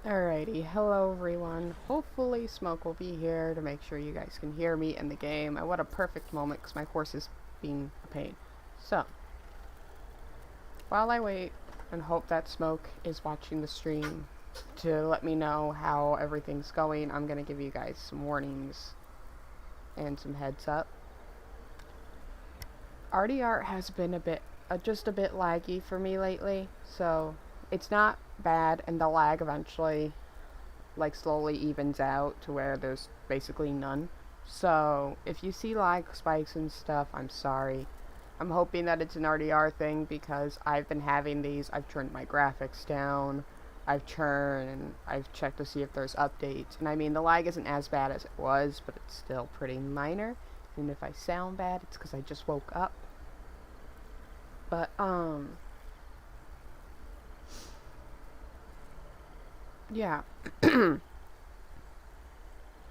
Alrighty, hello everyone. Hopefully Smoke will be here to make sure you guys can hear me in the game. And what a perfect moment because my horse is being a pain. So, while I wait and hope that Smoke is watching the stream to let me know how everything's going, I'm going to give you guys some warnings and some heads up. RDR has been just a bit laggy for me lately, so it's not bad, and the lag eventually slowly evens out to where there's basically none. So if you see lag spikes and stuff, I'm sorry. I'm hoping that it's an RDR thing because I've been having these. I've turned my graphics down. I've turned and I've checked to see if there's updates. And I mean, the lag isn't as bad as it was, but it's still pretty minor. And if I sound bad, it's because I just woke up. But, yeah.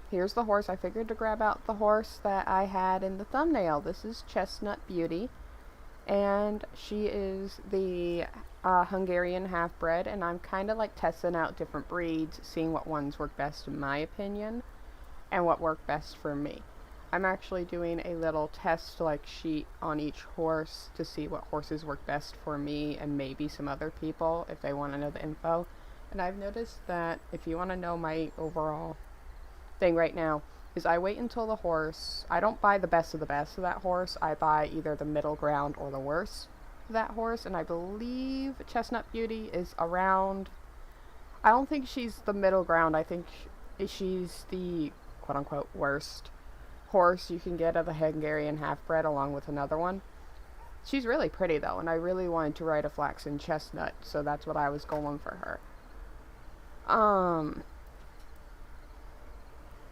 Here's the horse. I figured to grab out the horse that I had in the thumbnail. This is Chestnut Beauty, and she is the Hungarian half-bred, and I'm kind of like testing out different breeds, seeing what ones work best in my opinion, and what work best for me. I'm actually doing a little test sheet on each horse to see what horses work best for me and maybe some other people if they want to know the info. And I've noticed that if you want to know my overall thing right now is I wait until the horse, I don't buy the best of that horse, I buy either the middle ground or the worst of that horse, and I believe Chestnut Beauty is around, I don't think she's the middle ground, I think she's the quote unquote worst horse you can get of the Hungarian half-bred along with another one. She's really pretty though, and I really wanted to ride a flaxen chestnut, so that's what I was going for her.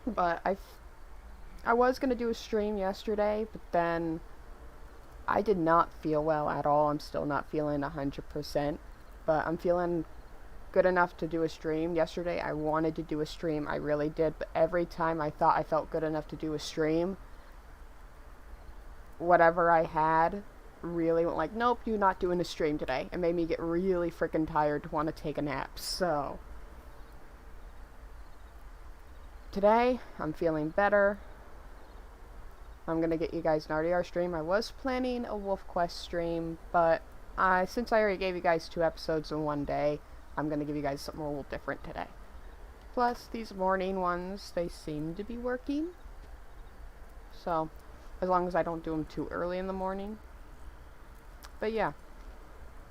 But I was gonna do a stream yesterday, but then I did not feel well at all. I'm still not feeling 100%, but I'm feeling good enough to do a stream. Yesterday I wanted to do a stream, I really did, but every time I thought I felt good enough to do a stream, whatever I had really went like, nope, you're not doing a stream today. It made me get really freaking tired to want to take a nap. So today I'm feeling better. I'm gonna get you guys an RDR stream. I was planning a Wolf Quest stream, but since I already gave you guys 2 episodes in one day, I'm gonna give you guys something a little different today. Plus, these morning ones, they seem to be working. So, as long as I don't do them too early in the morning. But yeah,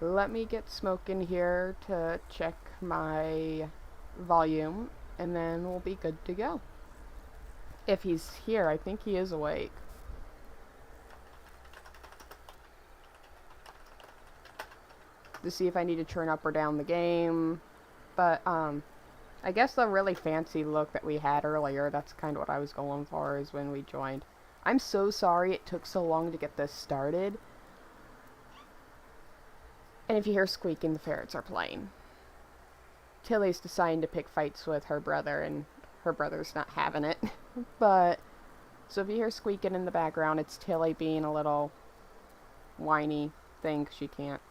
let me get Smoke in here to check my volume, and then we'll be good to go. If he's here, I think he is awake. To see if I need to turn up or down the game. But, I guess the really fancy look that we had earlier, that's kind of what I was going for, is when we joined. I'm so sorry it took so long to get this started. And if you hear squeaking, the ferrets are playing. Tilly's deciding to pick fights with her brother, and her brother's not having it. But, so if you hear squeaking in the background, it's Tilly being a little whiny thing, 'cause she can't.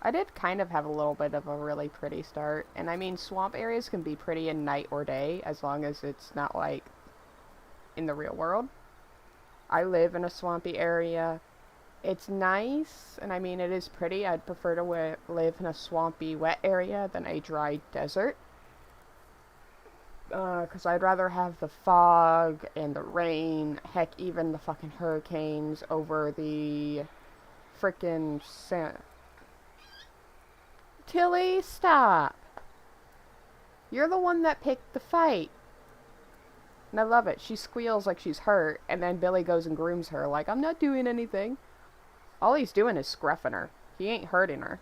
I did kind of have a little bit of a really pretty start, and I mean, swamp areas can be pretty in night or day, as long as it's not like in the real world. I live in a swampy area. It's nice, and I mean, it is pretty. I'd prefer to live in a swampy, wet area than a dry desert. Because I'd rather have the fog and the rain, heck, even the fucking hurricanes over the frickin' sand. Tilly, stop! You're the one that picked the fight. And I love it. She squeals like she's hurt, and then Billy goes and grooms her like, I'm not doing anything. All he's doing is scruffing her. He ain't hurting her.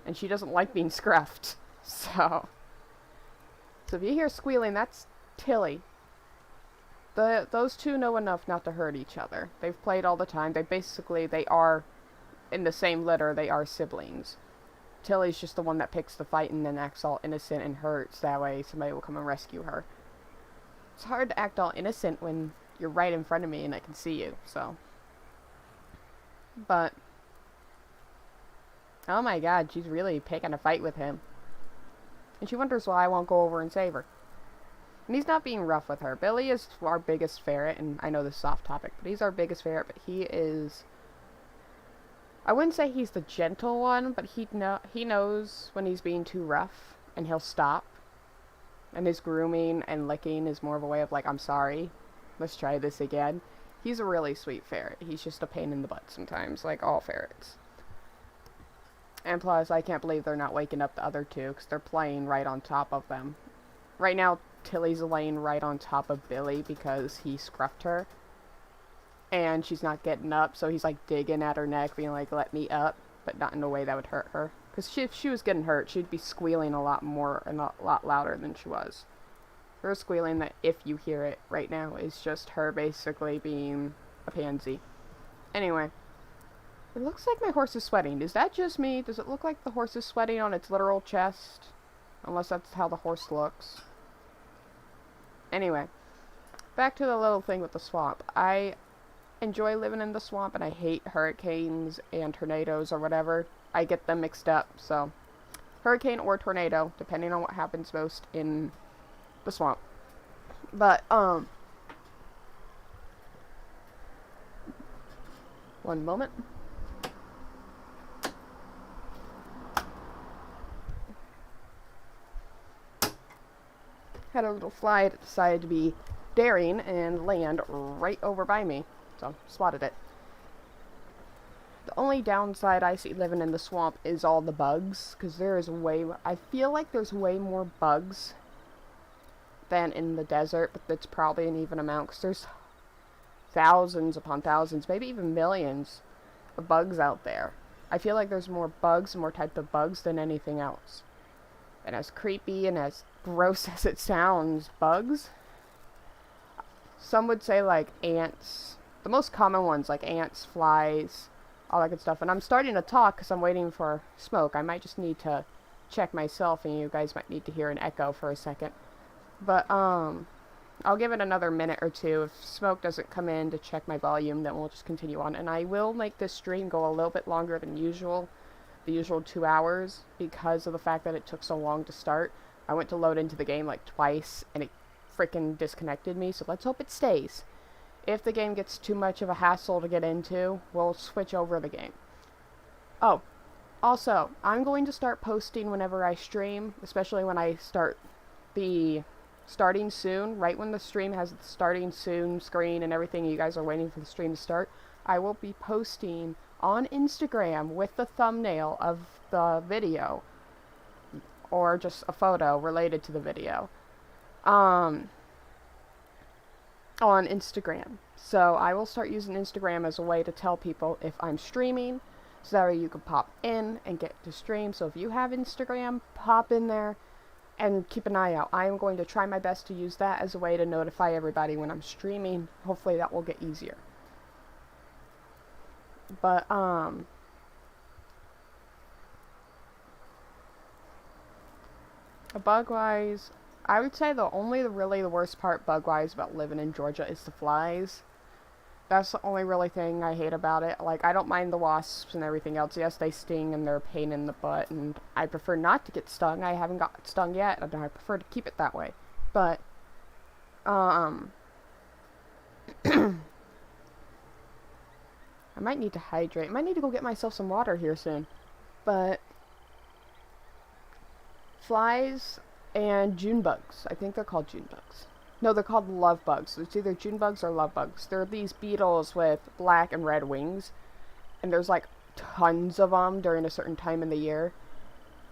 And she doesn't like being scruffed. So if you hear squealing, that's Tilly. Those two know enough not to hurt each other. They've played all the time. They are in the same litter. They are siblings. Tilly's just the one that picks the fight and then acts all innocent and hurts. That way somebody will come and rescue her. It's hard to act all innocent when you're right in front of me and I can see you, so. But, oh my god, she's really picking a fight with him. And she wonders why I won't go over and save her. And he's not being rough with her. Billy is our biggest ferret, and I know this is off topic, but he's our biggest ferret, but he is... I wouldn't say he's the gentle one, but he knows when he's being too rough, and he'll stop. And his grooming and licking is more of a way of like, I'm sorry, let's try this again. He's a really sweet ferret. He's just a pain in the butt sometimes, like all ferrets. And plus, I can't believe they're not waking up the other two, because they're playing right on top of them. Right now, Tilly's laying right on top of Billy because he scruffed her. And she's not getting up, so he's like digging at her neck, being like, let me up, but not in a way that would hurt her. Because if she was getting hurt, she'd be squealing a lot more and a lot louder than she was. Her squealing, that if you hear it right now, is just her basically being a pansy. Anyway, it looks like my horse is sweating. Is that just me? Does it look like the horse is sweating on its literal chest? Unless that's how the horse looks. Anyway, back to the little thing with the swamp. I enjoy living in the swamp, and I hate hurricanes and tornadoes or whatever. I get them mixed up, so hurricane or tornado, depending on what happens most in the swamp. But, one moment. Had a little fly that decided to be daring and land right over by me, so spotted it. The only downside I see living in the swamp is all the bugs, because I feel like there's way more bugs than in the desert, but that's probably an even amount, because there's thousands upon thousands, maybe even millions of bugs out there. I feel like there's more bugs and more types of bugs than anything else. And as creepy and as gross as it sounds, bugs, some would say like ants, the most common ones like ants, flies, all that good stuff. And I'm starting to talk because I'm waiting for smoke. I might just need to check myself, and you guys might need to hear an echo for a second. But I'll give it another minute or two. If smoke doesn't come in to check my volume, then we'll just continue on. And I will make this stream go a little bit longer than usual, the usual 2 hours, because of the fact that it took so long to start. I went to load into the game like twice, and it freaking disconnected me, so let's hope it stays. If the game gets too much of a hassle to get into, we'll switch over the game. Oh, also, I'm going to start posting whenever I stream, especially when I start the starting soon, right when the stream has the starting soon screen and everything, you guys are waiting for the stream to start. I will be posting on Instagram with the thumbnail of the video, or just a photo related to the video, on Instagram. So I will start using Instagram as a way to tell people if I'm streaming, so that way you can pop in and get to stream. So if you have Instagram, pop in there and keep an eye out. I am going to try my best to use that as a way to notify everybody when I'm streaming. Hopefully that will get easier. But, bug-wise, I would say really the worst part bug-wise about living in Georgia is the flies. That's the only really thing I hate about it. Like, I don't mind the wasps and everything else. Yes, they sting and they're a pain in the butt, and I prefer not to get stung. I haven't got stung yet, and I prefer to keep it that way. But, I might need to hydrate. I might need to go get myself some water here soon. But flies and June bugs. I think they're called June bugs. No, they're called love bugs. It's either June bugs or love bugs. They're these beetles with black and red wings. And there's like tons of them during a certain time in the year.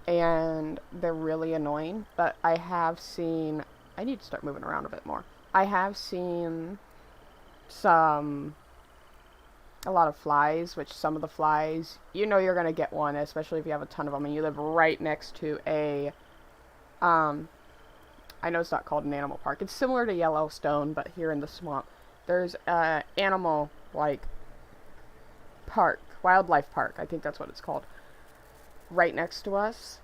And they're really annoying. But I have seen... I need to start moving around a bit more. I have seen a lot of flies, which some of the flies, you know you're going to get one, especially if you have a ton of them and you live right next to a, I know it's not called an animal park. It's similar to Yellowstone, but here in the swamp. There's a animal, like, park, wildlife park, I think that's what it's called, right next to us,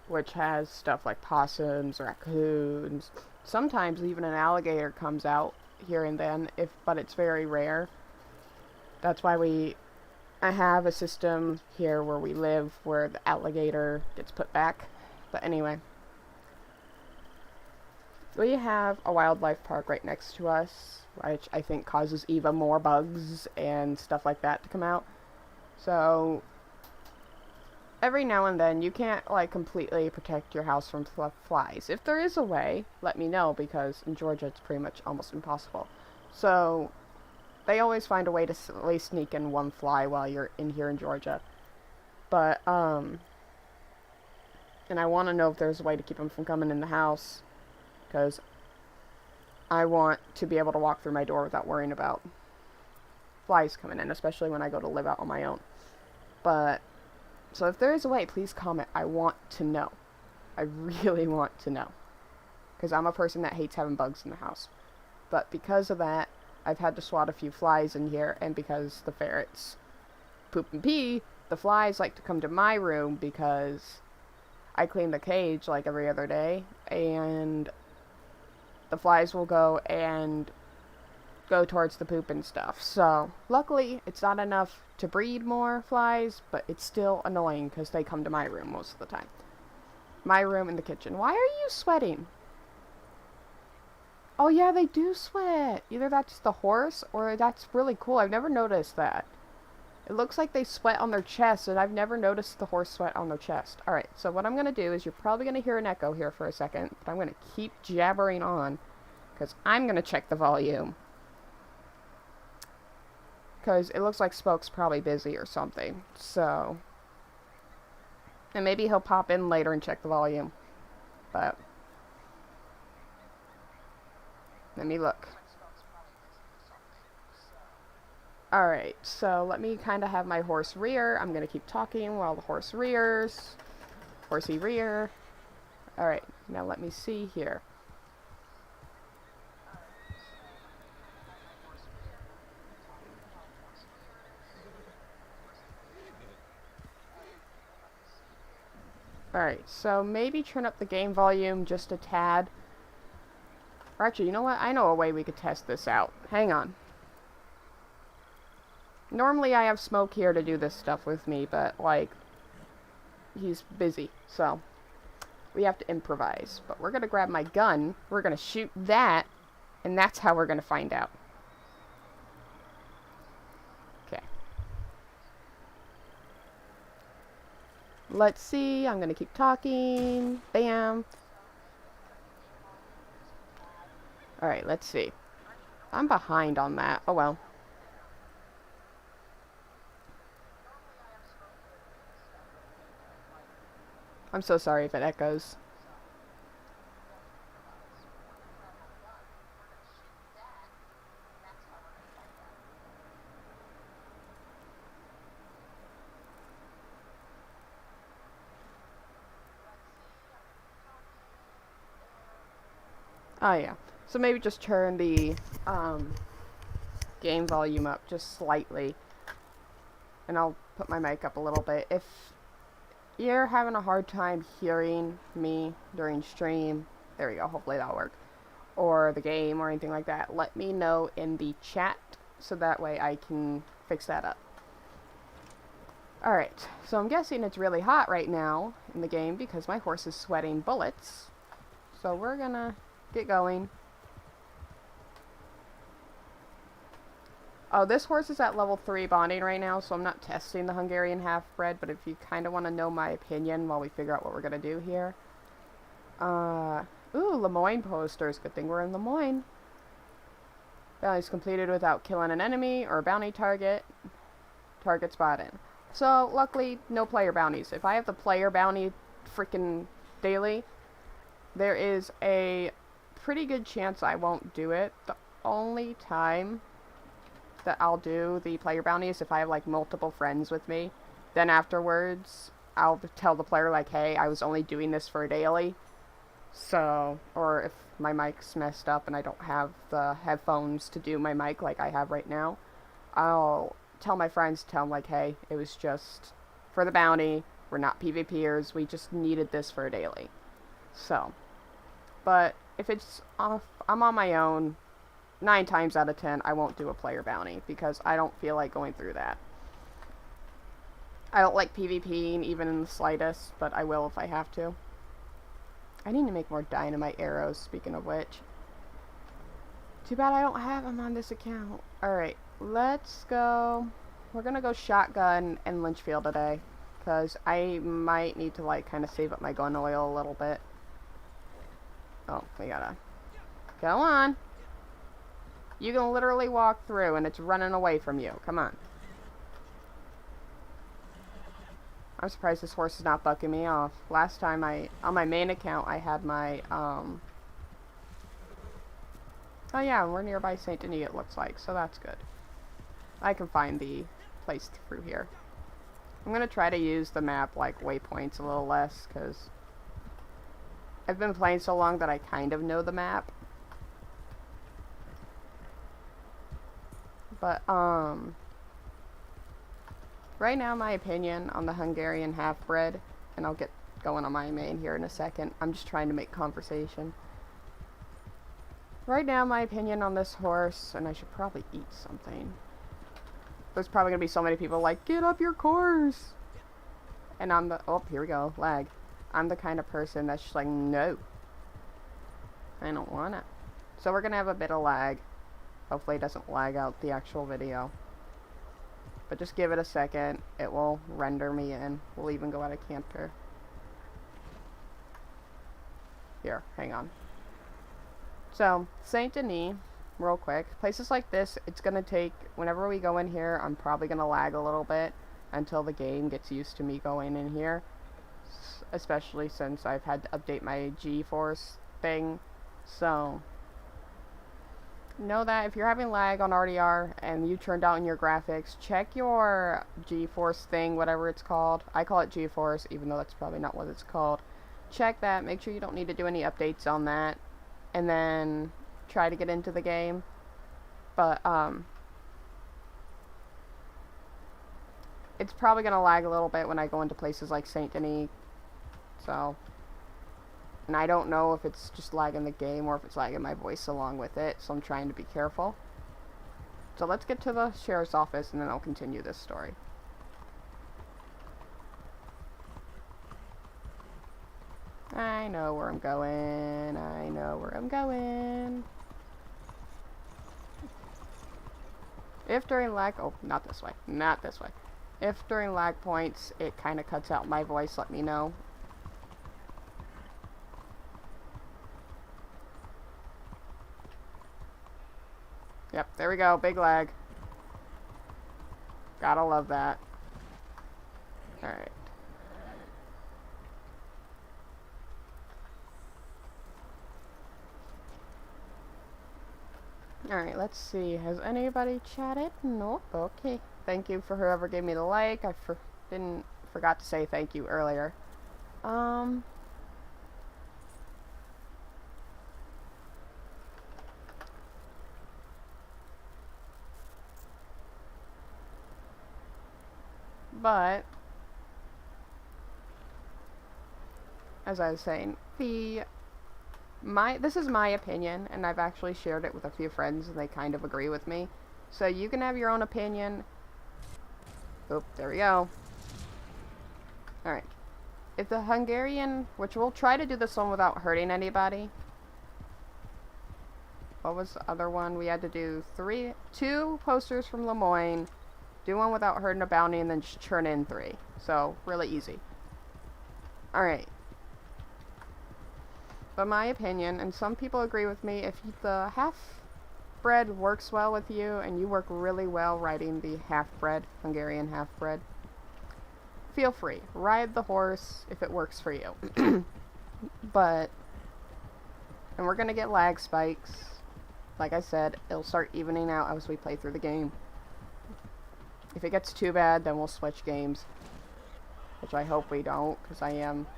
which has stuff like possums, raccoons. Sometimes even an alligator comes out here and then, but it's very rare. That's why I have a system here where we live where the alligator gets put back. But anyway, We have a wildlife park right next to us, which I think causes even more bugs and stuff like that to come out. So every now and then you can't like completely protect your house from flies. If there is a way, let me know, because in Georgia it's pretty much almost impossible. So they always find a way to at least sneak in one fly while you're in here in Georgia. But and I want to know if there's a way to keep them from coming in the house, because I want to be able to walk through my door without worrying about flies coming in, especially when I go to live out on my own. But so if there is a way, please comment. I want to know. I really want to know. Because I'm a person that hates having bugs in the house. But because of that, I've had to swat a few flies in here, and because the ferrets poop and pee, the flies like to come to my room because I clean the cage like every other day, and the flies will go and go towards the poop and stuff. So luckily it's not enough to breed more flies, but it's still annoying because they come to my room most of the time. My room and the kitchen. Why are you sweating? Oh yeah, they do sweat. Either that's the horse or that's really cool. I've never noticed that. It looks like they sweat on their chest, and I've never noticed the horse sweat on their chest. Alright, so what I'm going to do is, you're probably going to hear an echo here for a second, but I'm going to keep jabbering on because I'm going to check the volume. Because it looks like Spoke's probably busy or something. So, and maybe he'll pop in later and check the volume. But let me look. Alright, so let me kind of have my horse rear. I'm going to keep talking while the horse rears. Horsey rear. Alright, now let me see here. Alright, so maybe turn up the game volume just a tad. Or actually, you know what? I know a way we could test this out. Hang on. Normally I have Smoke here to do this stuff with me, but, like, he's busy, so we have to improvise. But we're going to grab my gun, we're going to shoot that, and that's how we're going to find out. Okay. Let's see, I'm going to keep talking. Bam. Alright, let's see. I'm behind on that. Oh well. I'm so sorry if it echoes. Oh yeah. So maybe just turn the game volume up just slightly. And I'll put my mic up a little bit. If you're having a hard time hearing me during stream, there we go, hopefully that'll work, or the game or anything like that, let me know in the chat so that way I can fix that up. Alright, so I'm guessing it's really hot right now in the game because my horse is sweating bullets. So we're gonna get going. Oh, this horse is at level 3 bonding right now, so I'm not testing the Hungarian half-bred, but if you kind of want to know my opinion while we figure out what we're going to do here. Ooh, Lemoyne posters. Good thing we're in Lemoyne. Bounties completed without killing an enemy or a bounty target. Target spotted. So, luckily, no player bounties. If I have the player bounty freaking daily, there is a pretty good chance I won't do it. The only time that I'll do the player bounties if I have like multiple friends with me. Then afterwards, I'll tell the player like, hey, I was only doing this for a daily. So, or if my mic's messed up and I don't have the headphones to do my mic like I have right now, I'll tell my friends, tell them like, hey, it was just for the bounty. We're not PvPers. We just needed this for a daily. So, but if it's off, I'm on my own, 9 times out of 10, I won't do a player bounty because I don't feel like going through that. I don't like PvPing even in the slightest, but I will if I have to. I need to make more dynamite arrows, speaking of which. Too bad I don't have them on this account. Alright, let's go. We're gonna go shotgun and Lynchfield today. Because I might need to, like, kind of save up my gun oil a little bit. Oh, we gotta... Go on. You can literally walk through and it's running away from you. Come on. I'm surprised this horse is not bucking me off. Last time on my main account, I had my, oh yeah, we're nearby St. Denis, it looks like, so that's good. I can find the place through here. I'm gonna try to use the map, like, waypoints a little less, because I've been playing so long that I kind of know the map. But, right now, my opinion on the Hungarian half-bred, and I'll get going on my main here in a second. I'm just trying to make conversation. Right now, my opinion on this horse, and I should probably eat something. There's probably going to be so many people like, get up your course! And I'm the, oh, here we go, lag. I'm the kind of person that's just like, no. I don't want it. So we're going to have a bit of lag. Hopefully it doesn't lag out the actual video. But just give it a second. It will render me in. We'll even go out of camper. Here, hang on. So, St. Denis, real quick. Places like this, it's going to take, whenever we go in here, I'm probably going to lag a little bit until the game gets used to me going in here. Especially since I've had to update my GeForce thing. So, know that if you're having lag on RDR and you turned out in your graphics, check your GeForce thing, whatever it's called. I call it GeForce, even though that's probably not what it's called. Check that, make sure you don't need to do any updates on that, and then try to get into the game. But, it's probably going to lag a little bit when I go into places like St. Denis, so... And I don't know if it's just lagging the game or if it's lagging my voice along with it, so I'm trying to be careful. So let's get to the sheriff's office and then I'll continue this story. I know where I'm going. I know where I'm going. If during lag... Oh, not this way. Not this way. If during lag points it kind of cuts out my voice, let me know. Yep, there we go. Big lag. Gotta love that. Alright. Alright, let's see. Has anybody chatted? Nope. Okay. Thank you for whoever gave me the like. I forgot to say thank you earlier. But, as I was saying, this is my opinion, and I've actually shared it with a few friends, and they kind of agree with me. So you can have your own opinion. Oop, there we go. Alright. If the Hungarian, which we'll try to do this one without hurting anybody. What was the other one? We had to do 2 posters from Lemoyne. Do one without hurting a bounty and then just churn in 3. So, really easy. Alright. But my opinion, and some people agree with me, if the half-bred works well with you, and you work really well riding the half-bred, Hungarian half-bred, feel free. Ride the horse if it works for you. But, and we're gonna get lag spikes. Like I said, it'll start evening out as we play through the game. If it gets too bad, then we'll switch games. Which I hope we don't, because I am...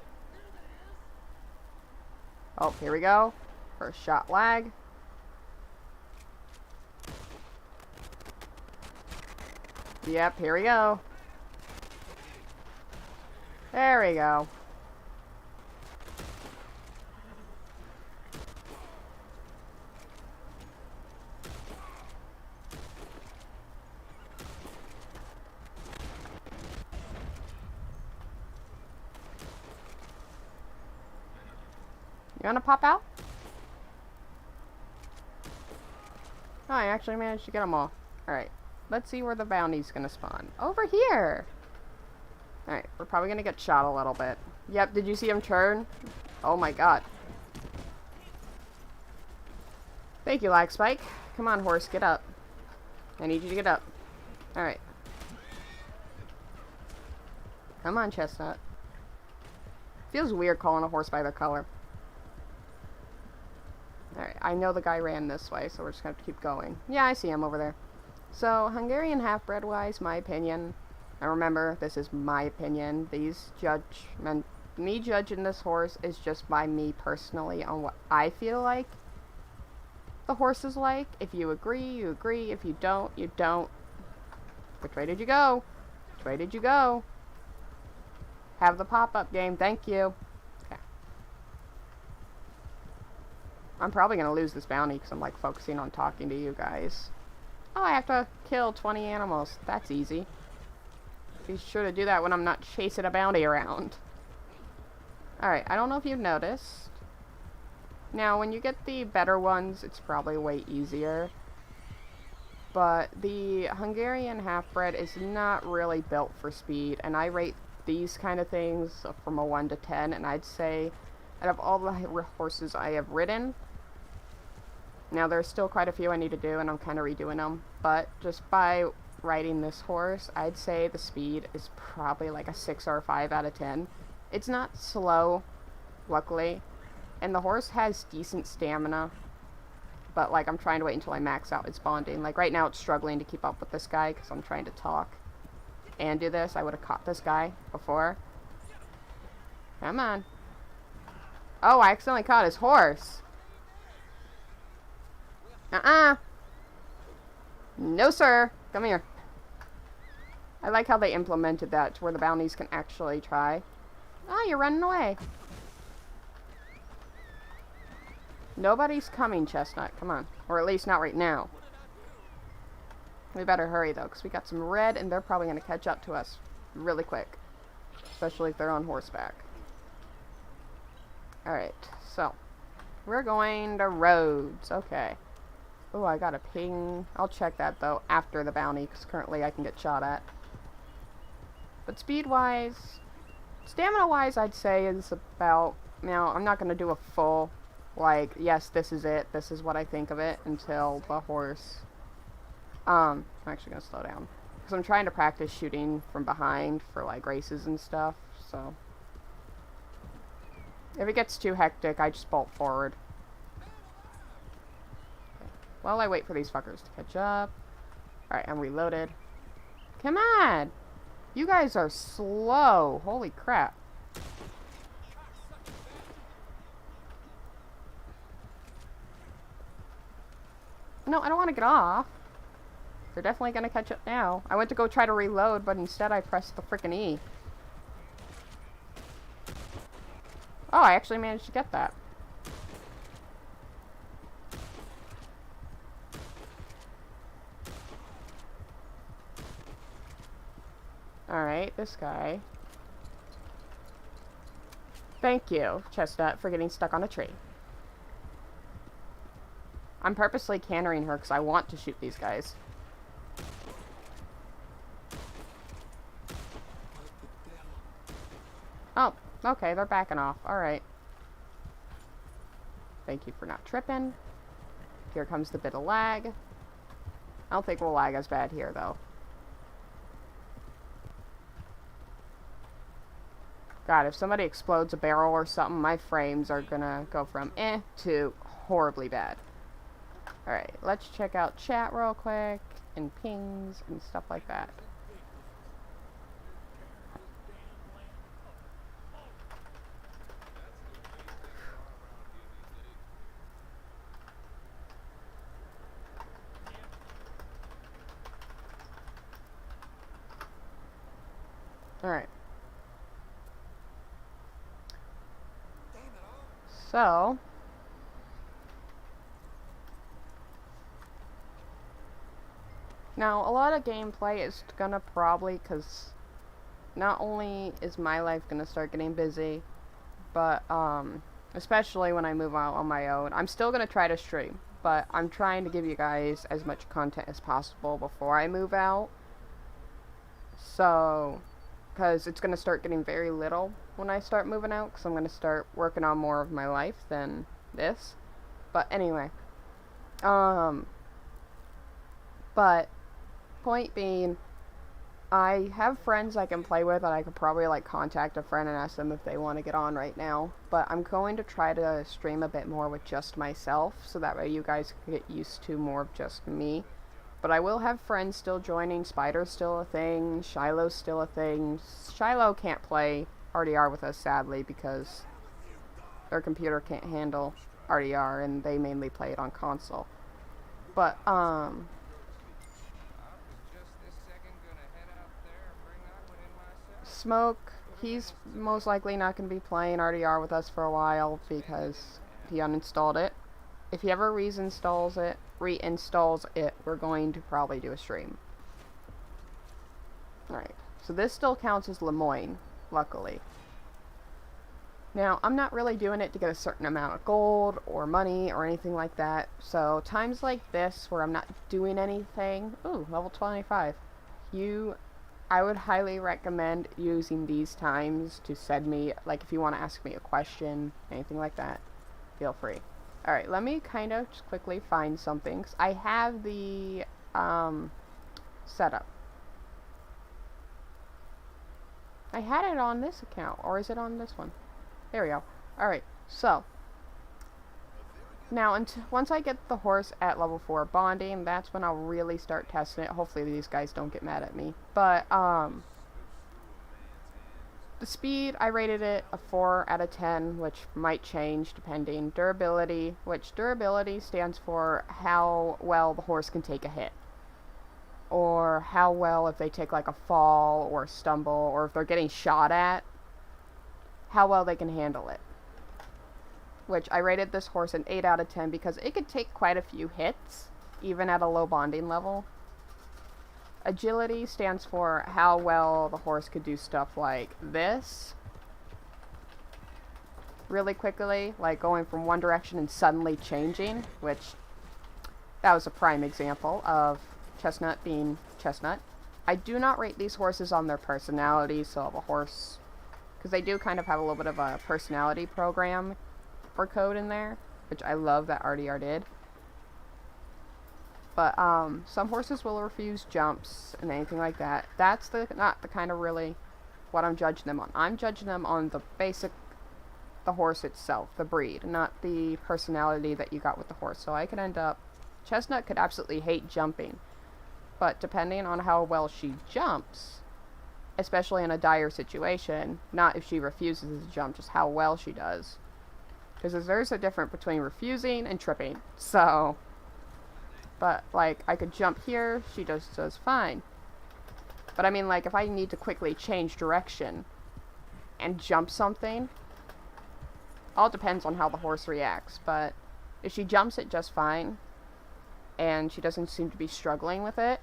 Oh, here we go. First shot lag. Yep, here we go. There we go. You wanna pop out? Oh, I actually managed to get them all. Alright, let's see where the bounty's gonna spawn. Over here! Alright, we're probably gonna get shot a little bit. Yep, did you see him turn? Oh my god. Thank you, Lag Spike. Come on, horse, get up. I need you to get up. Alright. Come on, Chestnut. Feels weird calling a horse by their color. Alright, I know the guy ran this way, so we're just gonna have to keep going. Yeah, I see him over there. So, Hungarian half-bred wise, my opinion, and remember, this is my opinion, me judging this horse is just by me personally on what I feel like the horse is like. If you agree, you agree. If you don't, you don't. Which way did you go? Which way did you go? Have the pop-up game, thank you. Okay. I'm probably gonna lose this bounty because I'm like focusing on talking to you guys. Oh, I have to kill 20 animals. That's easy. Be sure to do that when I'm not chasing a bounty around. Alright, I don't know if you've noticed. Now, when you get the better ones, it's probably way easier. But the Hungarian half-bred is not really built for speed, and I rate these kind of things from a 1 to 10, and I'd say out of all the horses I have ridden, now there's still quite a few I need to do, and I'm kind of redoing them, but just by riding this horse, I'd say the speed is probably like a 6 or a 5 out of 10. It's not slow, luckily, and the horse has decent stamina, but like I'm trying to wait until I max out its bonding. Like right now it's struggling to keep up with this guy because I'm trying to talk and do this. I would have caught this guy before. Come on. Oh, I accidentally caught his horse. No, sir. Come here. I like how they implemented that to where the bounties can actually try. Oh, you're running away. Nobody's coming, Chestnut. Come on. Or at least not right now. We better hurry, though, because we got some red, and they're probably going to catch up to us really quick. Especially if they're on horseback. Alright, so. We're going to roads. Okay. Oh, I got a ping. I'll check that, though, after the bounty, because currently I can get shot at. But speed-wise, stamina-wise, I'd say is about... Now, I'm not going to do a full... Like, yes, this is it. This is what I think of it until the horse. I'm actually gonna slow down because I'm trying to practice shooting from behind for like races and stuff. So if it gets too hectic, I just bolt forward. Okay. While I wait for these fuckers to catch up. All right, I'm reloaded. Come on, you guys are slow. Holy crap. No, I don't want to get off. They're definitely going to catch up now. I went to go try to reload, but instead I pressed the frickin' E. Oh, I actually managed to get that. Alright, this guy. Thank you, Chestnut, for getting stuck on a tree. I'm purposely cantering her because I want to shoot these guys. Oh, okay, they're backing off. Alright. Thank you for not tripping. Here comes the bit of lag. I don't think we'll lag as bad here, though. God, if somebody explodes a barrel or something, my frames are gonna go from eh to horribly bad. Alright, let's check out chat real quick, and pings, and stuff like that. Alright. So... Now, a lot of gameplay is gonna probably, because not only is my life gonna start getting busy, but, especially when I move out on my own. I'm still going to try to stream, but I'm trying to give you guys as much content as possible before I move out. So, because it's going to start getting very little when I start moving out, because I'm going to start working on more of my life than this. But anyway, but point being, I have friends I can play with, and I could probably like contact a friend and ask them if they want to get on right now. But I'm going to try to stream a bit more with just myself, so that way you guys can get used to more of just me. But I will have friends still joining. Spider's still a thing. Shiloh's still a thing. Shiloh can't play RDR with us, sadly, because their computer can't handle RDR, and they mainly play it on console. But, Smoke, he's most likely not going to be playing RDR with us for a while because he uninstalled it. If he ever reinstalls it, we're going to probably do a stream. Alright, so this still counts as Lemoyne, luckily. Now, I'm not really doing it to get a certain amount of gold or money or anything like that. So, times like this where I'm not doing anything... Ooh, level 25. I would highly recommend using these times to send me, like, if you want to ask me a question, anything like that, feel free. Alright, let me kind of just quickly find something, 'cause I have the, setup. I had it on this account, or is it on this one? There we go. Alright, so, now, once I get the horse at level 4 bonding, that's when I'll really start testing it. Hopefully these guys don't get mad at me. But, the speed, I rated it a 4 out of 10, which might change depending. Durability, which durability stands for how well the horse can take a hit. Or how well, if they take like a fall or stumble, or if they're getting shot at, how well they can handle it. Which I rated this horse an 8 out of 10 because it could take quite a few hits, even at a low bonding level. Agility stands for how well the horse could do stuff like this. Really quickly, like going from one direction and suddenly changing, which that was a prime example of Chestnut being Chestnut. I do not rate these horses on their personality, so of a horse, because they do kind of have a little bit of a personality program for code in there, which I love that RDR did. But some horses will refuse jumps and anything like that. That's not the kind of really what I'm judging them on. I'm judging them on the horse itself, the breed, not the personality that you got with the horse. So I could end up, Chestnut could absolutely hate jumping, but depending on how well she jumps, especially in a dire situation, not if she refuses to jump, just how well she does. Because there's a difference between refusing and tripping. So, but like I could jump here, she does fine. But I mean, like if I need to quickly change direction and jump something, all depends on how the horse reacts. But if she jumps it just fine, and she doesn't seem to be struggling with it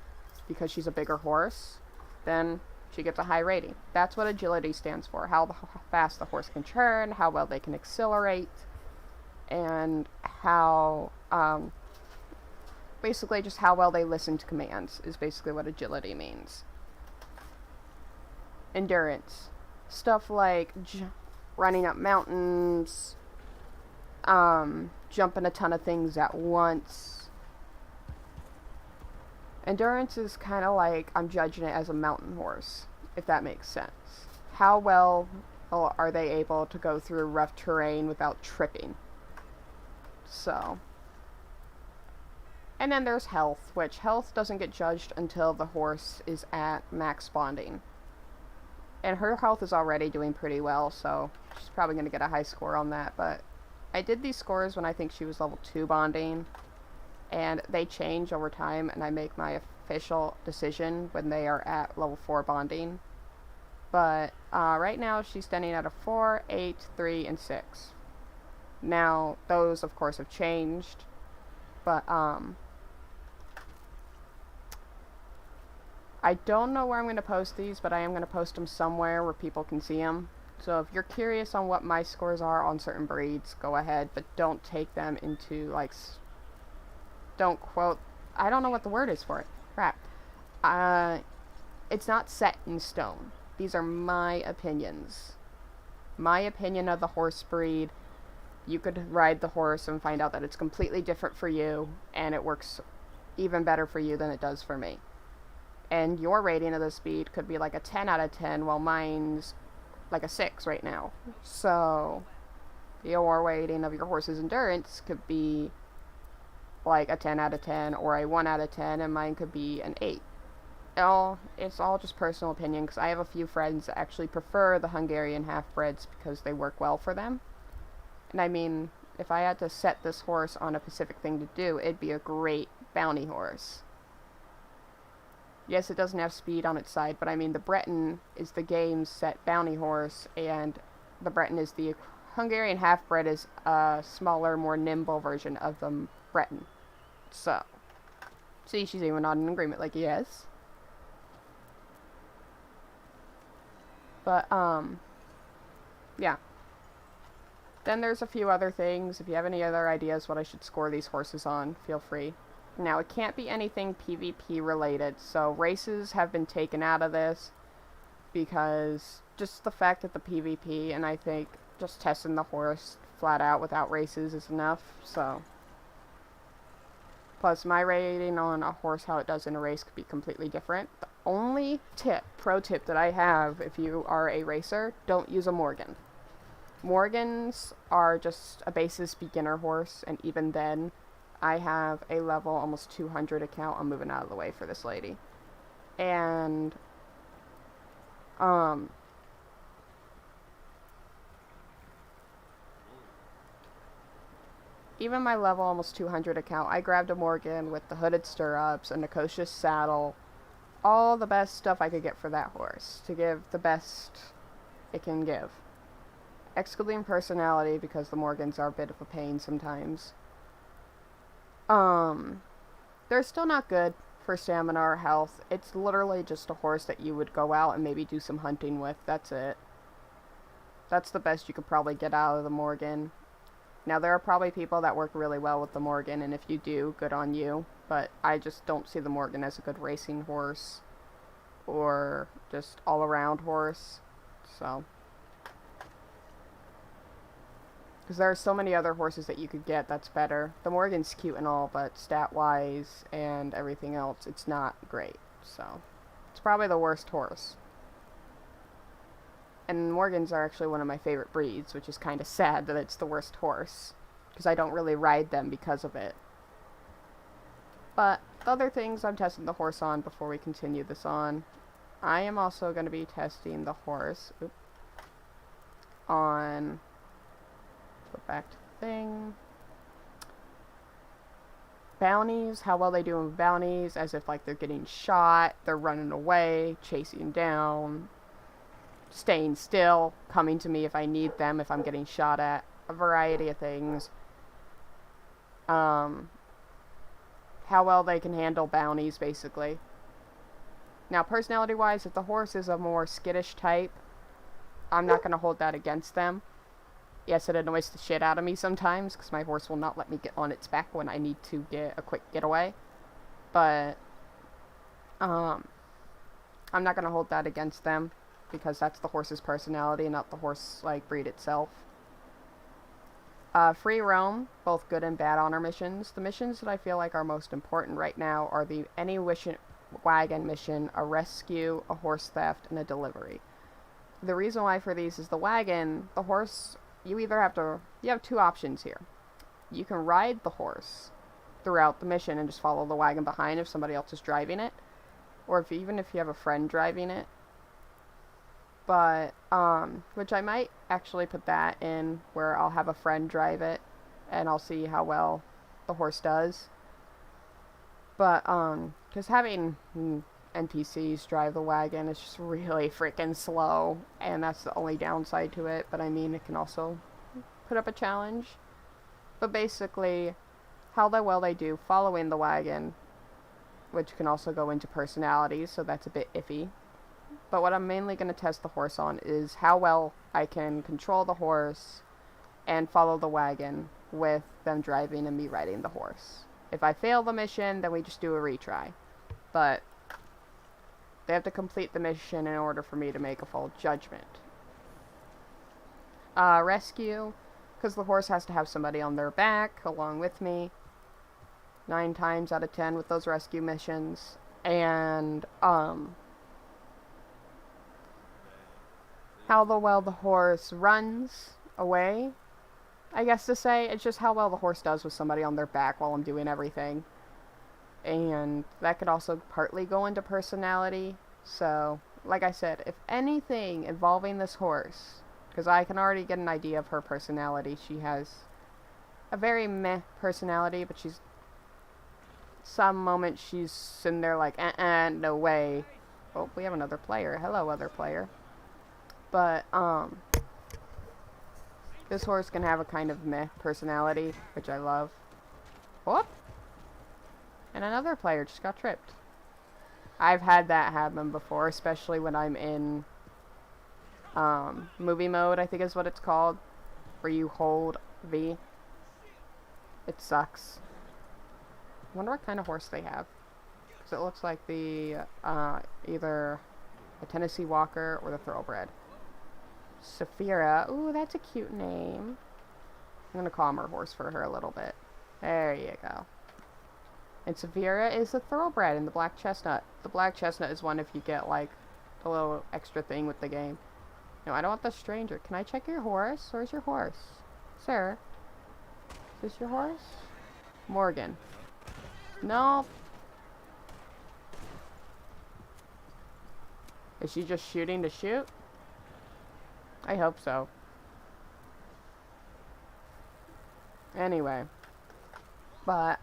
because she's a bigger horse, then she gets a high rating. That's what agility stands for. How fast the horse can turn, how well they can accelerate, and how, basically just how well they listen to commands is basically what agility means. Endurance. Stuff like running up mountains, jumping a ton of things at once. Endurance is kind of like, I'm judging it as a mountain horse, if that makes sense. How well are they able to go through rough terrain without tripping? So. And then there's health, which health doesn't get judged until the horse is at max bonding. And her health is already doing pretty well, so she's probably going to get a high score on that. But I did these scores when I think she was level 2 bonding, and they change over time, and I make my official decision when they are at level 4 bonding. But right now she's standing at a 4, 8, 3, and 6. Now, those of course have changed, but I don't know where I'm going to post these, but I am going to post them somewhere where people can see them, So if you're curious on what my scores are on certain breeds, go ahead, but don't take them into, like, don't quote, I don't know what the word is for it. Crap. It's not set in stone. These are my opinions. My opinion of the horse breed. You could ride the horse and find out that it's completely different for you, and it works even better for you than it does for me. And your rating of the speed could be like a 10 out of 10, while mine's like a 6 right now. So, your rating of your horse's endurance could be like a 10 out of 10 or a 1 out of 10, and mine could be an 8. It's all just personal opinion, because I have a few friends that actually prefer the Hungarian half-breds because they work well for them. And I mean, if I had to set this horse on a specific thing to do, it'd be a great bounty horse. Yes, it doesn't have speed on its side, but I mean, the Breton is the game's set bounty horse, and the Breton is the Hungarian half-bred is a smaller, more nimble version of the Breton. So, see, she's even not in agreement, like, yes. But, yeah. Then there's a few other things. If you have any other ideas what I should score these horses on, feel free. Now, it can't be anything PvP related, so races have been taken out of this because just the fact that the PvP, and I think just testing the horse flat out without races is enough, so. Plus, my rating on a horse, how it does in a race, could be completely different. The only pro tip that I have if you are a racer, don't use a Morgan. Morgans are just a basis beginner horse, and even then, I have a level almost 200 account. I'm moving out of the way for this lady. And, even my level almost 200 account, I grabbed a Morgan with the hooded stirrups, a Nicosia saddle, all the best stuff I could get for that horse, to give the best it can give. Excluding personality, because the Morgans are a bit of a pain sometimes. They're still not good for stamina or health. It's literally just a horse that you would go out and maybe do some hunting with. That's it. That's the best you could probably get out of the Morgan. Now, there are probably people that work really well with the Morgan, and if you do, good on you. But I just don't see the Morgan as a good racing horse or just all-around horse. So, because there are so many other horses that you could get that's better. The Morgan's cute and all, but stat-wise and everything else, it's not great. So, it's probably the worst horse. And Morgans are actually one of my favorite breeds, which is kind of sad that it's the worst horse, because I don't really ride them because of it. But the other things I'm testing the horse on before we continue this on, I am also going to be testing the horse on, go back to the thing, bounties, how well they do in bounties, as if like they're getting shot, they're running away, chasing down, staying still, coming to me if I need them, if I'm getting shot at, a variety of things. How well they can handle bounties, basically. Now, personality-wise, if the horse is a more skittish type, I'm not going to hold that against them. Yes, it annoys the shit out of me sometimes, because my horse will not let me get on its back when I need to get a quick getaway. But, I'm not going to hold that against them, because that's the horse's personality and not the horse, like, breed itself. Free roam, both good and bad honor missions. The missions that I feel like are most important right now are the any wagon mission, a rescue, a horse theft, and a delivery. The reason why for these is the wagon, the horse, you have two options here. You can ride the horse throughout the mission and just follow the wagon behind if somebody else is driving it, or even if you have a friend driving it. But, which I might actually put that in where I'll have a friend drive it and I'll see how well the horse does. But, because having NPCs drive the wagon is just really freaking slow, and that's the only downside to it. But I mean, it can also put up a challenge. But basically, how well they do following the wagon, which can also go into personalities, so that's a bit iffy. But what I'm mainly going to test the horse on is how well I can control the horse and follow the wagon with them driving and me riding the horse. If I fail the mission, then we just do a retry. But they have to complete the mission in order for me to make a full judgment. Rescue, because the horse has to have somebody on their back along with me. 9 times out of 10 with those rescue missions. And, how well the horse runs away, I guess to say. It's just how well the horse does with somebody on their back while I'm doing everything. And that could also partly go into personality. So, like I said, if anything involving this horse, because I can already get an idea of her personality. She has a very meh personality, but some moments she's sitting there like, no way. Oh, we have another player. Hello, other player. But, this horse can have a kind of meh personality, which I love. Whoop! And another player just got tripped. I've had that happen before, especially when I'm in, movie mode, I think is what it's called, where you hold V. It sucks. I wonder what kind of horse they have. Because it looks like the, either a Tennessee Walker or the Thoroughbred. Saphira. Ooh, that's a cute name. I'm gonna calm her horse for her a little bit. There you go. And Saphira is a Thoroughbred in the Black Chestnut. The Black Chestnut is one if you get, like, a little extra thing with the game. No, I don't want the stranger. Can I check your horse? Where's your horse? Sir? Is this your horse? Morgan. No. Is she just shooting to shoot? I hope so. Anyway. But,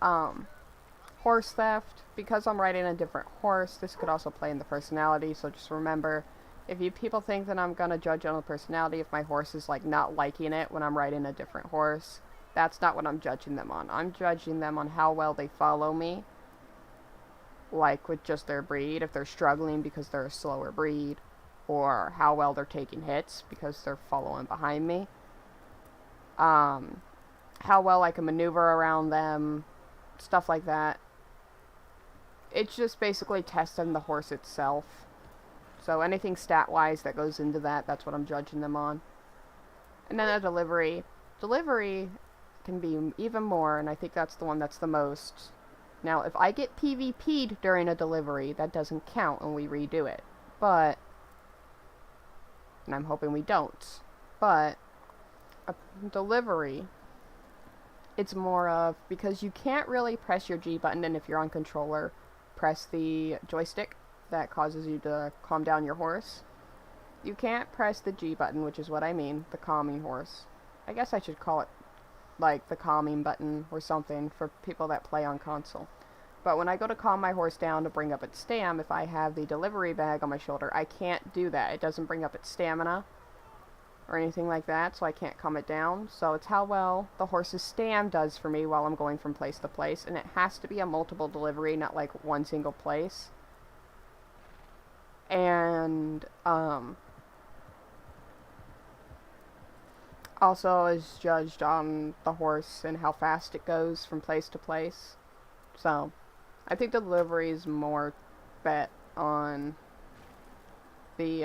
horse theft. Because I'm riding a different horse, this could also play in the personality, so just remember, if you people think that I'm gonna judge on the personality if my horse is, like, not liking it when I'm riding a different horse, that's not what I'm judging them on. I'm judging them on how well they follow me, like, with just their breed, if they're struggling because they're a slower breed, or how well they're taking hits because they're following behind me. How well I can maneuver around them, stuff like that. It's just basically testing the horse itself. So anything stat-wise that goes into that, that's what I'm judging them on. And then a delivery. Delivery can be even more, and I think that's the one that's the most. Now, if I get PvP'd during a delivery, that doesn't count and we redo it. But, and I'm hoping we don't, but a delivery, it's more of, because you can't really press your G button, and if you're on controller, press the joystick that causes you to calm down your horse. You can't press the G button, which is what I mean, the calming horse. I guess I should call it, like, the calming button or something for people that play on console. But when I go to calm my horse down to bring up its stam, if I have the delivery bag on my shoulder, I can't do that. It doesn't bring up its stamina or anything like that, so I can't calm it down. So it's how well the horse's stam does for me while I'm going from place to place, and it has to be a multiple delivery, not like one single place. And, also is judged on the horse and how fast it goes from place to place. So, I think delivery is more bet on the,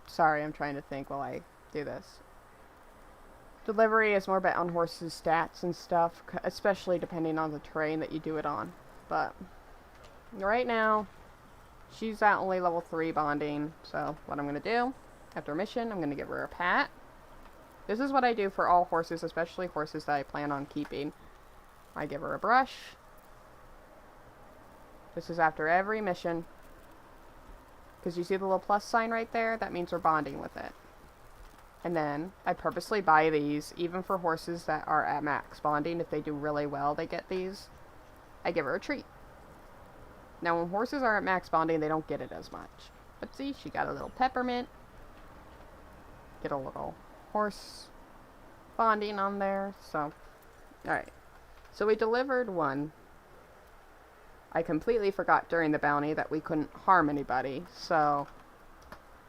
sorry, I'm trying to think while I do this. Delivery is more bet on horses' stats and stuff, especially depending on the terrain that you do it on. But, right now, she's at only level 3 bonding, so what I'm going to do, after a mission, I'm going to give her a pat. This is what I do for all horses, especially horses that I plan on keeping. I give her a brush. This is after every mission. Because you see the little plus sign right there? That means we're bonding with it. And then, I purposely buy these, even for horses that are at max bonding. If they do really well, they get these. I give her a treat. Now, when horses are at max bonding, they don't get it as much. But see, she got a little peppermint. Get a little horse bonding on there. So, alright. So we delivered one. I completely forgot during the bounty that we couldn't harm anybody, so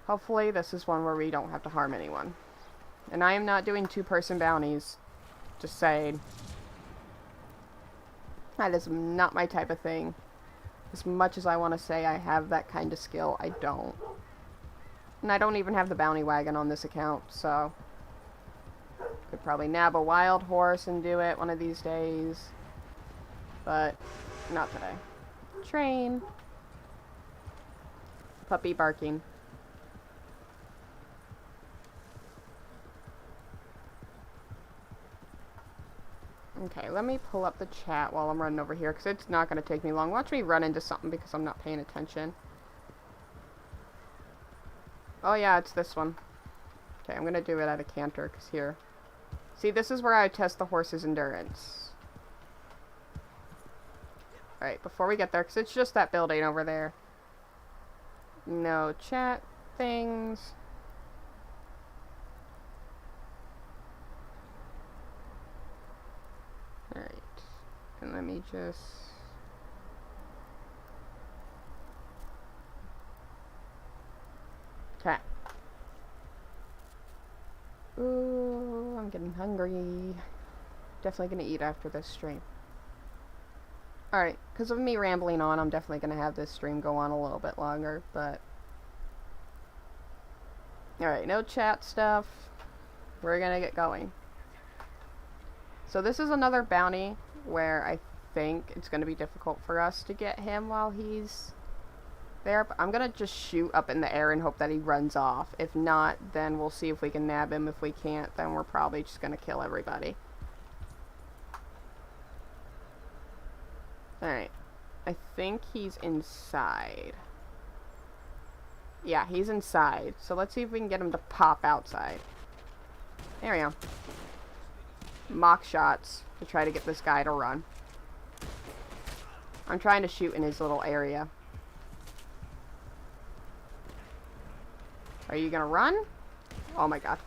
hopefully this is one where we don't have to harm anyone. And I am not doing two-person bounties, just saying. That is not my type of thing. As much as I want to say I have that kind of skill, I don't. And I don't even have the bounty wagon on this account, so could probably nab a wild horse and do it one of these days. But not today. Train. Puppy barking. Okay, let me pull up the chat while I'm running over here, because it's not going to take me long. Watch me run into something because I'm not paying attention. Oh yeah, it's this one. Okay, I'm going to do it at a canter, because here. See, this is where I test the horse's endurance. Alright, before we get there, because it's just that building over there. No chat things. Alright, and let me just... Okay. Ooh, I'm getting hungry. Definitely gonna eat after this stream. Alright, because of me rambling on, I'm definitely gonna have this stream go on a little bit longer, but... Alright, no chat stuff. We're gonna get going. So this is another bounty where I think it's going to be difficult for us to get him while he's there. But I'm going to just shoot up in the air and hope that he runs off. If not, then we'll see if we can nab him. If we can't, then we're probably just going to kill everybody. Alright. I think he's inside. Yeah, he's inside. So let's see if we can get him to pop outside. There we go. Mock shots to try to get this guy to run. I'm trying to shoot in his little area. Are you gonna run? Oh my god.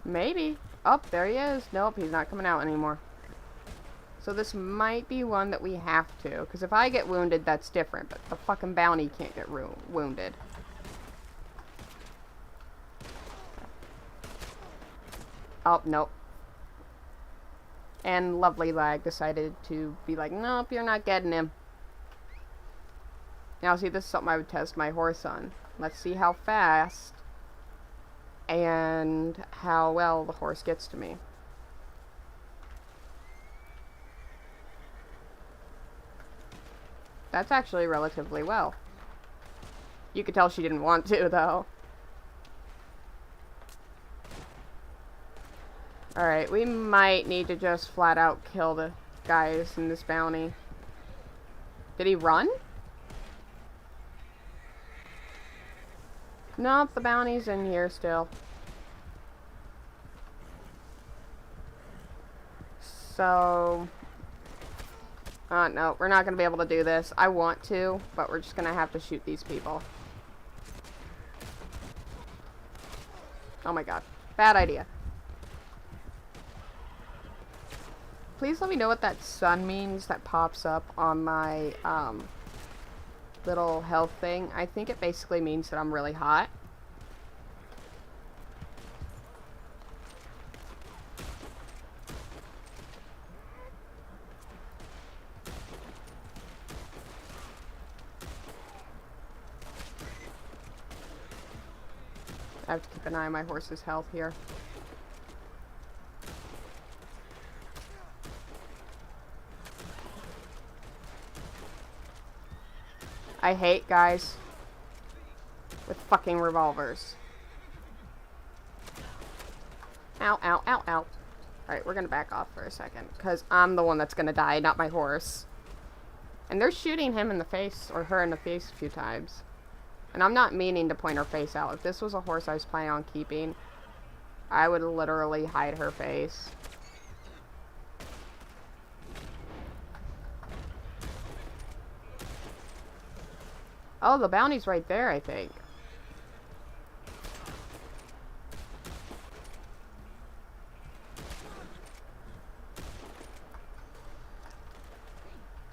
Maybe. Oh, there he is. Nope, he's not coming out anymore. So this might be one that we have to. Because if I get wounded, that's different. But the fucking bounty can't get wounded. Oh, nope. And Lovely Lag decided to be like, nope, you're not getting him. Now, see, this is something I would test my horse on. Let's see how fast and how well the horse gets to me. That's actually relatively well. You could tell she didn't want to, though. Alright, we might need to just flat out kill the guys in this bounty. Did he run? Nope, the bounty's in here still. So... no, we're not going to be able to do this. I want to, but we're just going to have to shoot these people. Oh my god. Bad idea. Please let me know what that sun means that pops up on my little health thing. I think it basically means that I'm really hot. I have to keep an eye on my horse's health here. I hate guys with fucking revolvers. Ow, ow, ow, ow. Alright, we're gonna back off for a second, because I'm the one that's gonna die, not my horse. And they're shooting him in the face, or her in the face a few times. And I'm not meaning to point her face out. If this was a horse I was planning on keeping, I would literally hide her face. Oh, the bounty's right there, I think.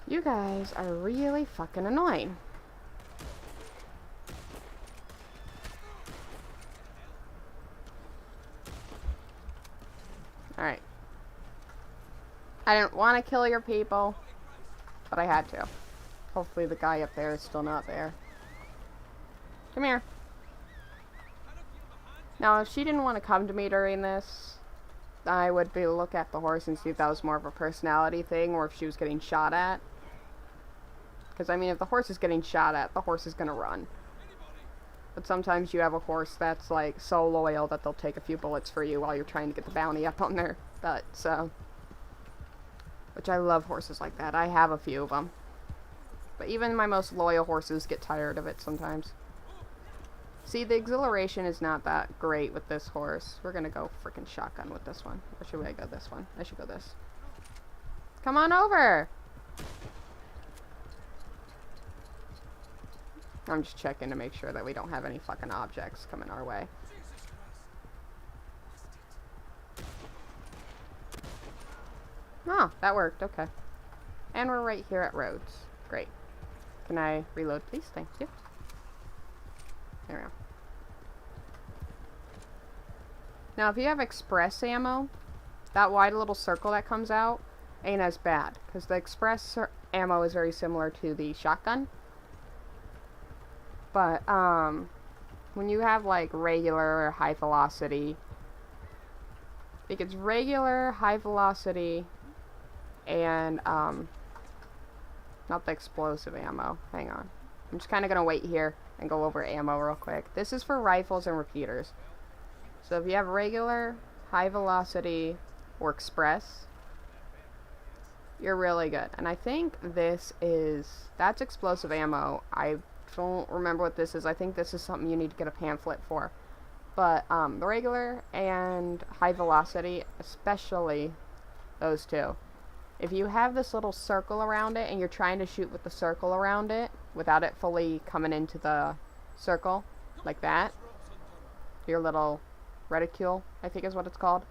You guys are really fucking annoying. Alright. I didn't want to kill your people, but I had to. Hopefully the guy up there is still not there. Come here. Now, if she didn't want to come to me during this, I would be look at the horse and see if that was more of a personality thing or if she was getting shot at. Because, I mean, if the horse is getting shot at, the horse is going to run. But sometimes you have a horse that's, like, so loyal that they'll take a few bullets for you while you're trying to get the bounty up on their butt, so. Which I love horses like that. I have a few of them. But even my most loyal horses get tired of it sometimes. See, the exhilaration is not that great with this horse. We're gonna go freaking shotgun with this one. Or should I go this one? I should go this. Come on over! I'm just checking to make sure that we don't have any fucking objects coming our way. Oh, that worked. Okay. And we're right here at roads. Great. Can I reload, please? Thank you. There we go. Now, if you have express ammo, that wide little circle that comes out ain't as bad, because the express ammo is very similar to the shotgun. But, when you have, like, regular or high velocity, I think it's regular, high velocity, and, not the explosive ammo. Hang on. I'm just kind of going to wait here and go over ammo real quick. This is for rifles and repeaters. So if you have regular, high velocity, or express, you're really good. And I think that's explosive ammo. I don't remember what this is. I think this is something you need to get a pamphlet for. But the regular and high velocity, especially those two. If you have this little circle around it and you're trying to shoot with the circle around it without it fully coming into the circle, like that, your little reticule, I think is what it's called,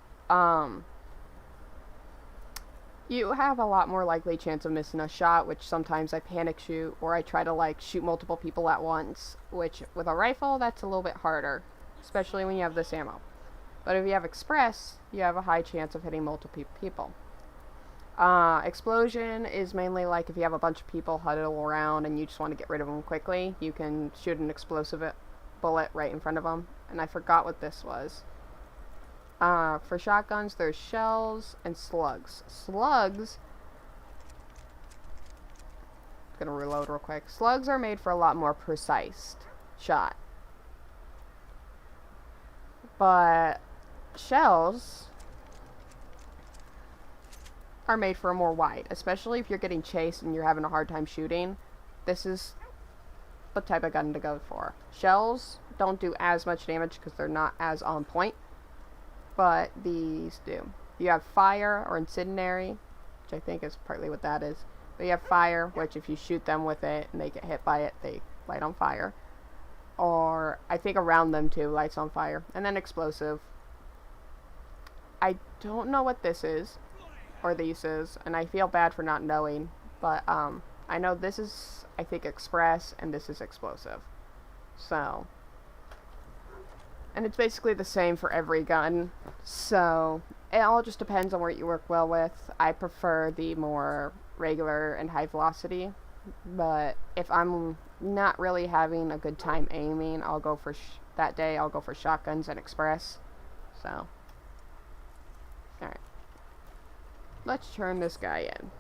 you have a lot more likely chance of missing a shot, which sometimes I panic shoot, or I try to, like, shoot multiple people at once, which with a rifle, that's a little bit harder, especially when you have this ammo. But if you have express, you have a high chance of hitting multiple people. Explosion is mainly like if you have a bunch of people huddle around and you just want to get rid of them quickly, you can shoot an explosive bullet right in front of them. And I forgot what this was. For shotguns, there's shells and slugs. Slugs, I'm gonna reload real quick. Slugs are made for a lot more precise shot. But shells are made for a more wide, especially if you're getting chased and you're having a hard time shooting. This is the type of gun to go for. Shells don't do as much damage because they're not as on point, but these do. You have fire or incendiary, which I think is partly what that is. But you have fire, which if you shoot them with it and they get hit by it, they light on fire. Or I think around them too, lights on fire. And then explosive. I don't know what this is. Or these is, and I feel bad for not knowing, but I know this is, I think, express, and this is explosive. So, and it's basically the same for every gun, so it all just depends on what you work well with. I prefer the more regular and high velocity, but if I'm not really having a good time aiming, I'll go for that day I'll go for shotguns and express. So, alright. Let's turn this guy in.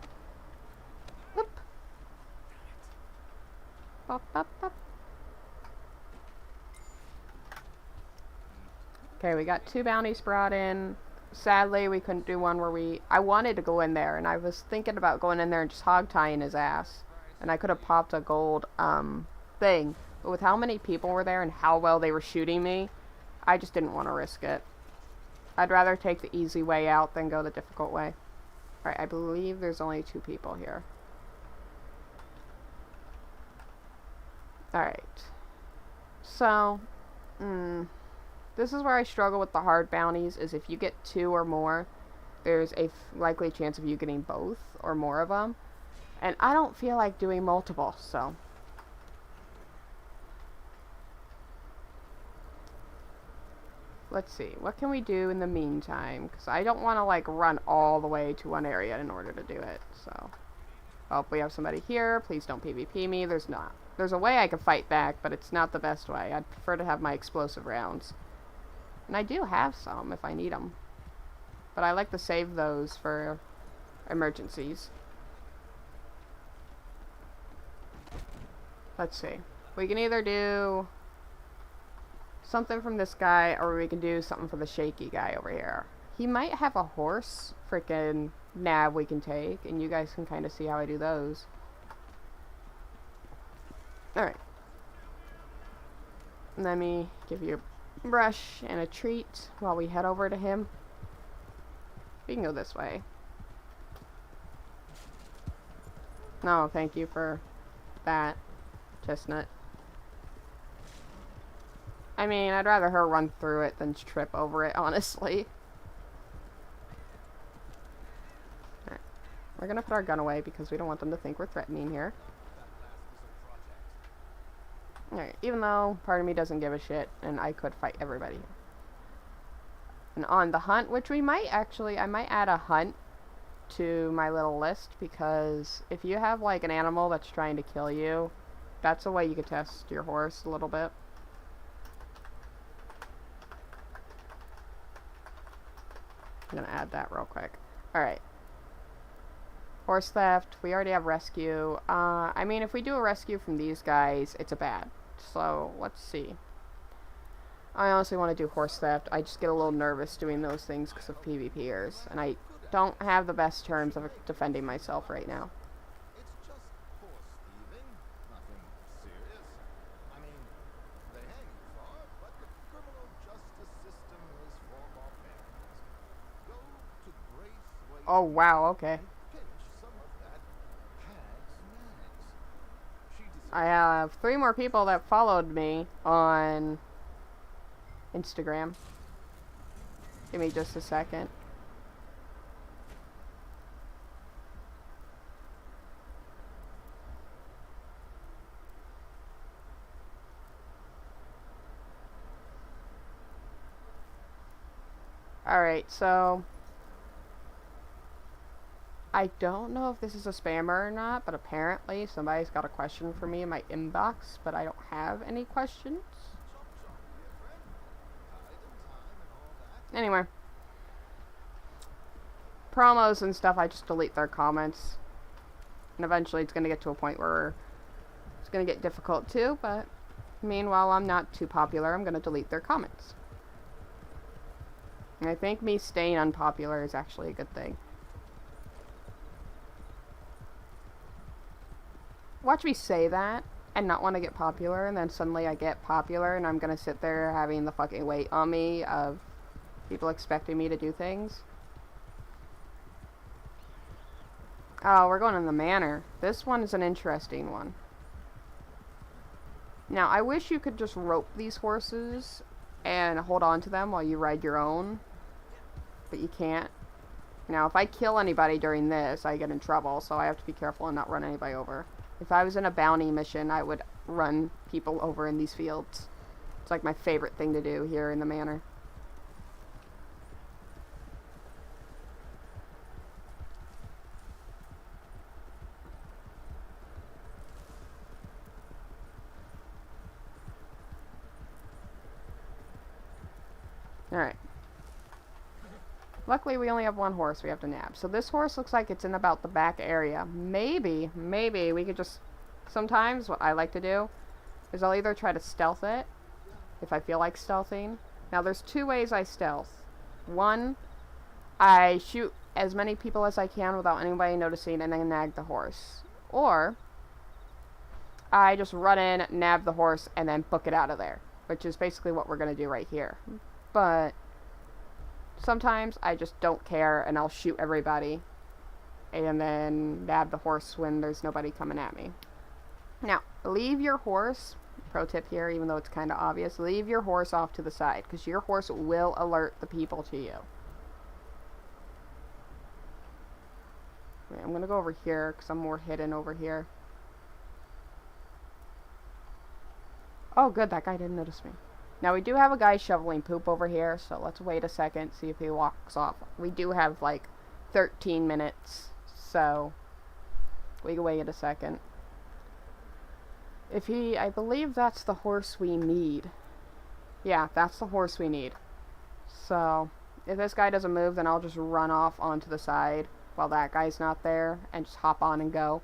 Whoop. Bop, bop, bop. Okay, we got 2 bounties brought in. Sadly, we couldn't do one where I wanted to go in there, and I was thinking about going in there and just hog tying his ass. And I could have popped a gold, thing. But with how many people were there and how well they were shooting me, I just didn't want to risk it. I'd rather take the easy way out than go the difficult way. Alright, I believe there's only 2 people here. Alright. So, this is where I struggle with the hard bounties, is if you get 2 or more, there's a likely chance of you getting both or more of them. And I don't feel like doing multiple, so. Let's see, what can we do in the meantime? Because I don't want to, like, run all the way to one area in order to do it, so. Oh, we have somebody here. Please don't PvP me. There's not. There's a way I could fight back, but it's not the best way. I'd prefer to have my explosive rounds. And I do have some if I need them. But I like to save those for emergencies. Let's see. We can either do something from this guy, or we can do something for the shaky guy over here. He might have a horse freaking nav we can take, and you guys can kind of see how I do those. Alright. Let me give you a brush and a treat while we head over to him. We can go this way. No, thank you for that, Chestnut. I mean, I'd rather her run through it than trip over it, honestly. Alright. We're gonna put our gun away because we don't want them to think we're threatening here. Alright, even though part of me doesn't give a shit, and I could fight everybody. And on the hunt, which we might actually, I might add a hunt to my little list, because if you have like an animal that's trying to kill you, that's a way you could test your horse a little bit. I'm gonna add that real quick. Alright. Horse theft. We already have rescue. I mean, if we do a rescue from these guys, it's a bad. So, let's see. I honestly want to do horse theft. I just get a little nervous doing those things because of PvPers. And I don't have the best terms of defending myself right now. It's just horse thieving. Nothing serious. I mean, they hang you for it, but the criminal justice system is for barbarians. Go to Braithwaite. Oh, wow, okay. Pinch some of that hag's nags. I have 3 more people that followed me on Instagram. Give me just a second. Alright, so I don't know if this is a spammer or not, but apparently somebody's got a question for me in my inbox, but I don't have any questions. Anyway. Promos and stuff, I just delete their comments. And eventually it's going to get to a point where it's going to get difficult too, but meanwhile I'm not too popular, I'm going to delete their comments. And I think me staying unpopular is actually a good thing. Watch me say that and not want to get popular, and then suddenly I get popular and I'm gonna sit there having the fucking weight on me of people expecting me to do things. Oh, we're going in the manor. This one is an interesting one. Now, I wish you could just rope these horses and hold on to them while you ride your own, but you can't. Now, if I kill anybody during this, I get in trouble, so I have to be careful and not run anybody over. If I was in a bounty mission, I would run people over in these fields. It's like my favorite thing to do here in the manor. Alright. Luckily, we only have 1 horse we have to nab. So this horse looks like it's in about the back area. Maybe we could just... Sometimes what I like to do is I'll either try to stealth it, if I feel like stealthing. Now, there's 2 ways I stealth. One, I shoot as many people as I can without anybody noticing and then nag the horse. Or, I just run in, nab the horse, and then book it out of there. Which is basically what we're going to do right here. But sometimes I just don't care and I'll shoot everybody and then nab the horse when there's nobody coming at me. Now, leave your horse, pro tip here, even though it's kind of obvious, leave your horse off to the side because your horse will alert the people to you. Wait, I'm gonna go over here because I'm more hidden over here. Oh, good, that guy didn't notice me. Now, we do have a guy shoveling poop over here, so let's wait a second, see if he walks off. We do have, like, 13 minutes, so we can wait a second. If he... I believe that's the horse we need. Yeah, that's the horse we need. So, if this guy doesn't move, then I'll just run off onto the side while that guy's not there and just hop on and go.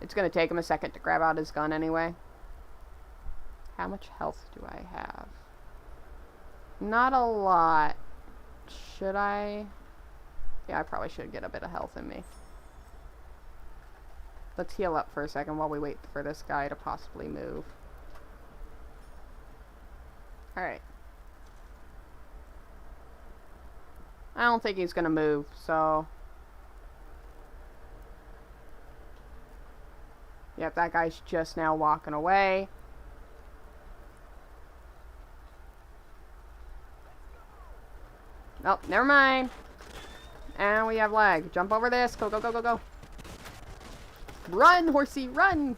It's gonna take him a second to grab out his gun anyway. How much health do I have? Not a lot. Should I? Yeah, I probably should get a bit of health in me. Let's heal up for a second while we wait for this guy to possibly move. Alright. I don't think he's gonna move, so... Yep, that guy's just now walking away. Nope, never mind. And we have lag. Jump over this. Go, go, go, go, go. Run, horsey, run!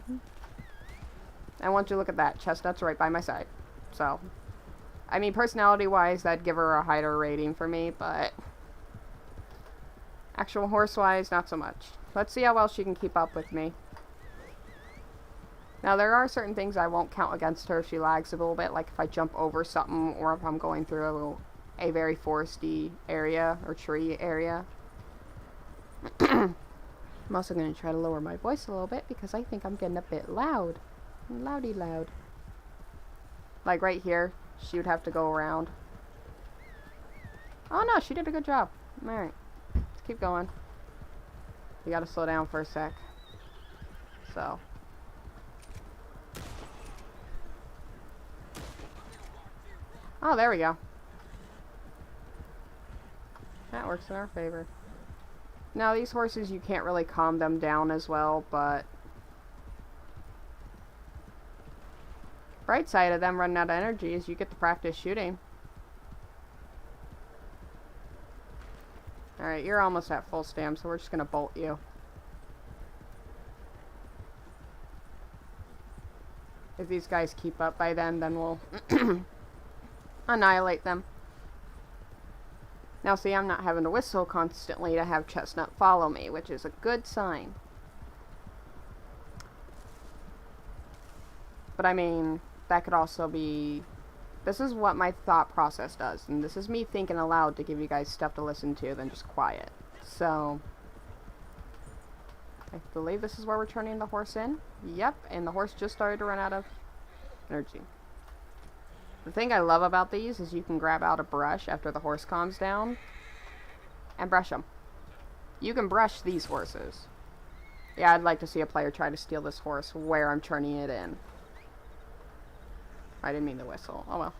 And once you look at that, Chestnut's right by my side. So, I mean, personality-wise, that'd give her a higher rating for me, but... Actual horse-wise, not so much. Let's see how well she can keep up with me. Now, there are certain things I won't count against her if she lags a little bit, like if I jump over something, or if I'm going through a very foresty area, or tree area. I'm also going to try to lower my voice a little bit, because I think I'm getting a bit loud. Loudy loud. Like right here, she would have to go around. Oh no, she did a good job. Alright, let's keep going. We gotta slow down for a sec. So. Oh, there we go. That works in our favor. Now, these horses, you can't really calm them down as well, but... Bright side of them running out of energy is you get to practice shooting. Alright, you're almost at full stam, so we're just gonna bolt you. If these guys keep up by then we'll annihilate them. Now see, I'm not having to whistle constantly to have Chestnut follow me, which is a good sign. But I mean, that could also be... This is what my thought process does, and this is me thinking aloud to give you guys stuff to listen to than just quiet. So, I believe this is where we're turning the horse in. Yep, and the horse just started to run out of energy. The thing I love about these is you can grab out a brush after the horse calms down and brush them. You can brush these horses. Yeah, I'd like to see a player try to steal this horse where I'm turning it in. I didn't mean to whistle. Oh well.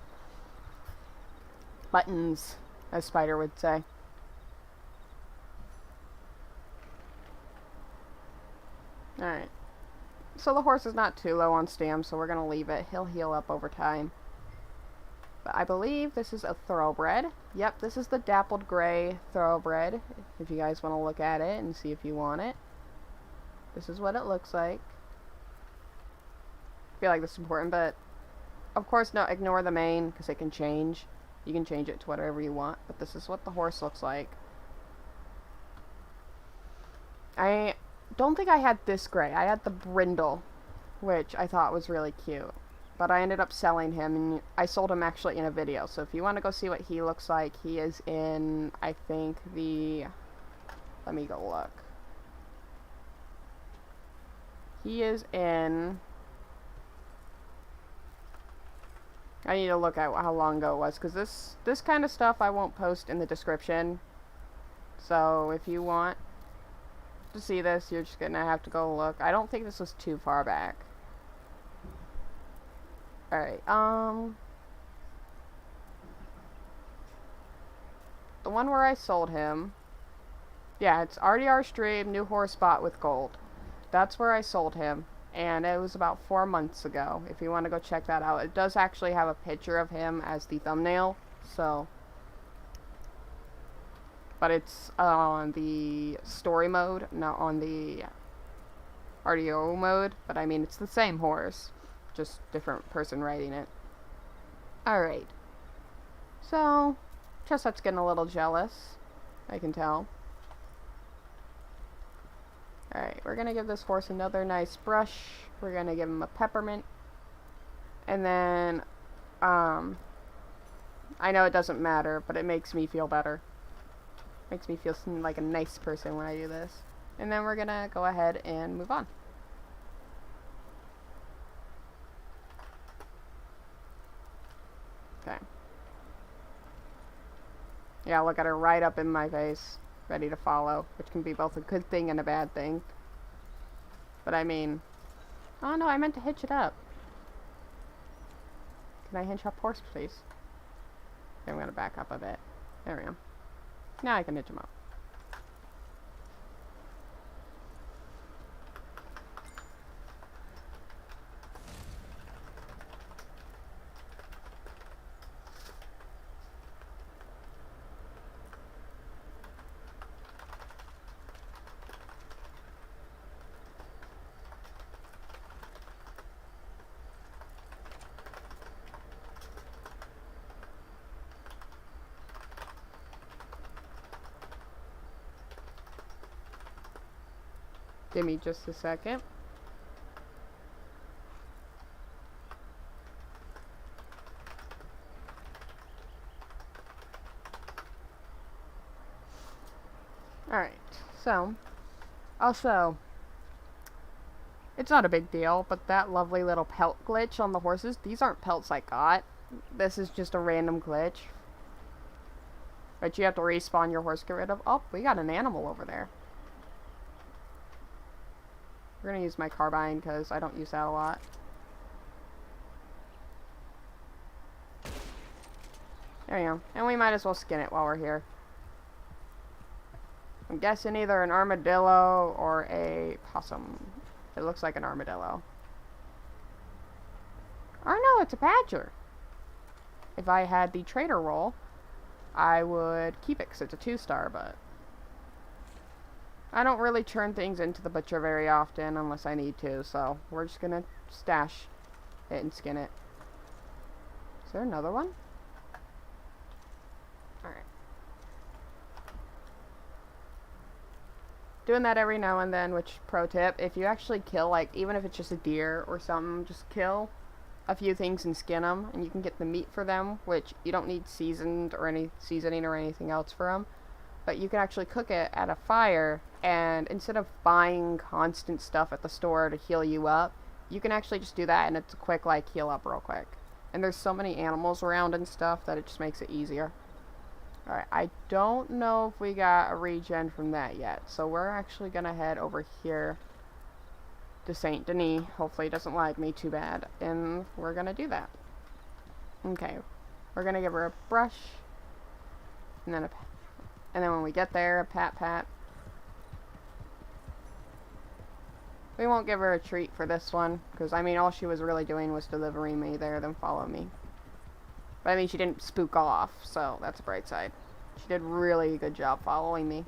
Buttons, as Spider would say. Alright. So the horse is not too low on stam, so we're going to leave it. He'll heal up over time. But I believe this is a thoroughbred. Yep, this is the dappled gray thoroughbred. If you guys want to look at it and see if you want it. This is what it looks like. I feel like this is important, but of course, no, ignore the mane, because it can change. You can change it to whatever you want, but this is what the horse looks like. I don't think I had this gray. I had the brindle, which I thought was really cute. But I ended up selling him, and I sold him actually in a video. So if you want to go see what he looks like, he is in, I think, the... Let me go look. He is in... I need to look at how long ago it was, because this kind of stuff I won't post in the description. So if you want to see this, you're just gonna have to go look. I don't think this was too far back. Alright, the one where I sold him, yeah, it's RDR stream, new horse bought with gold. That's where I sold him. And it was about 4 months ago, if you want to go check that out. It does actually have a picture of him as the thumbnail, so... but it's on the story mode, not on the RDO mode. But I mean, it's the same horse, just different person riding it. Alright. So, Chestnut's getting a little jealous, I can tell. Alright, we're gonna give this horse another nice brush. We're gonna give him a peppermint. And then, I know it doesn't matter, but it makes me feel better. Makes me feel like a nice person when I do this. And then we're gonna go ahead and move on. Okay. Yeah, look at her right up in my face, ready to follow, which can be both a good thing and a bad thing. But I mean, oh no, I meant to hitch it up. Can I hitch up horse, please? Okay, I'm gonna back up a bit. There we go. Now I can hitch him up. Give me just a second. Alright, so, also, it's not a big deal, but that lovely little pelt glitch on the horses, these aren't pelts I got. This is just a random glitch. But you have to respawn your horse, get rid of. Oh, we got an animal over there. We're gonna use my carbine because I don't use that a lot. There we go. And we might as well skin it while we're here. I'm guessing either an armadillo or a possum. It looks like an armadillo. Or no, it's a badger. If I had the trader roll, I would keep it because it's a 2-star, but I don't really turn things into the butcher very often unless I need to, so we're just gonna stash it and skin it. Is there another one? Alright. Doing that every now and then, which, pro tip, if you actually kill, like, even if it's just a deer or something, just kill a few things and skin them, and you can get the meat for them, which you don't need seasoned or any seasoning or anything else for them. But you can actually cook it at a fire, and instead of buying constant stuff at the store to heal you up, you can actually just do that, and it's a quick, like, heal up real quick. And there's so many animals around and stuff that it just makes it easier. Alright, I don't know if we got a regen from that yet, so we're actually gonna head over here to Saint Denis. Hopefully it doesn't lag me too bad, and we're gonna do that. Okay, we're gonna give her a brush, and then when we get there, a pat pat. We won't give her a treat for this one, because I mean all she was really doing was delivering me there, then follow me. But I mean she didn't spook off, so that's a bright side. She did really a good job following me.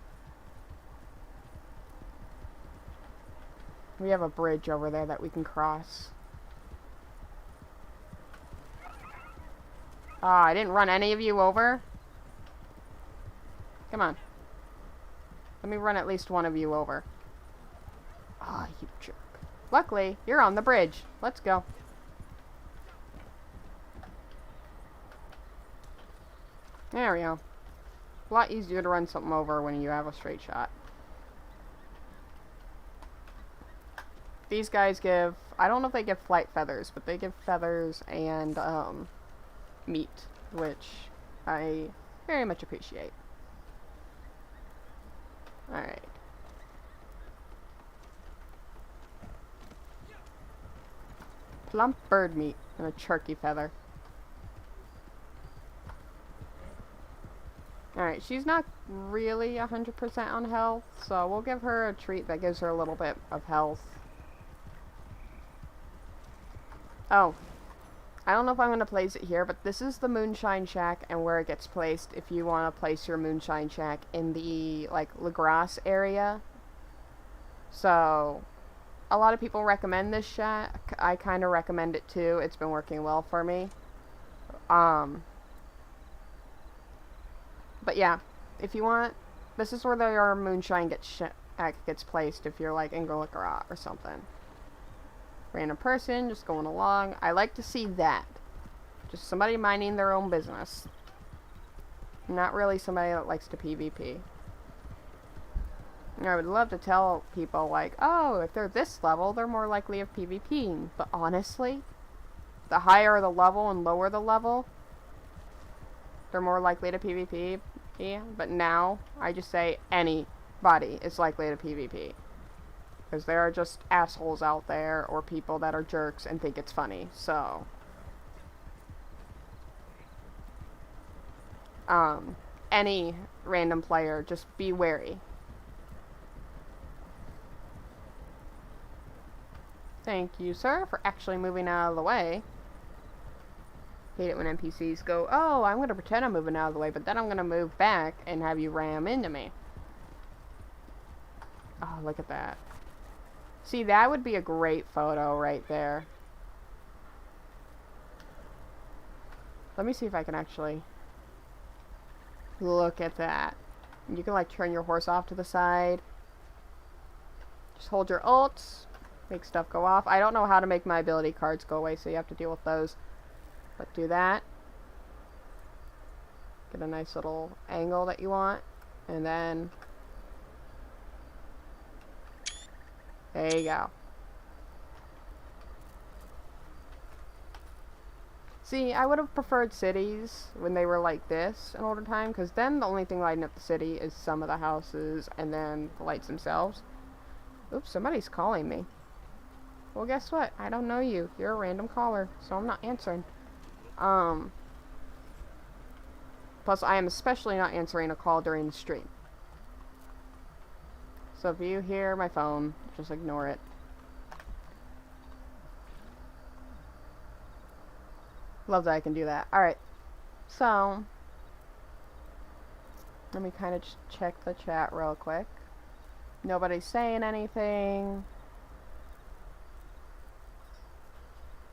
We have a bridge over there that we can cross. Ah, I didn't run any of you over. Come on. Let me run at least one of you over. Ah, you jerk. Luckily, you're on the bridge. Let's go. There we go. A lot easier to run something over when you have a straight shot. These guys give, I don't know if they give flight feathers, but they give feathers and meat, which I very much appreciate. Alright. Plump bird meat and a turkey feather. Alright, she's not really 100% on health, so we'll give her a treat that gives her a little bit of health. Oh, I don't know if I'm going to place it here, but this is the Moonshine Shack and where it gets placed if you want to place your Moonshine Shack in the, like, LaGrasse area. So, a lot of people recommend this shack. I kind of recommend it too. It's been working well for me. But yeah, if you want, this is where your Moonshine gets placed if you're, like, in LaGrasse or something. Random person just going along. I like to see that. Just somebody minding their own business. Not really somebody that likes to PvP. I would love to tell people, like, oh, if they're this level, they're more likely of PvPing. But honestly, the higher the level and lower the level, they're more likely to PvP. But now, I just say anybody is likely to PvP. Because there are just assholes out there, or people that are jerks and think it's funny, so. Any random player, just be wary. Thank you, sir, for actually moving out of the way. Hate it when NPCs go, oh, I'm gonna pretend I'm moving out of the way, but then I'm gonna move back and have you ram into me. Oh, look at that. See, that would be a great photo right there. Let me see if I can actually look at that. You can, like, turn your horse off to the side. Just hold your ults. Make stuff go off. I don't know how to make my ability cards go away, so you have to deal with those. But do that. Get a nice little angle that you want. And then there you go. See, I would have preferred cities when they were like this in older time, because then the only thing lighting up the city is some of the houses and then the lights themselves. Oops, somebody's calling me. Well, guess what? I don't know you. You're a random caller, so I'm not answering. Plus, I am especially not answering a call during the stream. So if you hear my phone, just ignore it. Love that I can do that. Alright. So, let me kind of just check the chat real quick. Nobody's saying anything.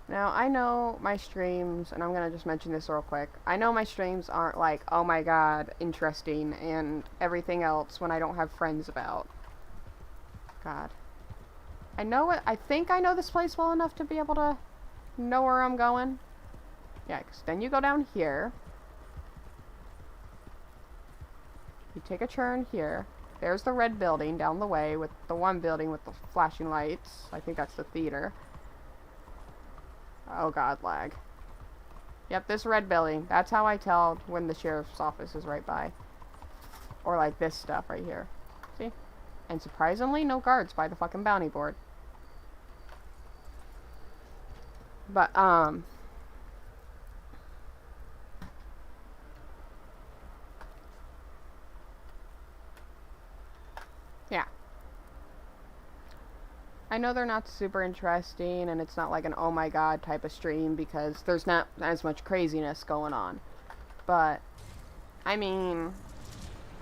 Now, I know my streams, and I'm going to just mention this real quick. I know my streams aren't like, oh my god, interesting, and everything else when I don't have friends about. God. I think I know this place well enough to be able to know where I'm going. Yeah, because then you go down here. You take a turn here. There's the red building down the way with the one building with the flashing lights. I think that's the theater. Oh god, lag. Yep, this red building. That's how I tell when the sheriff's office is right by. Or like this stuff right here. See? And surprisingly, no guards by the fucking bounty board. But, yeah. I know they're not super interesting, and it's not like an oh my god type of stream, because there's not as much craziness going on. But, I mean,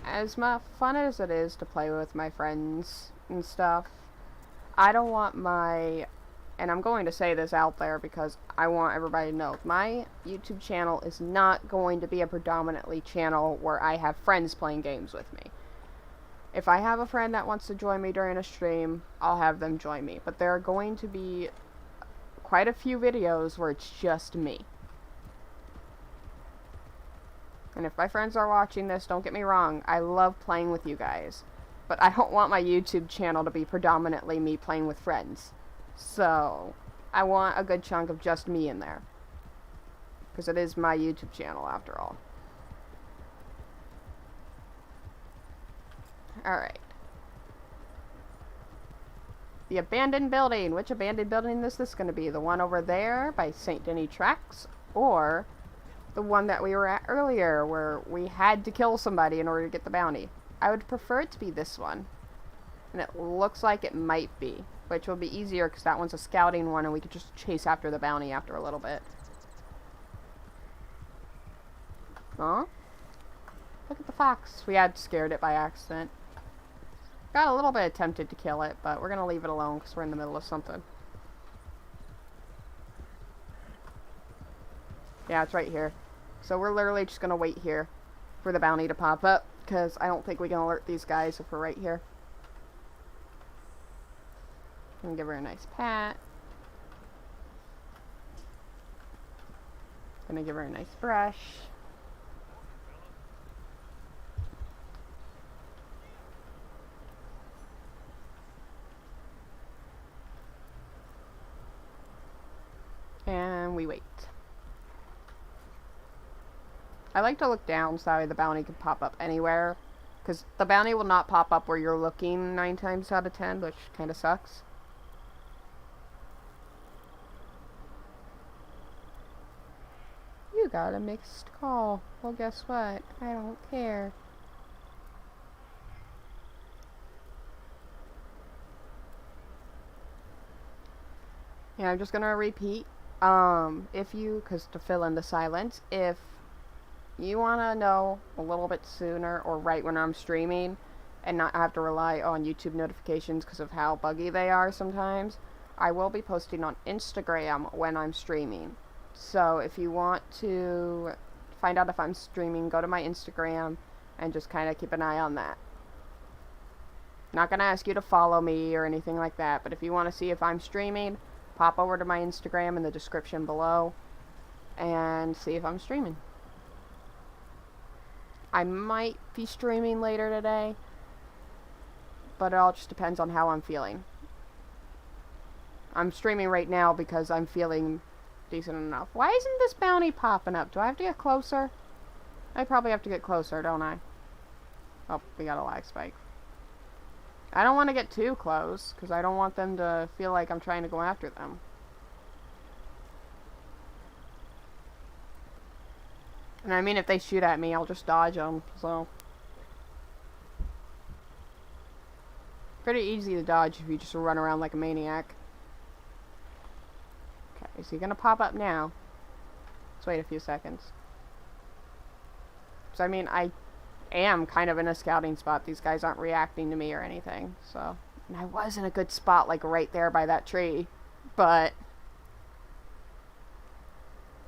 as fun as it is to play with my friends and stuff, I don't want and I'm going to say this out there because I want everybody to know, my YouTube channel is not going to be a predominantly channel where I have friends playing games with me. If I have a friend that wants to join me during a stream, I'll have them join me. But there are going to be quite a few videos where it's just me. And if my friends are watching this, don't get me wrong, I love playing with you guys. But I don't want my YouTube channel to be predominantly me playing with friends. So, I want a good chunk of just me in there. Because it is my YouTube channel after all. Alright. The abandoned building. Which abandoned building is this going to be? The one over there by St. Denis Tracks? Or the one that we were at earlier where we had to kill somebody in order to get the bounty? I would prefer it to be this one. And it looks like it might be. Which will be easier because that one's a scouting one and we could just chase after the bounty after a little bit. Huh? Look at the fox. We had scared it by accident. Got a little bit tempted to kill it, but we're gonna leave it alone because we're in the middle of something. Yeah, it's right here. So we're literally just gonna wait here for the bounty to pop up, because I don't think we can alert these guys if we're right here. I'm gonna give her a nice pat. Gonna give her a nice brush. And we wait. I like to look down so the bounty can pop up anywhere, because the bounty will not pop up where you're looking 9 times out of 10, which kind of sucks. You got a mixed call. Well, guess what? I don't care. Yeah, I'm just gonna repeat. Because to fill in the silence, if you want to know a little bit sooner or right when I'm streaming and not have to rely on YouTube notifications because of how buggy they are sometimes, I will be posting on Instagram when I'm streaming. So if you want to find out if I'm streaming, go to my Instagram and just kind of keep an eye on that. Not going to ask you to follow me or anything like that, but if you want to see if I'm streaming, pop over to my Instagram in the description below and see if I'm streaming. I might be streaming later today, but it all just depends on how I'm feeling. I'm streaming right now because I'm feeling decent enough. Why isn't this bounty popping up? Do I have to get closer? I probably have to get closer, don't I? Oh, we got a lag spike. I don't want to get too close, because I don't want them to feel like I'm trying to go after them. And I mean, if they shoot at me, I'll just dodge them, so. Pretty easy to dodge if you just run around like a maniac. Okay, is he gonna pop up now? Let's wait a few seconds. So, I mean, I am kind of in a scouting spot. These guys aren't reacting to me or anything, so. And I was in a good spot, like right there by that tree. But,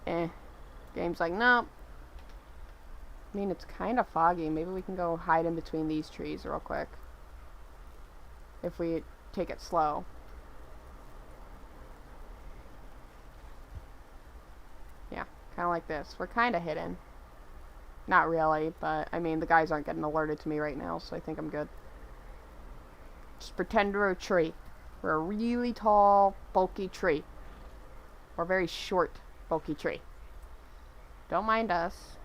game's like, nope. I mean, it's kind of foggy. Maybe we can go hide in between these trees real quick. If we take it slow. Yeah, kind of like this. We're kind of hidden. Not really, but, I mean, the guys aren't getting alerted to me right now, so I think I'm good. Just pretend we're a tree. We're a really tall, bulky tree. Or a very short, bulky tree. Don't mind us.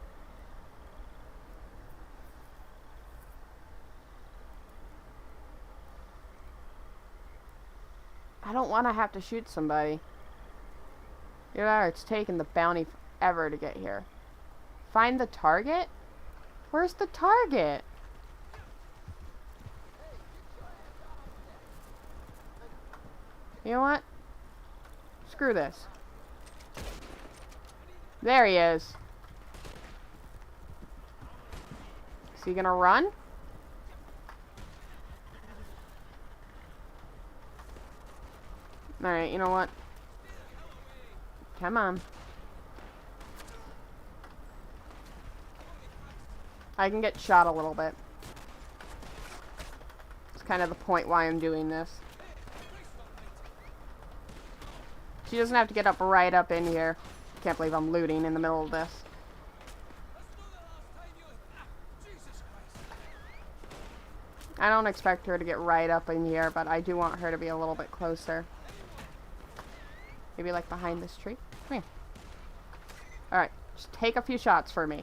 I don't want to have to shoot somebody. Yeah, it's taking the bounty forever to get here. Find the target? Where's the target? You know what? Screw this. There he is. Is he gonna run? Alright, you know what? Come on. I can get shot a little bit. It's kind of the point why I'm doing this. She doesn't have to get up right up in here. Can't believe I'm looting in the middle of this. I don't expect her to get right up in here, but I do want her to be a little bit closer. Maybe like behind this tree. Come here. Alright, just take a few shots for me.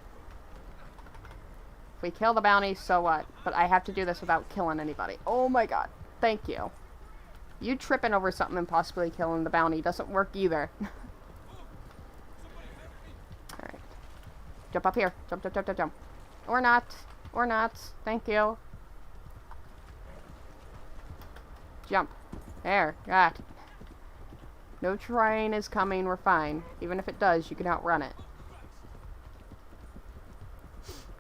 If we kill the bounty, so what? But I have to do this without killing anybody. Oh my god. Thank you. You tripping over something and possibly killing the bounty doesn't work either. Alright. Jump up here. Jump, jump, jump, jump, jump. Or not. Or not. Thank you. Jump. There. God. No train is coming. We're fine. Even if it does, you can outrun it.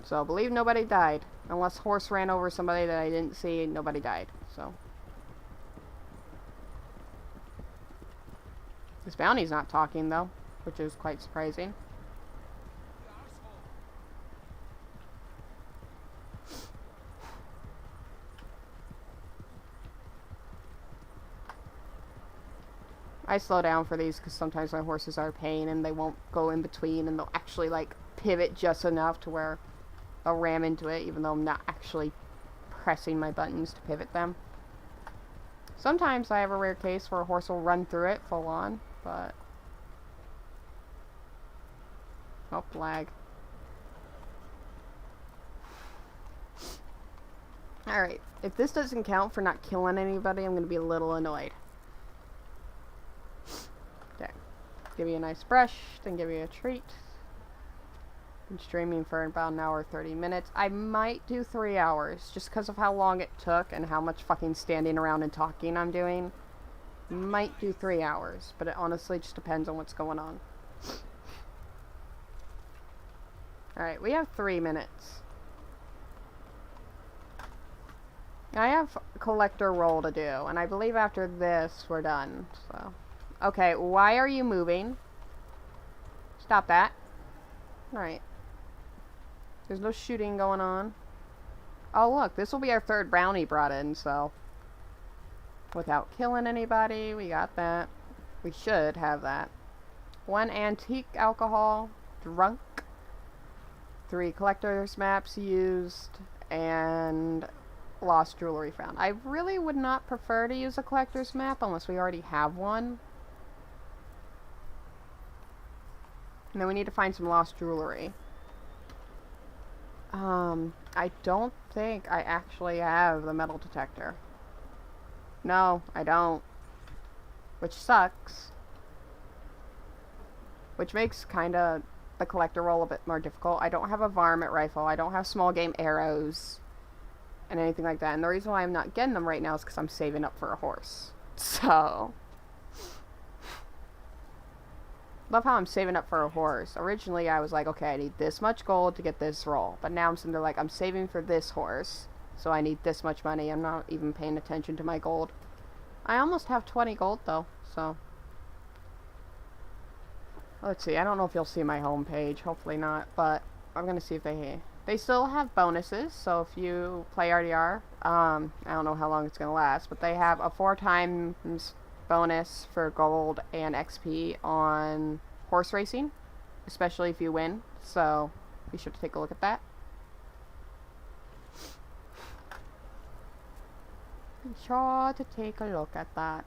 So, believe nobody died. Unless horse ran over somebody that I didn't see, nobody died. So. This bounty's not talking, though, which is quite surprising. I slow down for these because sometimes my horses are a pain and they won't go in between and they'll actually, like, pivot just enough to where I'll ram into it, even though I'm not actually pressing my buttons to pivot them. Sometimes I have a rare case where a horse will run through it full on, but... Oh, lag. Alright, if this doesn't count for not killing anybody, I'm going to be a little annoyed. Okay. Give you a nice brush, then give you a treat. Been streaming for about an hour, 30 minutes. I might do 3 hours, just because of how long it took and how much fucking standing around and talking I'm doing. Might do 3 hours, but it honestly just depends on what's going on. Alright, we have 3 minutes. I have a collector roll to do, and I believe after this we're done, so... Okay, why are you moving? Stop that. Alright. There's no shooting going on. Oh look, this will be our 3rd bounty brought in, so... Without killing anybody, we got that. We should have that. 1 antique alcohol, drunk. 3 collector's maps used, and lost jewelry found. I really would not prefer to use a collector's map unless we already have one. And then we need to find some lost jewelry. I don't think I actually have the metal detector. No, I don't. Which sucks. Which makes kinda the collector roll a bit more difficult. I don't have a varmint rifle. I don't have small game arrows. And anything like that. And the reason why I'm not getting them right now is because I'm saving up for a horse. So... Love how I'm saving up for a horse. Originally, I was like, okay, I need this much gold to get this roll. But now I'm sitting there like, I'm saving for this horse. So I need this much money. I'm not even paying attention to my gold. I almost have 20 gold, though. So... Let's see. I don't know if you'll see my home page. Hopefully not. But I'm going to see if they still have bonuses. So if you play RDR, I don't know how long it's going to last. But they have a 4 times... bonus for gold and XP on horse racing, especially if you win, so be sure to take a look at that. Be sure to take a look at that.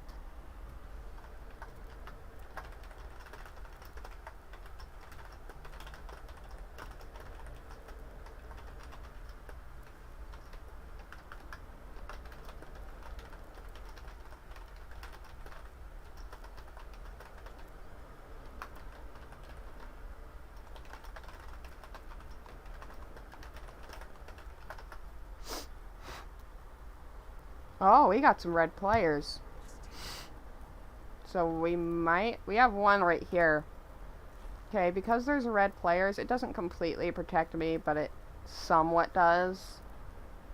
Oh, we got some red players. So we have one right here. Okay, because there's red players, it doesn't completely protect me, but it somewhat does.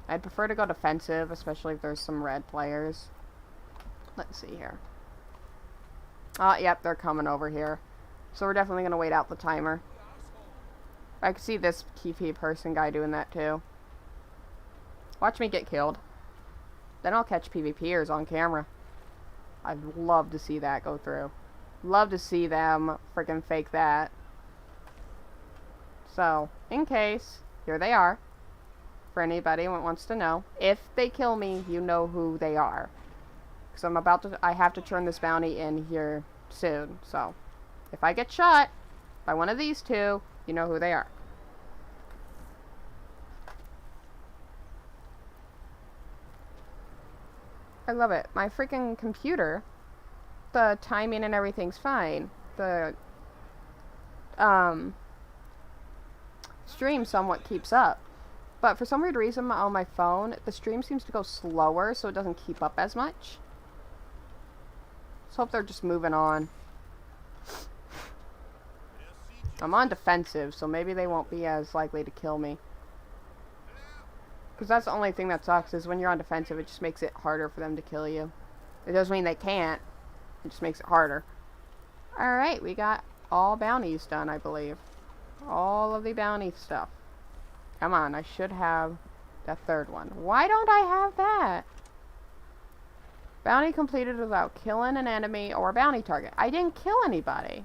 I'd prefer to go defensive, especially if there's some red players. Let's see here. Yep, they're coming over here. So we're definitely going to wait out the timer. I can see this KP person guy doing that too. Watch me get killed. Then I'll catch PvPers on camera. I'd love to see that go through. Love to see them freaking fake that. So, in case, here they are. For anybody who wants to know. If they kill me, you know who they are. Because I have to turn this bounty in here soon. So, if I get shot by one of these two, you know who they are. I love it. My freaking computer, the timing and everything's fine. The stream somewhat keeps up. But for some weird reason on my phone, the stream seems to go slower, so it doesn't keep up as much. Let's hope they're just moving on. I'm on defensive, so maybe they won't be as likely to kill me. Because that's the only thing that sucks is when you're on defensive, it just makes it harder for them to kill you. It doesn't mean they can't. It just makes it harder. Alright, we got all bounties done, I believe. All of the bounty stuff. Come on, I should have that third one. Why don't I have that? Bounty completed without killing an enemy or a bounty target. I didn't kill anybody.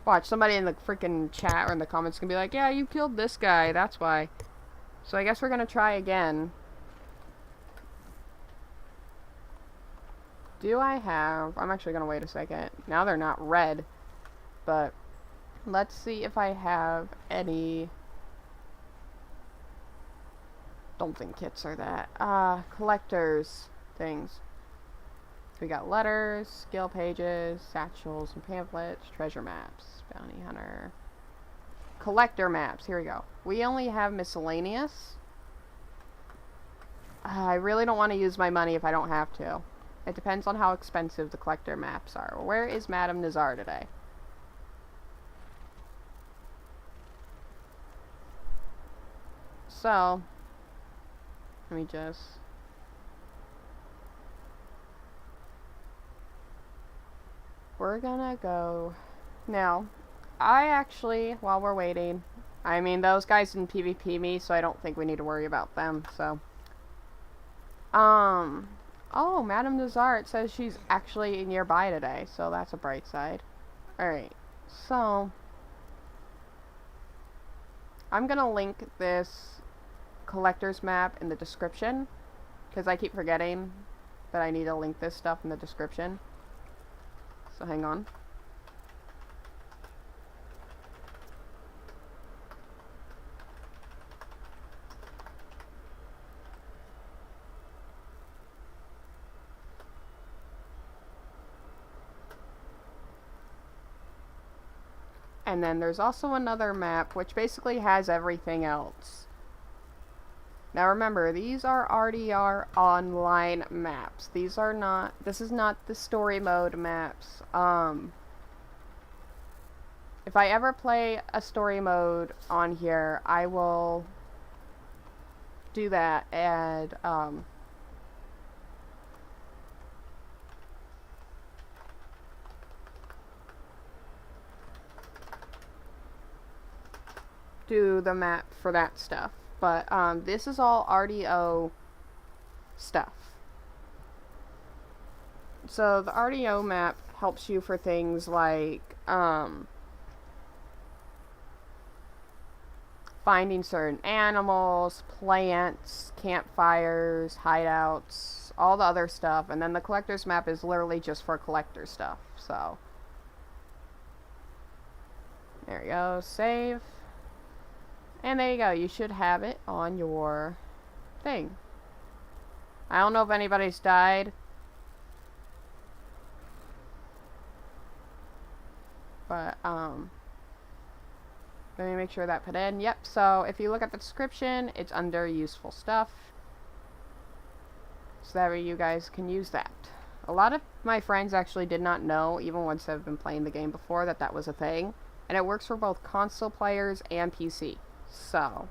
Watch, somebody in the freaking chat or in the comments can be like, yeah, you killed this guy, that's why. So I guess we're gonna try again. Do I have... I'm actually gonna wait a second. Now they're not red. But let's see if I have any... Don't think kits are that. Collectors things. We got letters, skill pages, satchels and pamphlets, treasure maps, bounty hunter, collector maps. Here we go. We only have miscellaneous. I really don't want to use my money if I don't have to. It depends on how expensive the collector maps are. Where is Madame Nazar today? So, let me just... We're gonna go... Now, I actually, while we're waiting... I mean, those guys didn't PvP me, so I don't think we need to worry about them, so... Oh, Madame Nazar, it says she's actually nearby today, so that's a bright side. Alright, so... I'm gonna link this collector's map in the description, because I keep forgetting that I need to link this stuff in the description. So hang on. And then there's also another map which basically has everything else. Now remember, these are RDR online maps. These are not, this is not the story mode maps. If I ever play a story mode on here, I will do that and, do the map for that stuff. But, this is all RDO stuff. So, the RDO map helps you for things like, finding certain animals, plants, campfires, hideouts, all the other stuff. And then the collector's map is literally just for collector stuff. So, there you go. Save. And there you go, you should have it on your thing. I don't know if anybody's died. But, let me make sure that put in. Yep, so if you look at the description, it's under useful stuff. So that way you guys can use that. A lot of my friends actually did not know, even once I've been playing the game before, that that was a thing. And it works for both console players and PC. So,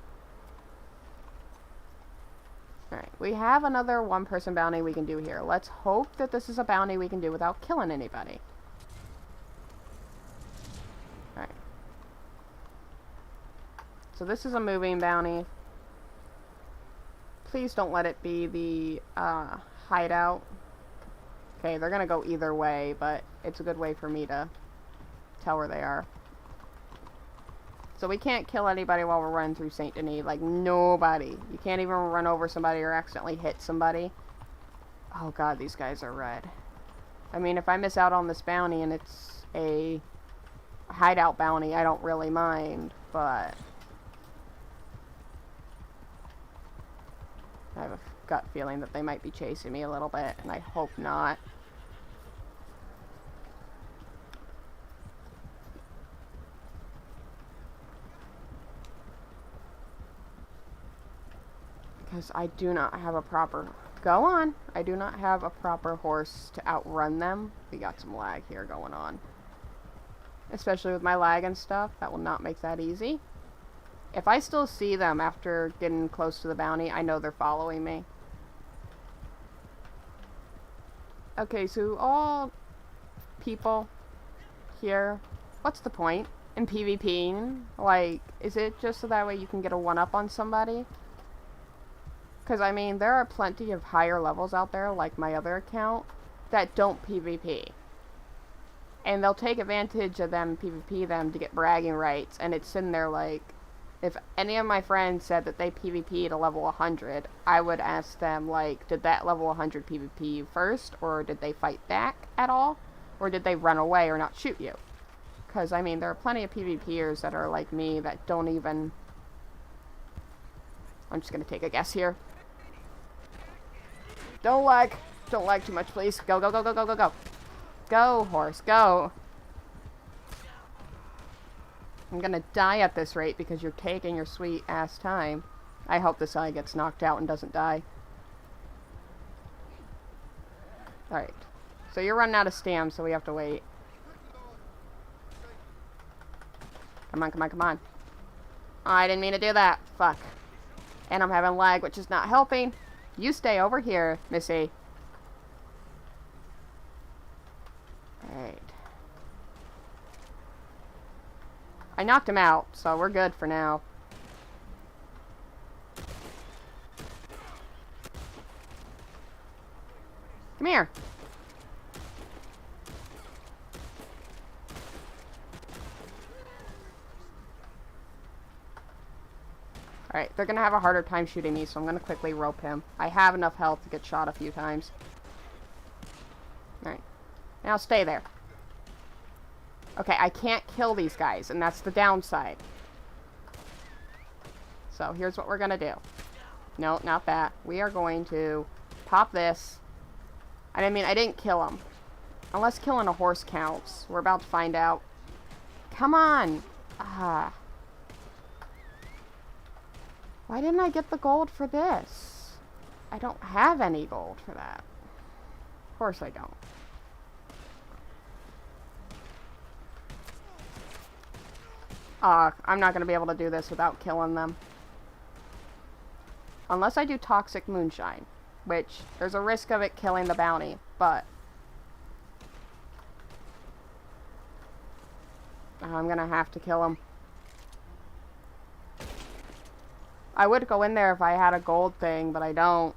alright, we have another one-person bounty we can do here. Let's hope that this is a bounty we can do without killing anybody. Alright. So this is a moving bounty. Please don't let it be the hideout. Okay, they're gonna go either way, but it's a good way for me to tell where they are. So we can't kill anybody while we're running through Saint Denis. Like, nobody. You can't even run over somebody or accidentally hit somebody. Oh god, these guys are red. I mean, if I miss out on this bounty and it's a hideout bounty, I don't really mind, but... I have a gut feeling that they might be chasing me a little bit, and I hope not. Because I do not have a proper... Go on! I do not have a proper horse to outrun them. We got some lag here going on. Especially with my lag and stuff. That will not make that easy. If I still see them after getting close to the bounty, I know they're following me. Okay, so all people here, what's the point in PvPing? Like, is it just so that way you can get a one-up on somebody? Because, I mean, there are plenty of higher levels out there, like my other account, that don't PvP. And they'll take advantage of them, PvP them, to get bragging rights, and it's in there like, if any of my friends said that they PvP'd a level 100, I would ask them, like, did that level 100 PvP you first, or did they fight back at all? Or did they run away or not shoot you? Because, I mean, there are plenty of PvPers that are like me that don't even... I'm just going to take a guess here. Don't lag. Don't lag too much, please. Go, go, go, go, go, go, go. Go, horse, go. I'm going to die at this rate because you're taking your sweet ass time. I hope this guy gets knocked out and doesn't die. Alright. So you're running out of stam, so we have to wait. Come on, come on, come on. Oh, I didn't mean to do that. Fuck. And I'm having lag, which is not helping. You stay over here, Missy. Alright. I knocked him out, so we're good for now. Come here. Alright, they're gonna have a harder time shooting me, so I'm gonna quickly rope him. I have enough health to get shot a few times. Alright. Now stay there. Okay, I can't kill these guys, and that's the downside. So, here's what we're gonna do. No, not that. We are going to pop this. And I mean, I didn't kill him. Unless killing a horse counts. We're about to find out. Come on! Ah. Why didn't I get the gold for this? I don't have any gold for that. Of course I don't. I'm not going to be able to do this without killing them. Unless I do toxic moonshine. Which, there's a risk of it killing the bounty. But I'm going to have to kill him. I would go in there if I had a gold thing, but I don't.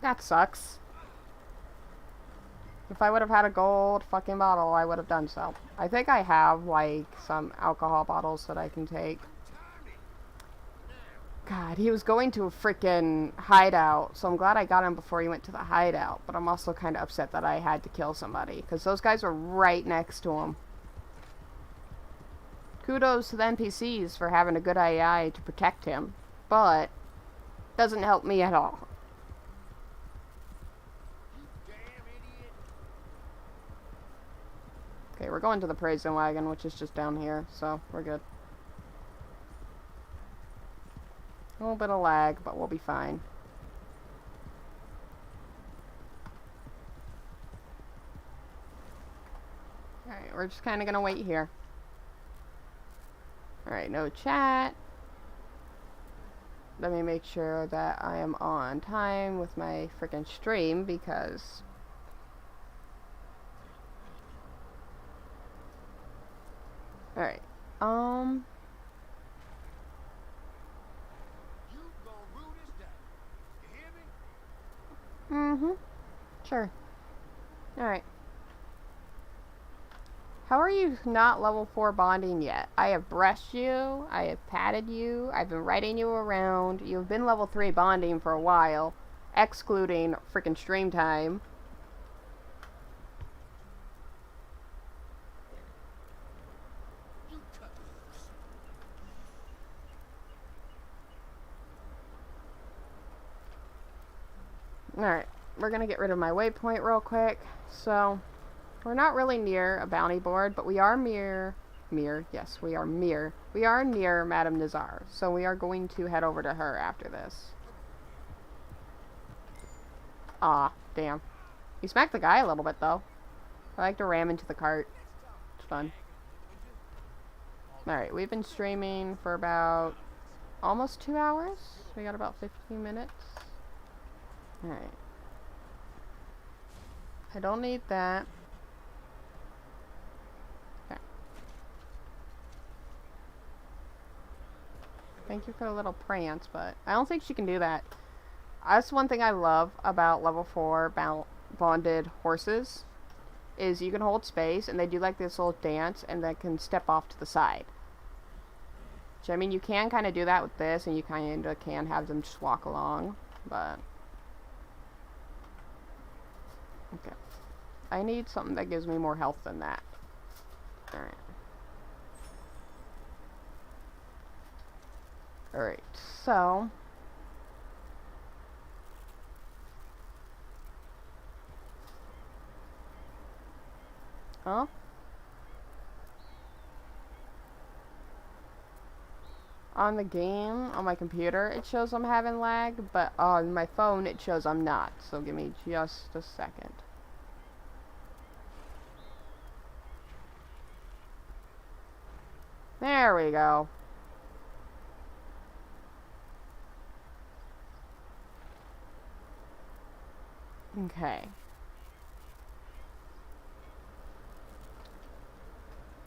That sucks. If I would have had a gold fucking bottle, I would have done so. I think I have, like, some alcohol bottles that I can take. God, he was going to a freaking hideout, so I'm glad I got him before he went to the hideout. But I'm also kind of upset that I had to kill somebody, because those guys were right next to him. Kudos to the NPCs for having a good AI to protect him, but doesn't help me at all. Okay, we're going to the prison wagon, which is just down here, so we're good. A little bit of lag, but we'll be fine. Alright, we're just kind of going to wait here. Alright, no chat. Let me make sure that I am on time with my freaking stream, because... Alright, Sure. Alright. How are you not level 4 bonding yet? I have brushed you, I have patted you, I've been riding you around, you've been level 3 bonding for a while, excluding freaking stream time. Alright, we're gonna get rid of my waypoint real quick. So, we're not really near a bounty board, but we are near Madame Nazar. So we are going to head over to her after this. Aw, damn. You smacked the guy a little bit, though. I like to ram into the cart. It's fun. Alright, we've been streaming for about almost 2 hours. We got about 15 minutes. Alright. I don't need that. Okay. Thank you for the little prance, but I don't think she can do that. That's one thing I love about level 4 bonded horses, is you can hold space and they do like this little dance and they can step off to the side. Which, I mean, you can kind of do that with this, and you kind of can have them just walk along, but... Okay. I need something that gives me more health than that. Alright. Alright, so... Oh? On the game, on my computer, it shows I'm having lag, but on my phone, it shows I'm not. So give me just a second. There we go. Okay.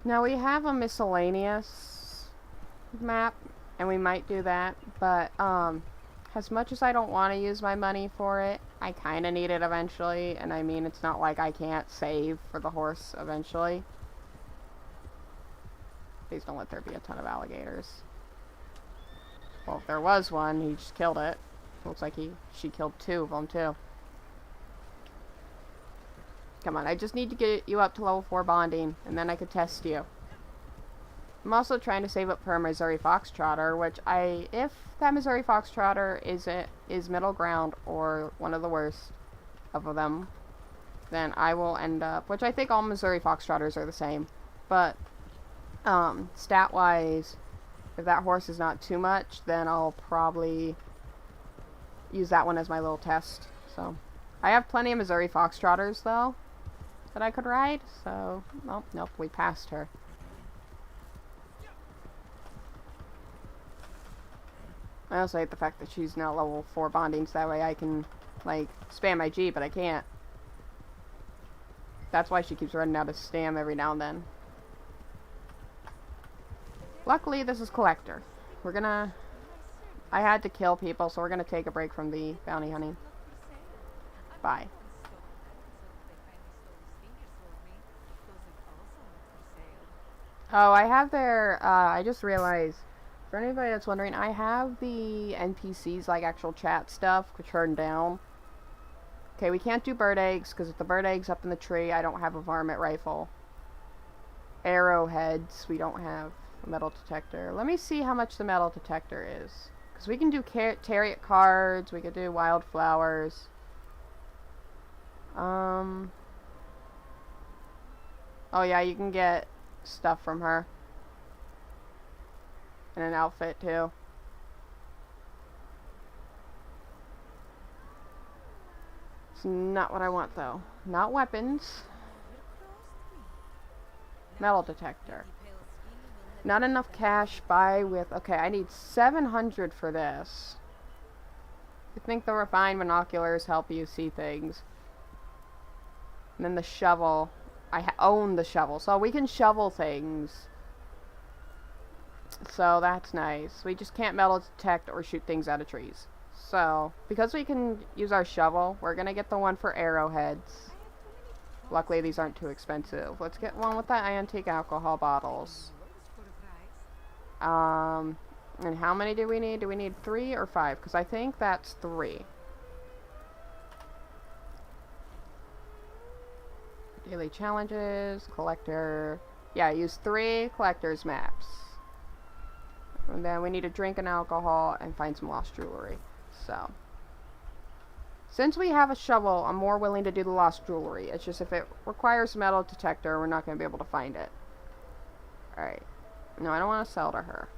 Now we have a miscellaneous map, and we might do that, but as much as I don't want to use my money for it, I kind of need it eventually, and I mean, it's not like I can't save for the horse eventually. Please don't let there be a ton of alligators. Well, if there was one, he just killed it. Looks like she killed 2 of them too. Come on, I just need to get you up to level 4 bonding, and then I could test you. I'm also trying to save up for a Missouri Foxtrotter, which if that Missouri Foxtrotter is middle ground or one of the worst of them, then I will end up, which I think all Missouri Foxtrotters are the same, but stat-wise, if that horse is not too much, then I'll probably use that one as my little test. So I have plenty of Missouri Foxtrotters though that I could ride, so oh, nope, we passed her. I also hate the fact that she's now level 4 bonding, so that way I can, like, spam my G, but I can't. That's why she keeps running out of stam every now and then. Luckily, this is Collector. We're gonna... I had to kill people, so we're gonna take a break from the bounty hunting. Bye. Oh, I have their, I just realized, for anybody that's wondering, I have the NPCs, like actual chat stuff, turned down. Okay, we can't do bird eggs, because if the bird egg's up in the tree, I don't have a varmint rifle. Arrowheads, we don't have a metal detector. Let me see how much the metal detector is. Because we can do Tariot cards, we could do wildflowers. Oh yeah, you can get stuff from her. And an outfit too. It's not what I want though. Not weapons. Metal detector. Not enough cash, buy with... Okay, I need 700 for this. I think the refined binoculars help you see things. And then the shovel. I own the shovel, so we can shovel things. So that's nice. We just can't metal detect or shoot things out of trees. So, because we can use our shovel, we're gonna get the one for arrowheads. Luckily, these aren't too expensive. Let's get one with the antique alcohol bottles. And how many do we need? Do we need 3 or 5? Because I think that's 3. Daily challenges, collector. Yeah, use 3 collector's maps. And then we need to drink an alcohol and find some lost jewelry. So, since we have a shovel, I'm more willing to do the lost jewelry. It's just if it requires a metal detector, we're not going to be able to find it. Alright. No, I don't want to sell to her.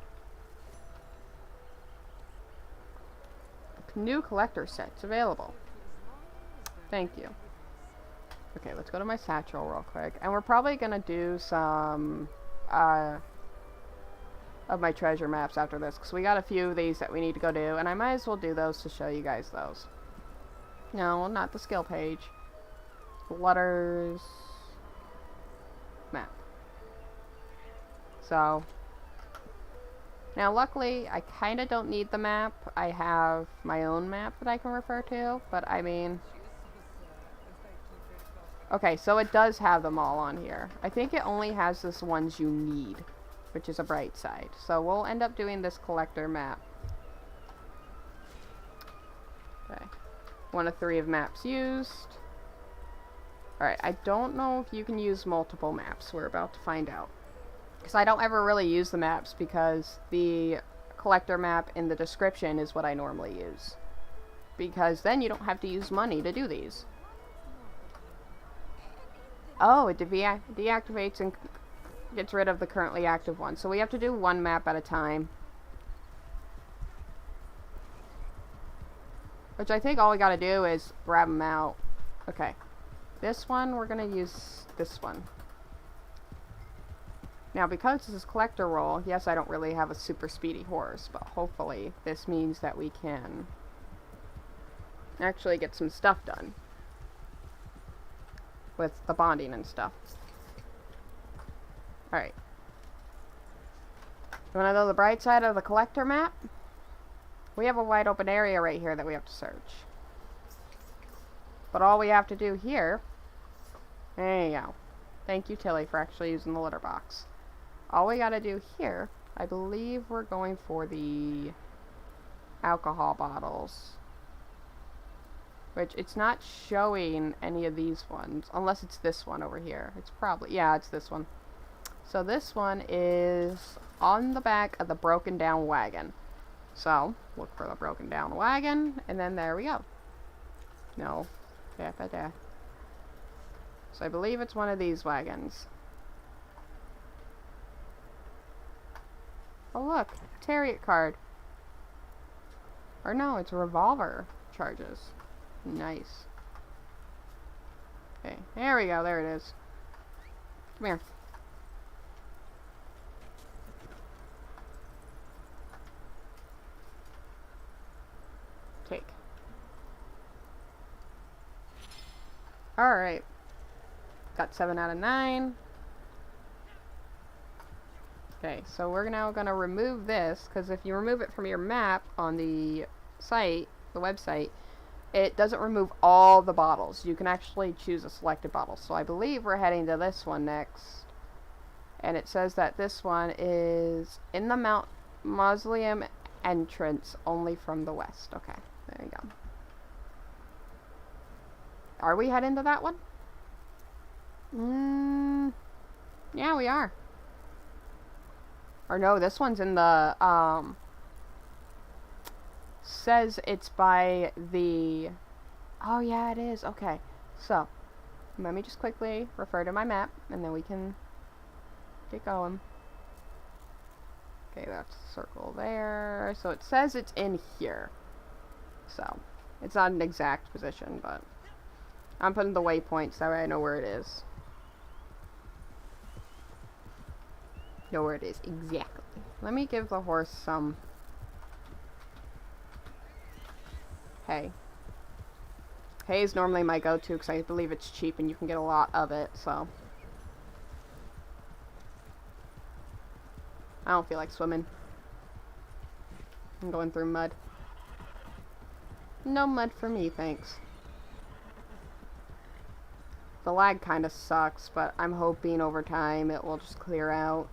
New collector sets available. Thank you. Okay, let's go to my satchel real quick. And we're probably gonna do some of my treasure maps after this, because we got a few of these that we need to go do, and I might as well do those to show you guys those. No, not the skill page. Letters map. So now luckily I kinda don't need the map. I have my own map that I can refer to, but I mean, okay, so it does have them all on here. I think it only has this ones you need, which is a bright side. So we'll end up doing this collector map. Okay. 1 of 3 of maps used. Alright, I don't know if you can use multiple maps. We're about to find out. Because I don't ever really use the maps, because the collector map in the description is what I normally use. Because then you don't have to use money to do these. Oh, it deactivates and gets rid of the currently active one. So we have to do one map at a time. Which I think all we gotta do is grab them out. Okay. This one, we're gonna use this one. Now, because this is collector roll, yes, I don't really have a super speedy horse, but hopefully this means that we can actually get some stuff done with the bonding and stuff. Alright. You wanna know the bright side of the collector map? We have a wide open area right here that we have to search. But all we have to do here... There you go. Thank you, Tilly, for actually using the litter box. All we gotta do here, I believe we're going for the alcohol bottles. Which, it's not showing any of these ones, unless it's this one over here. It's probably, yeah, it's this one. So this one is on the back of the broken down wagon. So, look for the broken down wagon, and then there we go. No. Da. So I believe it's one of these wagons. Oh look, Tariot card. Or no, it's revolver charges. Nice. Okay, there we go, there it is. Come here. Take. Alright. Got 7 out of 9. Okay, so we're now gonna remove this, because if you remove it from your map on the site, the website, it doesn't remove all the bottles. You can actually choose a selected bottle. So I believe we're heading to this one next. And it says that this one is in the Mausoleum entrance, only from the west. Okay, there you go. Are we heading to that one? Yeah, we are. Or no, this one's in the, says it's by the, oh yeah, it is. Okay, so let me just quickly refer to my map, and then we can get going. Okay, that's a circle there. So it says it's in here. So it's not an exact position, but I'm putting the waypoints that way I know where it is. Know where it is exactly. Let me give the horse some hay. Hay is normally my go-to because I believe it's cheap and you can get a lot of it, so. I don't feel like swimming. I'm going through mud. No mud for me, thanks. The lag kind of sucks, but I'm hoping over time it will just clear out.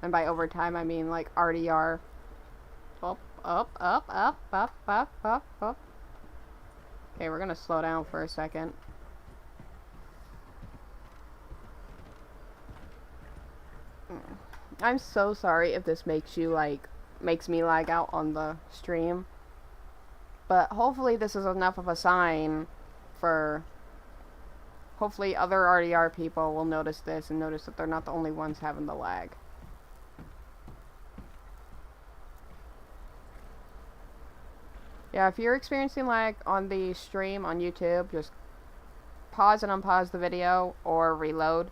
And by over time, I mean like RDR. Up, up, up, up, up, up, up, up. Okay, we're gonna slow down for a second. I'm so sorry if this makes you makes me lag out on the stream. But hopefully this is enough of a sign for hopefully other RDR people will notice this and notice that they're not the only ones having the lag. Yeah, if you're experiencing lag on the stream on YouTube, just pause and unpause the video or reload.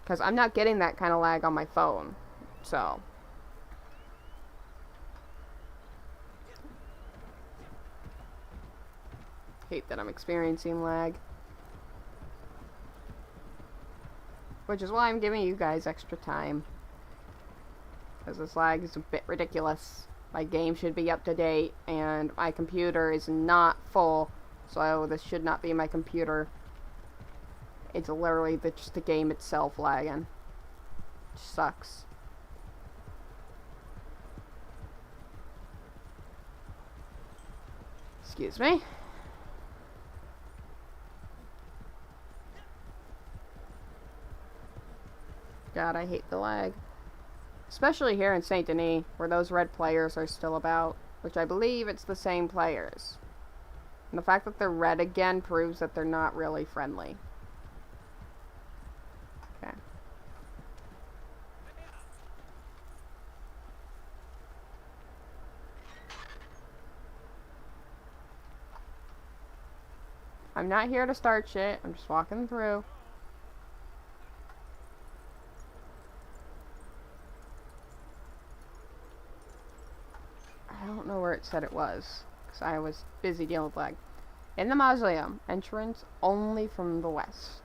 Because I'm not getting that kind of lag on my phone. So. Hate that I'm experiencing lag. Which is why I'm giving you guys extra time. Because this lag is a bit ridiculous. My game should be up to date, and my computer is not full, so this should not be my computer. It's literally just the game itself lagging. Which sucks. Excuse me. God, I hate the lag. Especially here in Saint Denis, where those red players are still about, which I believe it's the same players. And the fact that they're red again proves that they're not really friendly. Okay. I'm not here to start shit, I'm just walking through. I don't know where it said it was, because I was busy dealing with lag. In the mausoleum, entrance only from the west.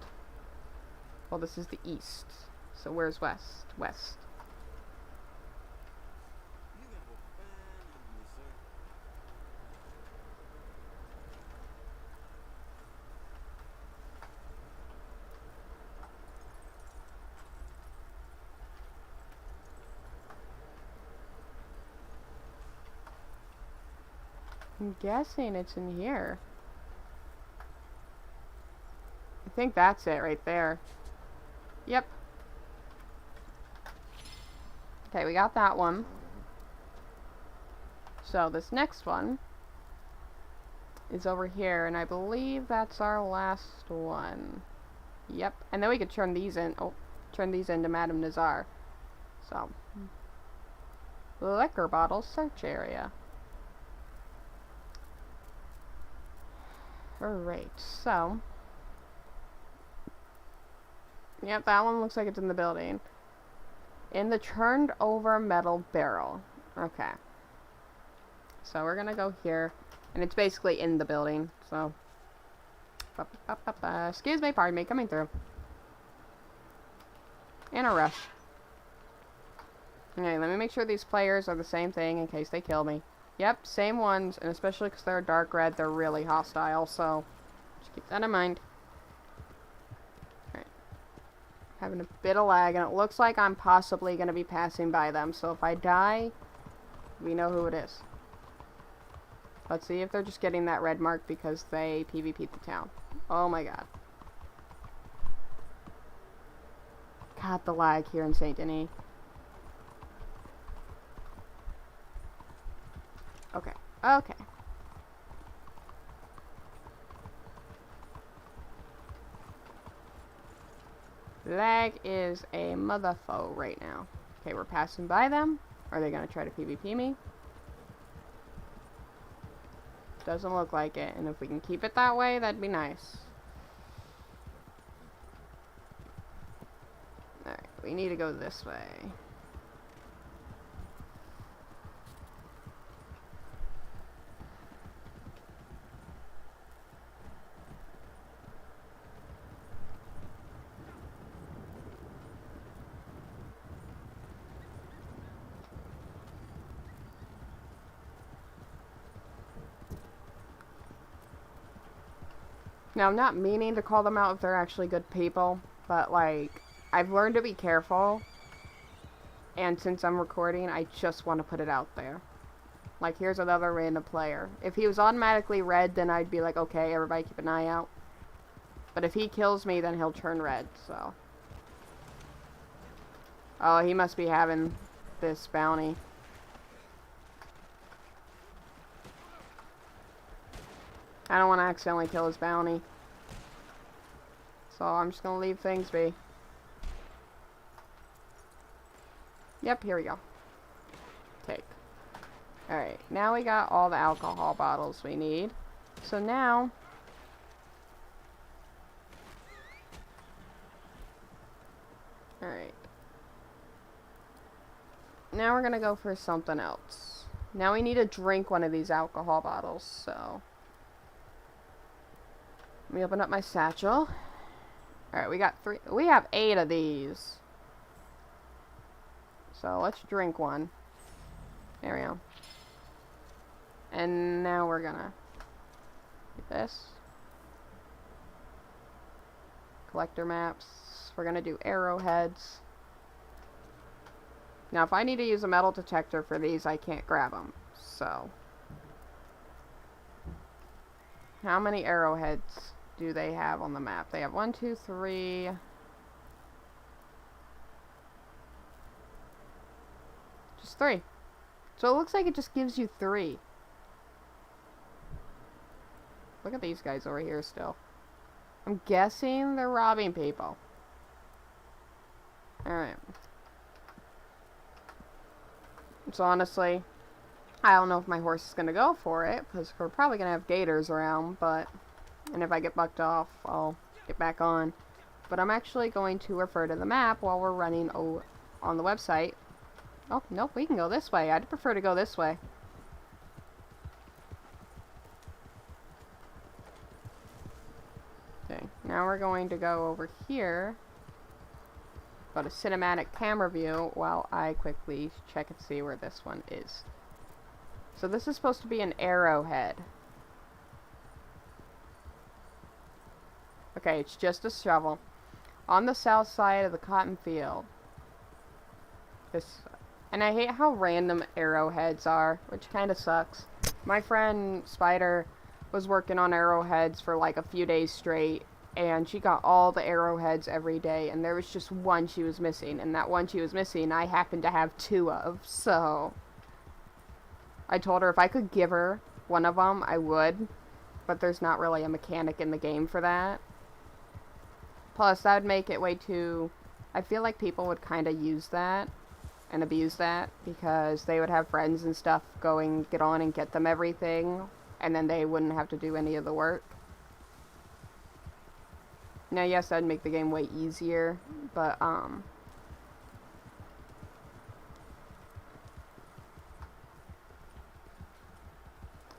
Well, this is the east. So where's west? West. I'm guessing it's in here. I think that's it right there. Yep. Okay, we got that one. So this next one is over here, and I believe that's our last one. Yep. And then we could turn these in. Oh, turn these into Madame Nazar. So, liquor bottle search area. Alright, so. Yep, that one looks like it's in the building. In the turned over metal barrel. Okay. So we're gonna go here. And it's basically in the building, so. Excuse me, pardon me, coming through. In a rush. Okay, let me make sure these players are the same thing in case they kill me. Yep, same ones, and especially because they're dark red, they're really hostile, so just keep that in mind. Alright. Having a bit of lag, and it looks like I'm possibly going to be passing by them, so if I die, we know who it is. Let's see if they're just getting that red mark because they PvP'd the town. Oh my god. God, the lag here in Saint Denis. Okay. Okay. Lag is a motherfucker right now. Okay, we're passing by them. Are they gonna try to PvP me? Doesn't look like it, and if we can keep it that way, that'd be nice. Alright, we need to go this way. Now, I'm not meaning to call them out if they're actually good people, but, like, I've learned to be careful, and since I'm recording, I just want to put it out there. Like, here's another random player. If he was automatically red, then I'd be like, okay, everybody keep an eye out. But if he kills me, then he'll turn red, so. Oh, he must be having this bounty. I don't want to accidentally kill his bounty. So I'm just going to leave things be. Yep, here we go. Take. Alright, now we got all the alcohol bottles we need. So now... Alright. Now we're gonna go for something else. Now we need to drink one of these alcohol bottles, so... Let me open up my satchel. Alright, we got 3... We have 8 of these. So let's drink one. There we go. And now we're gonna do this. Collector maps. We're gonna do arrowheads. Now if I need to use a metal detector for these, I can't grab them. So. How many arrowheads do they have on the map? They have 1, 2, 3... Just 3. So it looks like it just gives you 3. Look at these guys over here still. I'm guessing they're robbing people. Alright. So honestly, I don't know if my horse is going to go for it, because we're probably going to have gators around, but... And if I get bucked off, I'll get back on. But I'm actually going to refer to the map while we're running on the website. Oh, nope, we can go this way. I'd prefer to go this way. Okay, now we're going to go over here. Go to cinematic camera view while I quickly check and see where this one is. So this is supposed to be an arrowhead. Okay, it's just a shovel. On the south side of the cotton field. And I hate how random arrowheads are, which kind of sucks. My friend Spider was working on arrowheads for like a few days straight, and she got all the arrowheads every day, and there was just one she was missing, and that one she was missing I happened to have 2 of, so I told her if I could give her one of them, I would, but there's not really a mechanic in the game for that. Plus, that would make it way too... I feel like people would kind of use that and abuse that, because they would have friends and stuff get on and get them everything, and then they wouldn't have to do any of the work. Now, yes, that'd make the game way easier, but,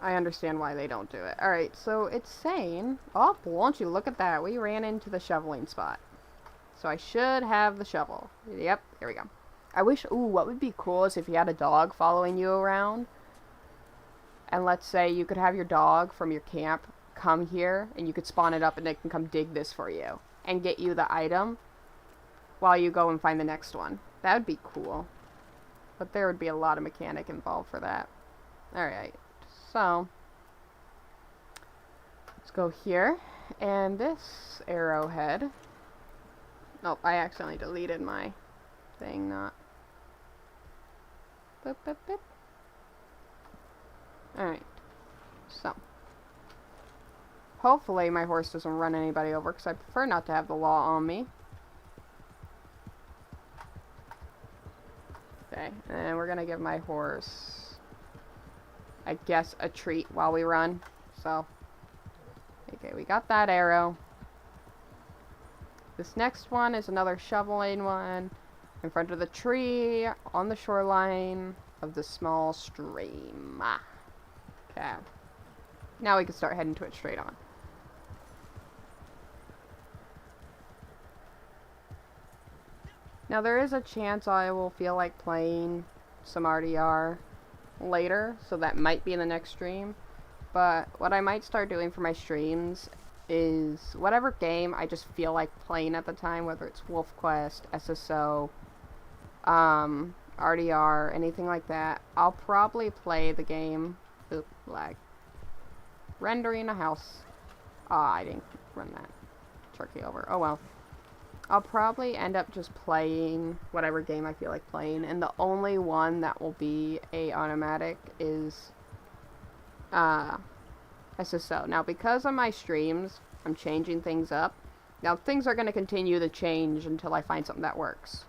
I understand why they don't do it. Alright, so it's saying... Oh, won't you look at that. We ran into the shoveling spot. So I should have the shovel. Yep, here we go. I wish... Ooh, what would be cool is if you had a dog following you around. And let's say you could have your dog from your camp come here, and you could spawn it up, and it can come dig this for you. And get you the item while you go and find the next one. That would be cool. But there would be a lot of mechanic involved for that. Alright. So, let's go here, and this arrowhead, nope, I accidentally deleted my thing, not, boop, boop, boop. Alright, so, hopefully my horse doesn't run anybody over, because I prefer not to have the law on me. Okay, and we're gonna give my horse... I guess a treat while we run. So, okay, we got that arrow. This next one is another shoveling one in front of the tree on the shoreline of the small stream. Okay. Now we can start heading to it straight on. Now there is a chance I will feel like playing some RDR later, so that might be in the next stream, but what I might start doing for my streams is whatever game I just feel like playing at the time, whether it's Wolf Quest, SSO, RDR, anything like that, I'll probably play the game. Oop, lag. Rendering a house. Ah, I didn't run that turkey over. Oh well. I'll probably end up just playing whatever game I feel like playing, and the only one that will be a automatic is SSO. Now, because of my streams, I'm changing things up. Now, things are going to continue to change until I find something that works.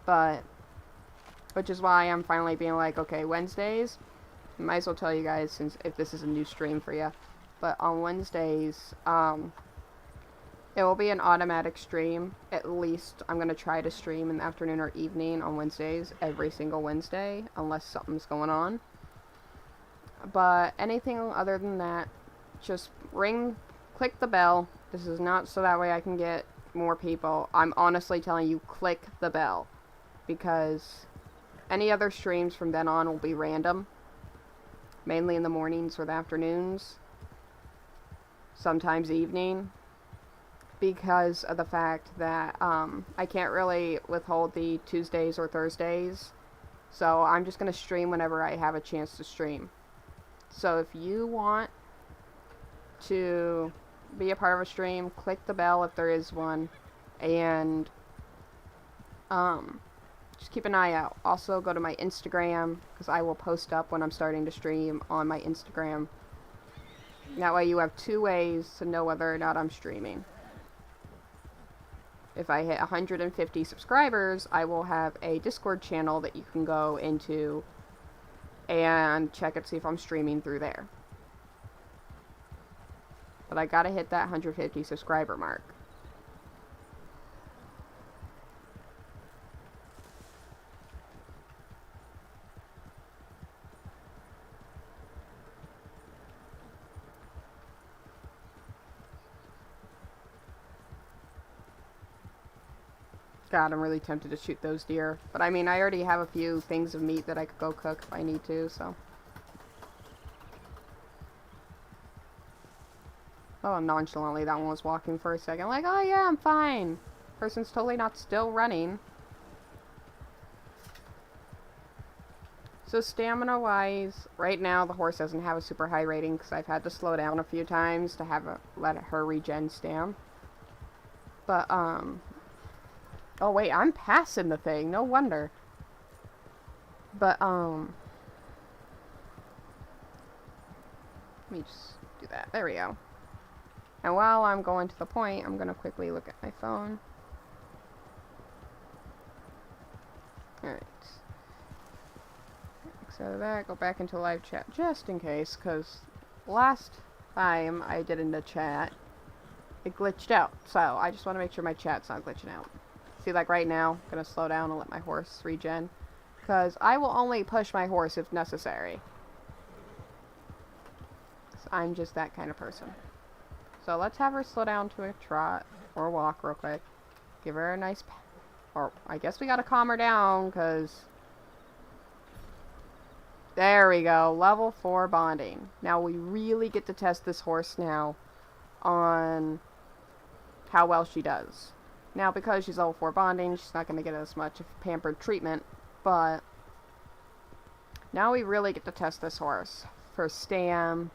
But, which is why I'm finally being like, okay, Wednesdays, might as well tell you guys, since if this is a new stream for you. But on Wednesdays, it will be an automatic stream. At least I'm going to try to stream in the afternoon or evening on Wednesdays, every single Wednesday, unless something's going on. But anything other than that, just click the bell. This is not so that way I can get more people. I'm honestly telling you, click the bell. Because any other streams from then on will be random. Mainly in the mornings or the afternoons. Sometimes evening. Because of the fact that I can't really withhold the Tuesdays or Thursdays. So I'm just going to stream whenever I have a chance to stream. So if you want to be a part of a stream, click the bell if there is one. And just keep an eye out. Also go to my Instagram, because I will post up when I'm starting to stream on my Instagram. That way you have 2 ways to know whether or not I'm streaming. If I hit 150 subscribers, I will have a Discord channel that you can go into and check and see if I'm streaming through there. But I gotta hit that 150 subscriber mark. God, I'm really tempted to shoot those deer. But I mean, I already have a few things of meat that I could go cook if I need to, so. Oh, nonchalantly, that one was walking for a second. Like, oh yeah, I'm fine. Person's totally not still running. So stamina-wise, right now the horse doesn't have a super high rating because I've had to slow down a few times to let her regen stam. But, oh wait, I'm passing the thing. No wonder. But, let me just do that. There we go. And while I'm going to the point, I'm going to quickly look at my phone. Alright. So that, go back into live chat just in case, because last time I did in the chat, it glitched out. So I just want to make sure my chat's not glitching out. See, like right now, I'm going to slow down and let my horse regen. Because I will only push my horse if necessary. So I'm just that kind of person. So let's have her slow down to a trot or a walk real quick. Give her a nice... Or I guess we got to calm her down because... There we go. Level 4 bonding. Now we really get to test this horse now on how well she does. Now, because she's level 4 bonding, she's not going to get as much of pampered treatment, but now we really get to test this horse for stam,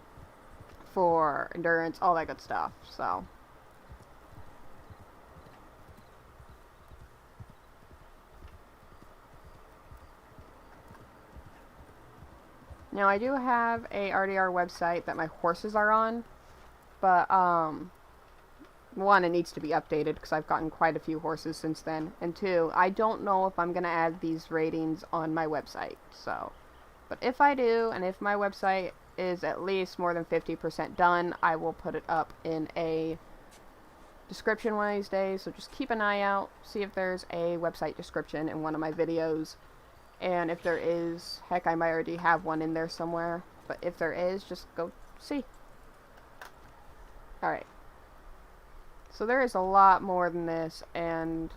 for endurance, all that good stuff, so. Now, I do have a RDR website that my horses are on, but, one, it needs to be updated because I've gotten quite a few horses since then. And two, I don't know if I'm going to add these ratings on my website. So, but if I do, and if my website is at least more than 50% done, I will put it up in a description one of these days. So just keep an eye out, see if there's a website description in one of my videos. And if there is, heck, I might already have one in there somewhere. But if there is, just go see. Alright. So there is a lot more than this, and,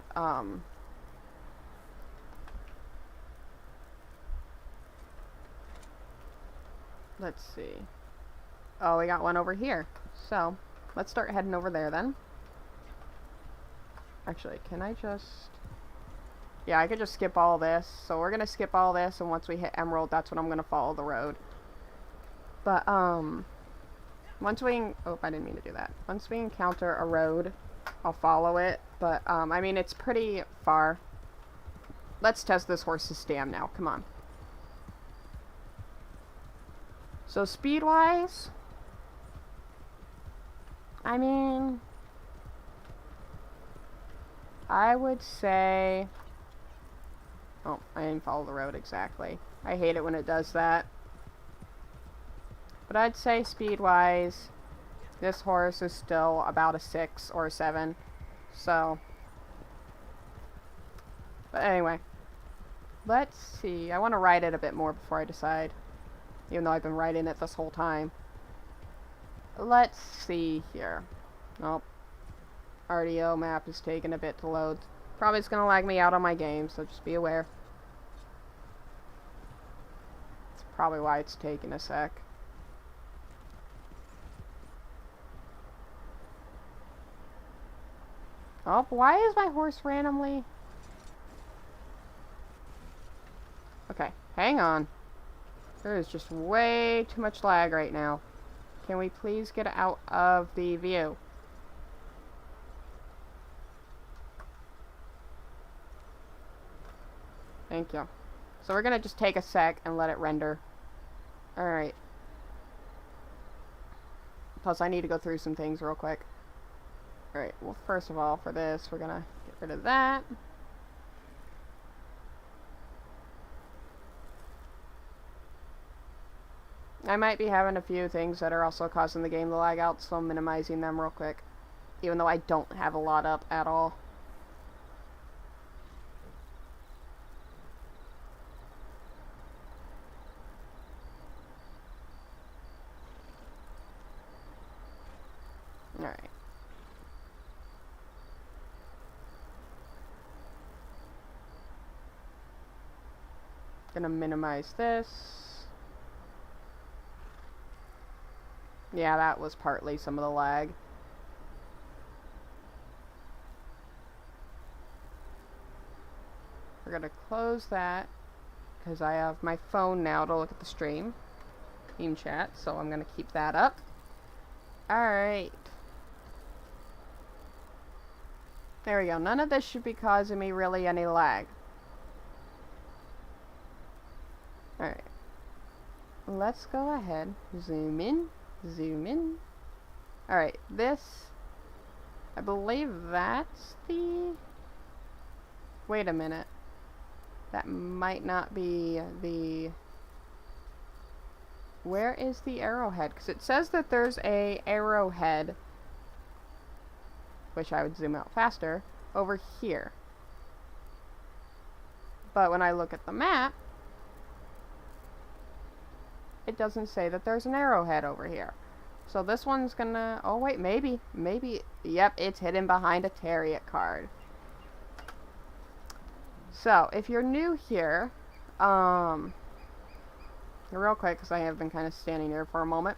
let's see. Oh, we got one over here. So, let's start heading over there then. Actually, can I just... Yeah, I could just skip all this. So we're gonna skip all this, and once we hit Emerald, that's when I'm gonna follow the road. But, once we... Oh, I didn't mean to do that. Once we encounter a road, I'll follow it. But, I mean, it's pretty far. Let's test this horse's stam now. Come on. So, speed-wise... I mean... I would say... Oh, I didn't follow the road exactly. I hate it when it does that. But I'd say speed-wise, this horse is still about a 6 or a 7. So, but anyway, let's see. I want to ride it a bit more before I decide, even though I've been riding it this whole time. Let's see here. Nope. RDO map is taking a bit to load. Probably it's going to lag me out on my game, so just be aware. That's probably why it's taking a sec. Oh, why is my horse randomly? Okay, hang on. There is just way too much lag right now. Can we please get out of the view? Thank you. So we're gonna just take a sec and let it render. Alright. Plus I need to go through some things real quick. Alright, well first of all, for this, we're gonna get rid of that. I might be having a few things that are also causing the game to lag out, so I'm minimizing them real quick. Even though I don't have a lot up at all. Alright. Gonna minimize this. Yeah, that was partly some of the lag. We're gonna close that because I have my phone now to look at the stream in chat, so I'm gonna keep that up. Alright. There we go. None of this should be causing me really any lag. Alright. Let's go ahead. Zoom in. Zoom in. Alright, this... I believe that's the... Wait a minute. That might not be the... Where is the arrowhead? Because it says that there's a arrowhead, which I would zoom out faster, over here. But when I look at the map, it doesn't say that there's an arrowhead over here. So this one's gonna... Oh wait, maybe. Yep, it's hidden behind a Terriot card. So, if you're new here, real quick, because I have been kind of standing here for a moment.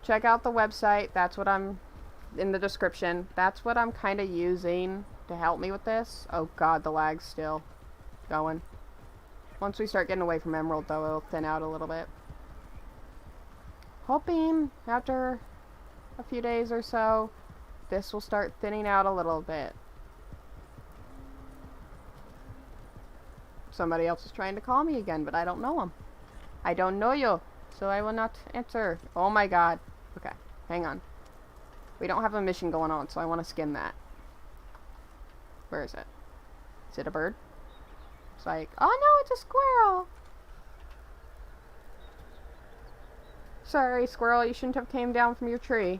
Check out the website. That's what I'm... in the description. That's what I'm kind of using to help me with this. Oh god, the lag's still going. Once we start getting away from Emerald, though, it'll thin out a little bit. Hoping after a few days or so, this will start thinning out a little bit. Somebody else is trying to call me again, but I don't know him. I don't know you, so I will not answer. Oh my god. Okay, hang on. We don't have a mission going on, so I want to skim that. Where is it? Is it a bird? It's like, oh no, it's a squirrel! Sorry, squirrel, you shouldn't have came down from your tree.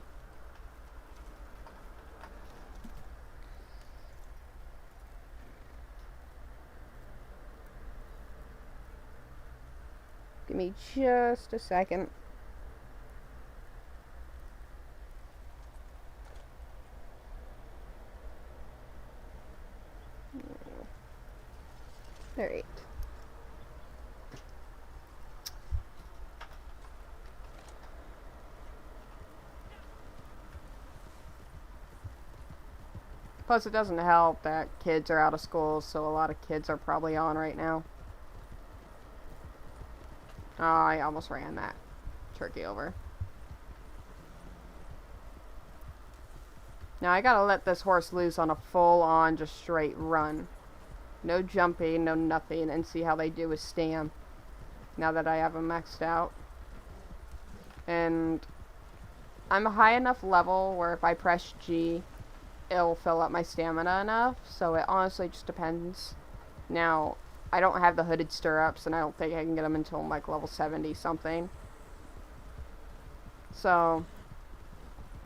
Give me just a second. Alright. Plus, it doesn't help that kids are out of school, so a lot of kids are probably on right now. Oh, I almost ran that turkey over. Now, I gotta let this horse loose on a full-on, just straight run. No jumping, no nothing, and see how they do with stam. Now that I have them maxed out. And I'm a high enough level where if I press G, it'll fill up my stamina enough, so it honestly just depends. Now, I don't have the hooded stirrups, and I don't think I can get them until I'm like level 70 something. So,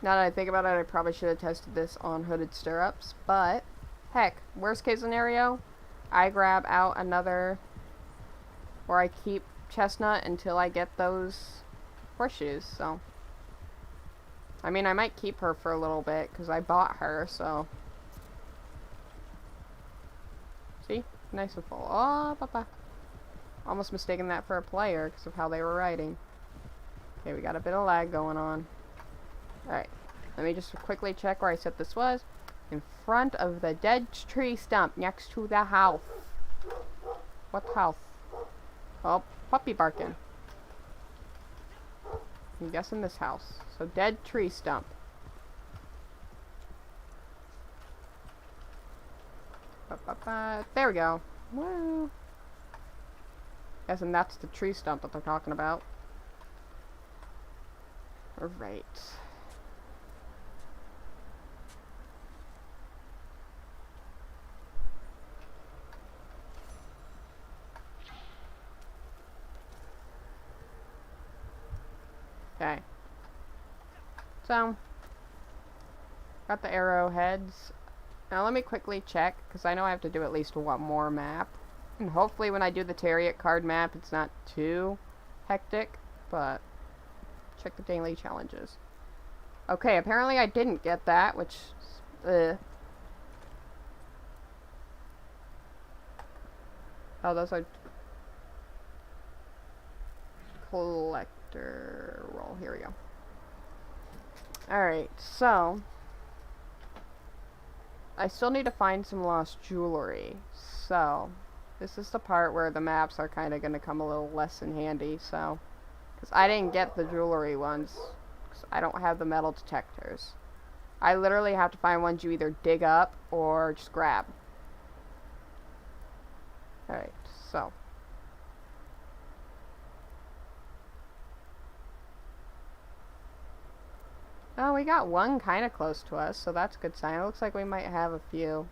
now that I think about it, I probably should have tested this on hooded stirrups. But, heck, worst case scenario, I grab out another, or I keep Chestnut until I get those horseshoes. So, I mean, I might keep her for a little bit because I bought her. So, see, nice and full. Oh, papa. Almost mistaken that for a player because of how they were riding. Okay, we got a bit of lag going on. Alright, let me just quickly check where I said this was. In front of the dead tree stump next to the house. What house? Oh, puppy barking. I'm guessing this house. So, dead tree stump. There we go. Woo. Guessing that's the tree stump that they're talking about. Alright. Okay. So, got the arrowheads. Now let me quickly check, because I know I have to do at least one more map. And hopefully when I do the Terriot card map, it's not too hectic, but check the daily challenges. Okay, apparently I didn't get that, which, oh, those are collector roll. Here we go. Alright, so I still need to find some lost jewelry. So this is the part where the maps are kind of going to come a little less in handy. So, because I didn't get the jewelry ones, because I don't have the metal detectors. I literally have to find ones you either dig up or just grab. Alright, so oh, we got one kind of close to us, so that's a good sign. It looks like we might have a few.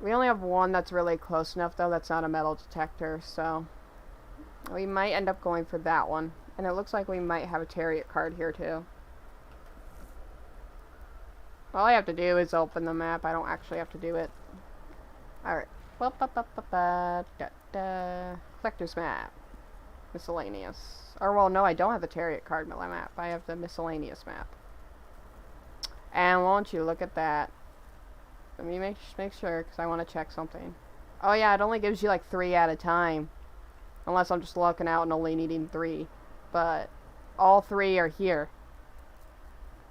We only have one that's really close enough, though, that's not a metal detector, so we might end up going for that one. And it looks like we might have a Terriot card here, too. All I have to do is open the map. I don't actually have to do it. Alright. Collector's map. Miscellaneous. Or, well, no, I don't have the Terriot card map. I have the miscellaneous map. And won't you look at that. Let me make sure, because I want to check something. Oh, yeah, it only gives you, like, 3 at a time. Unless I'm just looking out and only needing 3. But all 3 are here.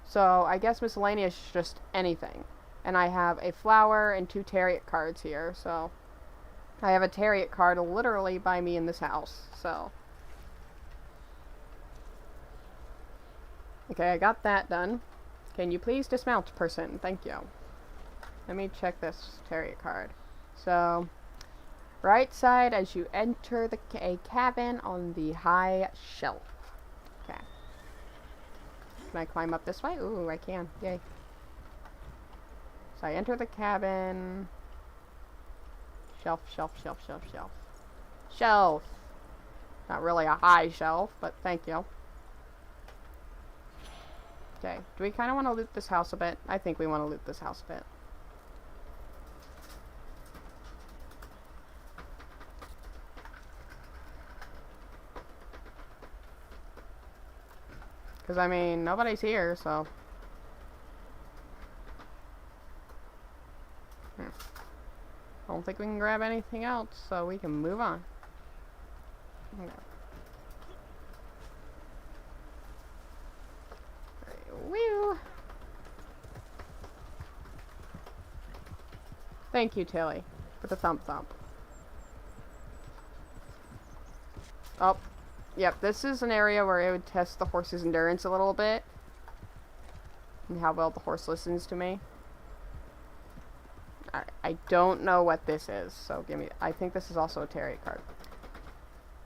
So, I guess miscellaneous is just anything. And I have a flower and 2 Terriot cards here, so I have a Terriot card literally by me in this house, so. Okay, I got that done. Can you please dismount, person? Thank you. Let me check this Terriot card. So, right side as you enter a cabin on the high shelf. Okay. Can I climb up this way? Ooh, I can. Yay. So I enter the cabin. Shelf, shelf, shelf, shelf, shelf. Shelf! Not really a high shelf, but thank you. Okay, do we kind of want to loot this house a bit? I think we want to loot this house a bit. Because, I mean, nobody's here, so. I don't think we can grab anything else, so we can move on. Okay. Woo! Thank you, Tilly, for the thump thump. Oh, yep, this is an area where I would test the horse's endurance a little bit. And how well the horse listens to me. I don't know what this is, so give me. I think this is also a Terriot card.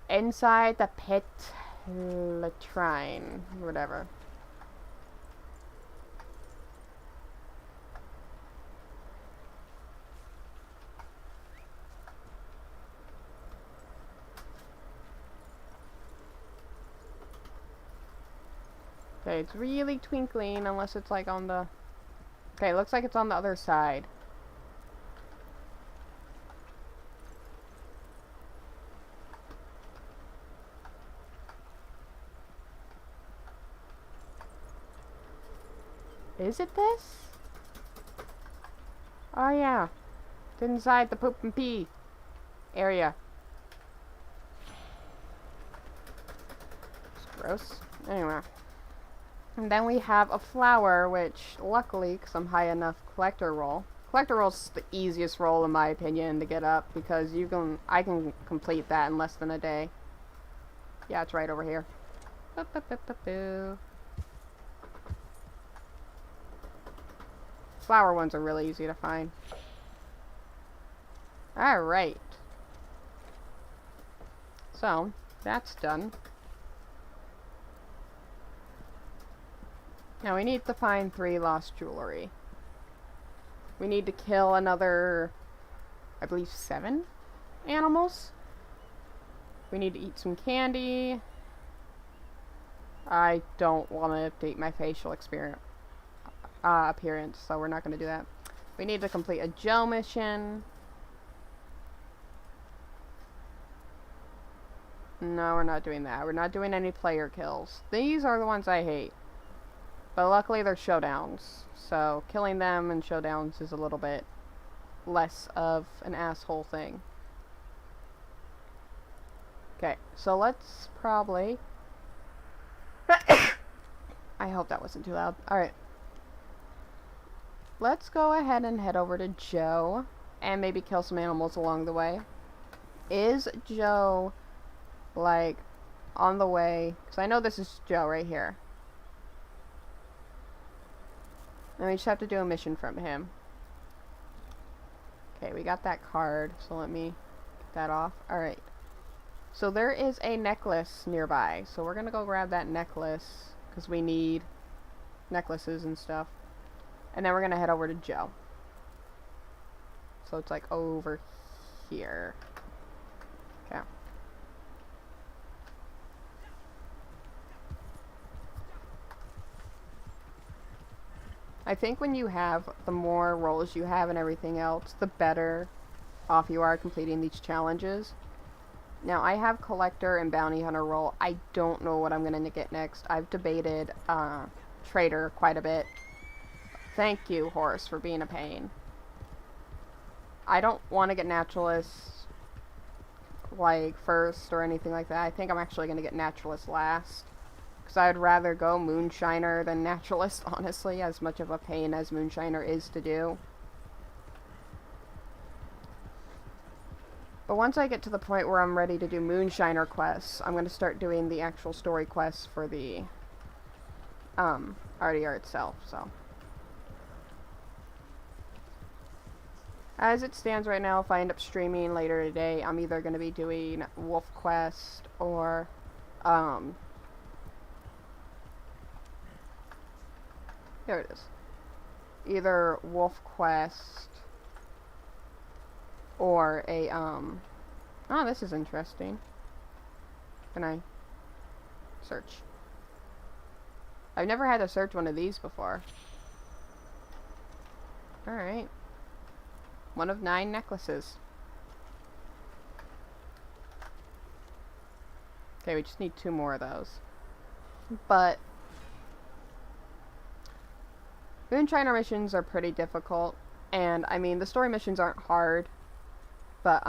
Inside the pit latrine, whatever. Okay, it's really twinkling unless it's like on the... Okay, looks like it's on the other side. Is it this? Oh yeah. It's inside the poop and pee area. It's gross. Anyway. And then we have a flower, which luckily, because I'm high enough, collector roll. Collector roll's the easiest roll in my opinion to get up because I can complete that in less than a day. Yeah, it's right over here. Boop, boop, boop, boop, boo. Flower ones are really easy to find. Alright. So, that's done. Now we need to find 3 lost jewelry. We need to kill another, I believe, 7 animals. We need to eat some candy. I don't want to update my facial appearance, so we're not going to do that. We need to complete a Joe mission. No, we're not doing that. We're not doing any player kills. These are the ones I hate. But luckily they're showdowns, so killing them in showdowns is a little bit less of an asshole thing. Okay, so let's probably... I hope that wasn't too loud. Alright. Let's go ahead and head over to Joe and maybe kill some animals along the way. Is Joe, like, on the way? Because I know this is Joe right here. And we just have to do a mission from him. Okay, we got that card, so let me get that off. Alright. So there is a necklace nearby. So we're gonna go grab that necklace, because we need necklaces and stuff. And then we're gonna head over to Joe. So it's like over here. Okay. I think when you have, the more roles you have and everything else, the better off you are completing these challenges. Now, I have Collector and Bounty Hunter role. I don't know what I'm going to get next. I've debated Trader quite a bit. Thank you, Horse, for being a pain. I don't want to get Naturalist, like, first or anything like that. I think I'm actually going to get Naturalist last. Because I'd rather go Moonshiner than Naturalist, honestly, as much of a pain as Moonshiner is to do. But once I get to the point where I'm ready to do Moonshiner quests, I'm going to start doing the actual story quests for the RDO itself, so. As it stands right now, if I end up streaming later today, I'm either going to be doing Wolf Quest or, there it is. Either Wolf Quest or a, oh, this is interesting. Can I search? I've never had to search one of these before. Alright. 1 of 9 necklaces. Okay, we just need 2 more of those. But Moonshiner missions are pretty difficult, and I mean the story missions aren't hard, but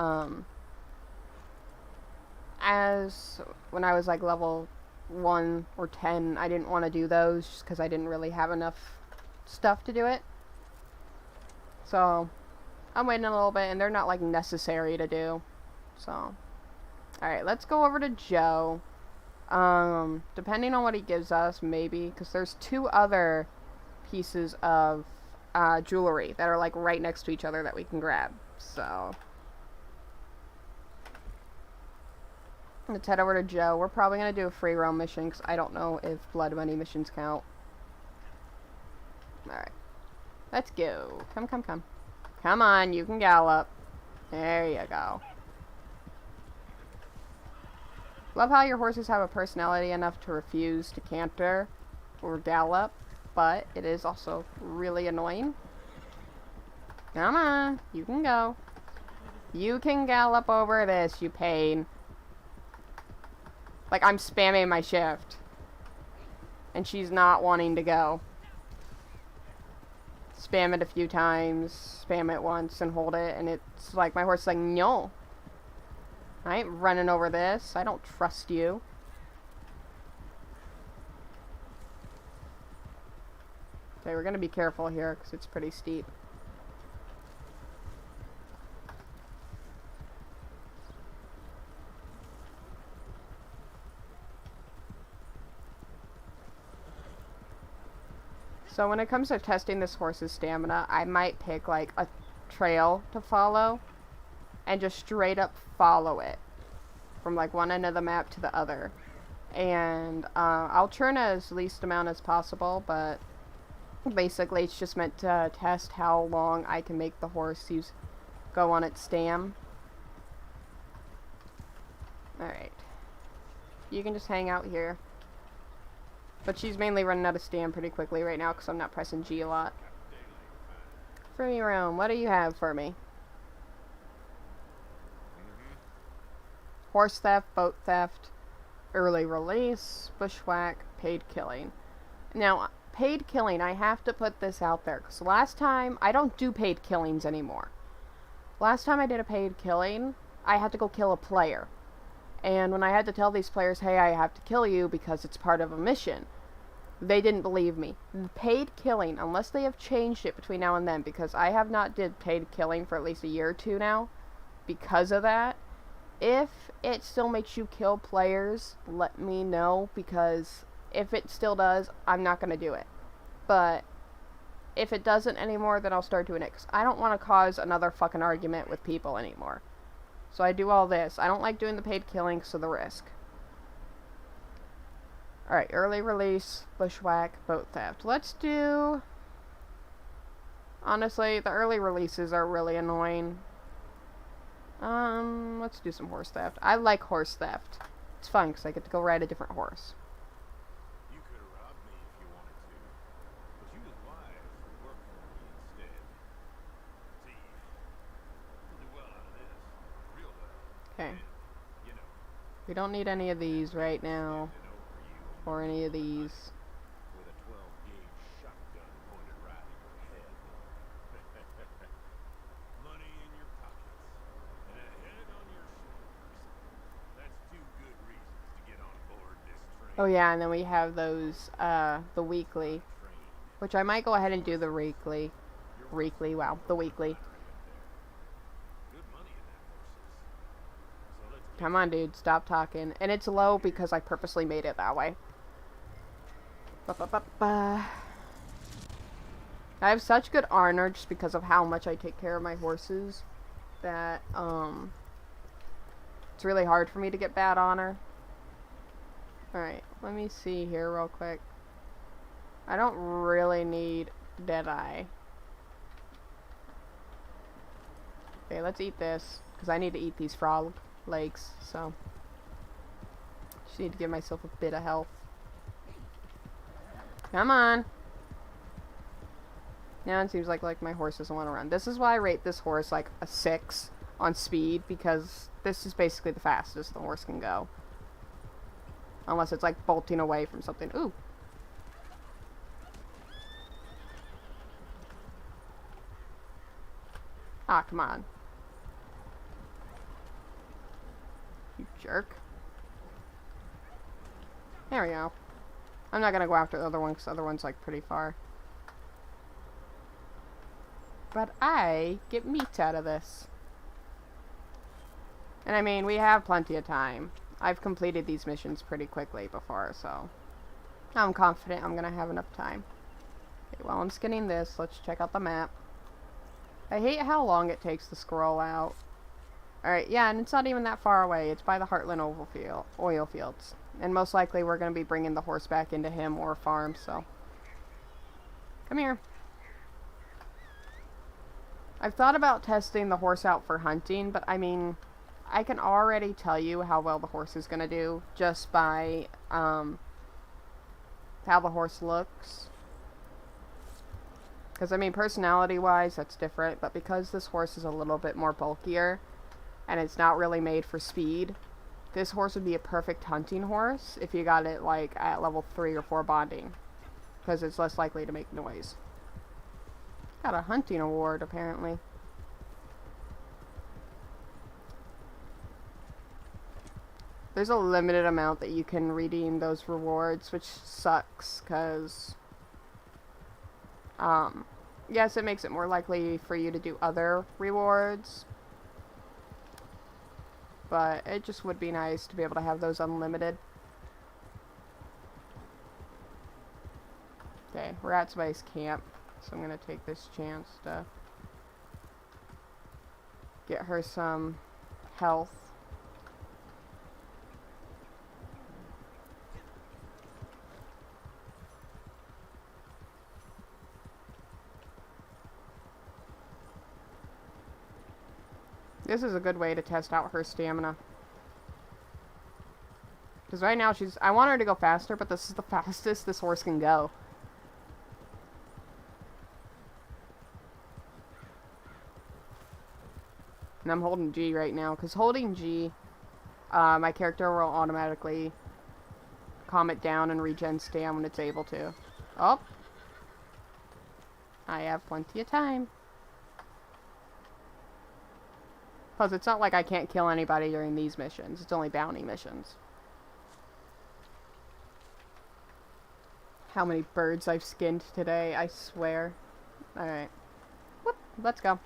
as when I was like level 1 or 10, I didn't want to do those just because I didn't really have enough stuff to do it. So I'm waiting a little bit, and they're not like necessary to do. So alright, let's go over to Joe. Depending on what he gives us, maybe, because there's 2 other pieces of jewelry that are like right next to each other that we can grab. So let's head over to Joe. We're probably going to do a free roam mission because I don't know if blood money missions count. Alright. Let's go. Come, come, come. Come on, you can gallop. There you go. Love how your horses have a personality enough to refuse to canter. or gallop, but it is also really annoying. Come on, you can go. You can gallop over this, you pain. Like, I'm spamming my shift. And she's not wanting to go. Spam it a few times, spam it once and hold it, and it's like my horse is like, no. I ain't running over this. I don't trust you. Okay, we're gonna be careful here because it's pretty steep. So when it comes to testing this horse's stamina, I might pick like a trail to follow and just straight up follow it from like one end of the map to the other. And I'll churn as least amount as possible, but basically it's just meant to test how long I can make the horse go on its stam. Alright. You can just hang out here. But she's mainly running out of stam pretty quickly right now because I'm not pressing G a lot. Free roam, what do you have for me? Horse theft, boat theft, early release, bushwhack, paid killing. Now, paid killing, I have to put this out there because last time, I don't do paid killings anymore. Last time I did a paid killing, I had to go kill a player. And when I had to tell these players, hey, I have to kill you because it's part of a mission, they didn't believe me. Paid killing, unless they have changed it between now and then, because I have not did paid killing for at least a year or two now, because of that. If it still makes you kill players, let me know, because if it still does, I'm not going to do it. But if it doesn't anymore, then I'll start doing it, because I don't want to cause another fucking argument with people anymore. So I do all this. I don't like doing the paid killing because of the risk. Alright, early release, bushwhack, boat theft. Let's do... Honestly, the early releases are really annoying. Let's do some horse theft. I like horse theft. It's fun because I get to go ride a different horse. You could have robbed me if you wanted to, but you was wise to work for me instead. See, you'll do well out of this, real well. Okay. And, you know, We don't need any of these right now. standing over you Or any of these. with a 12-gauge shotgun pointed right at your head. Money in your pockets and a head on your shoulders. That's two good reasons to get on board this train. Oh yeah, and then we have those, the weekly. Which I might go ahead and do the weekly. The weekly. Good money in that horses. So let's Come on, dude, stop talking. And it's low because I purposely made it that way. I have such good honor just because of how much I take care of my horses that, it's really hard for me to get bad honor. Alright, let me see here real quick. I don't really need Deadeye. Okay, let's eat this, because I need to eat these frog legs, so. Just need to give myself a bit of health. Come on! Now it seems like my horse doesn't want to run. This is why I rate this horse like a 6 on speed, because this is basically the fastest the horse can go. Unless it's like bolting away from something. Ooh! Ah, come on. You jerk. There we go. I'm not gonna go after the other one because the other one's like pretty far. But I get meat out of this. And I mean, we have plenty of time. I've completed these missions pretty quickly before, so I'm confident I'm gonna have enough time. Okay, while I'm skinning this, let's check out the map. I hate how long it takes to scroll out. Alright, yeah, and it's not even that far away. It's by the Heartland oil fields. And most likely we're going to be bringing the horse back into him or farm, so. Come here. I've thought about testing the horse out for hunting, but I mean, I can already tell you how well the horse is going to do just by how the horse looks. Because, I mean, personality-wise, that's different. But because this horse is a little bit more bulkier, and it's not really made for speed, this horse would be a perfect hunting horse if you got it, like, at level 3 or 4 bonding. Because it's less likely to make noise. Got a hunting award, apparently. There's a limited amount that you can redeem those rewards, which sucks, because... yes, it makes it more likely for you to do other rewards. But it just would be nice to be able to have those unlimited. Okay, we're at somebody's camp, so I'm going to take this chance to get her some health. This is a good way to test out her stamina. Because right now I want her to go faster, but this is the fastest this horse can go. And I'm holding G right now, because holding G, my character will automatically calm it down and regen stam when it's able to. Oh! I have plenty of time. Plus, it's not like I can't kill anybody during these missions. It's only bounty missions. How many birds I've skinned today, I swear. Alright. Whoop, let's go.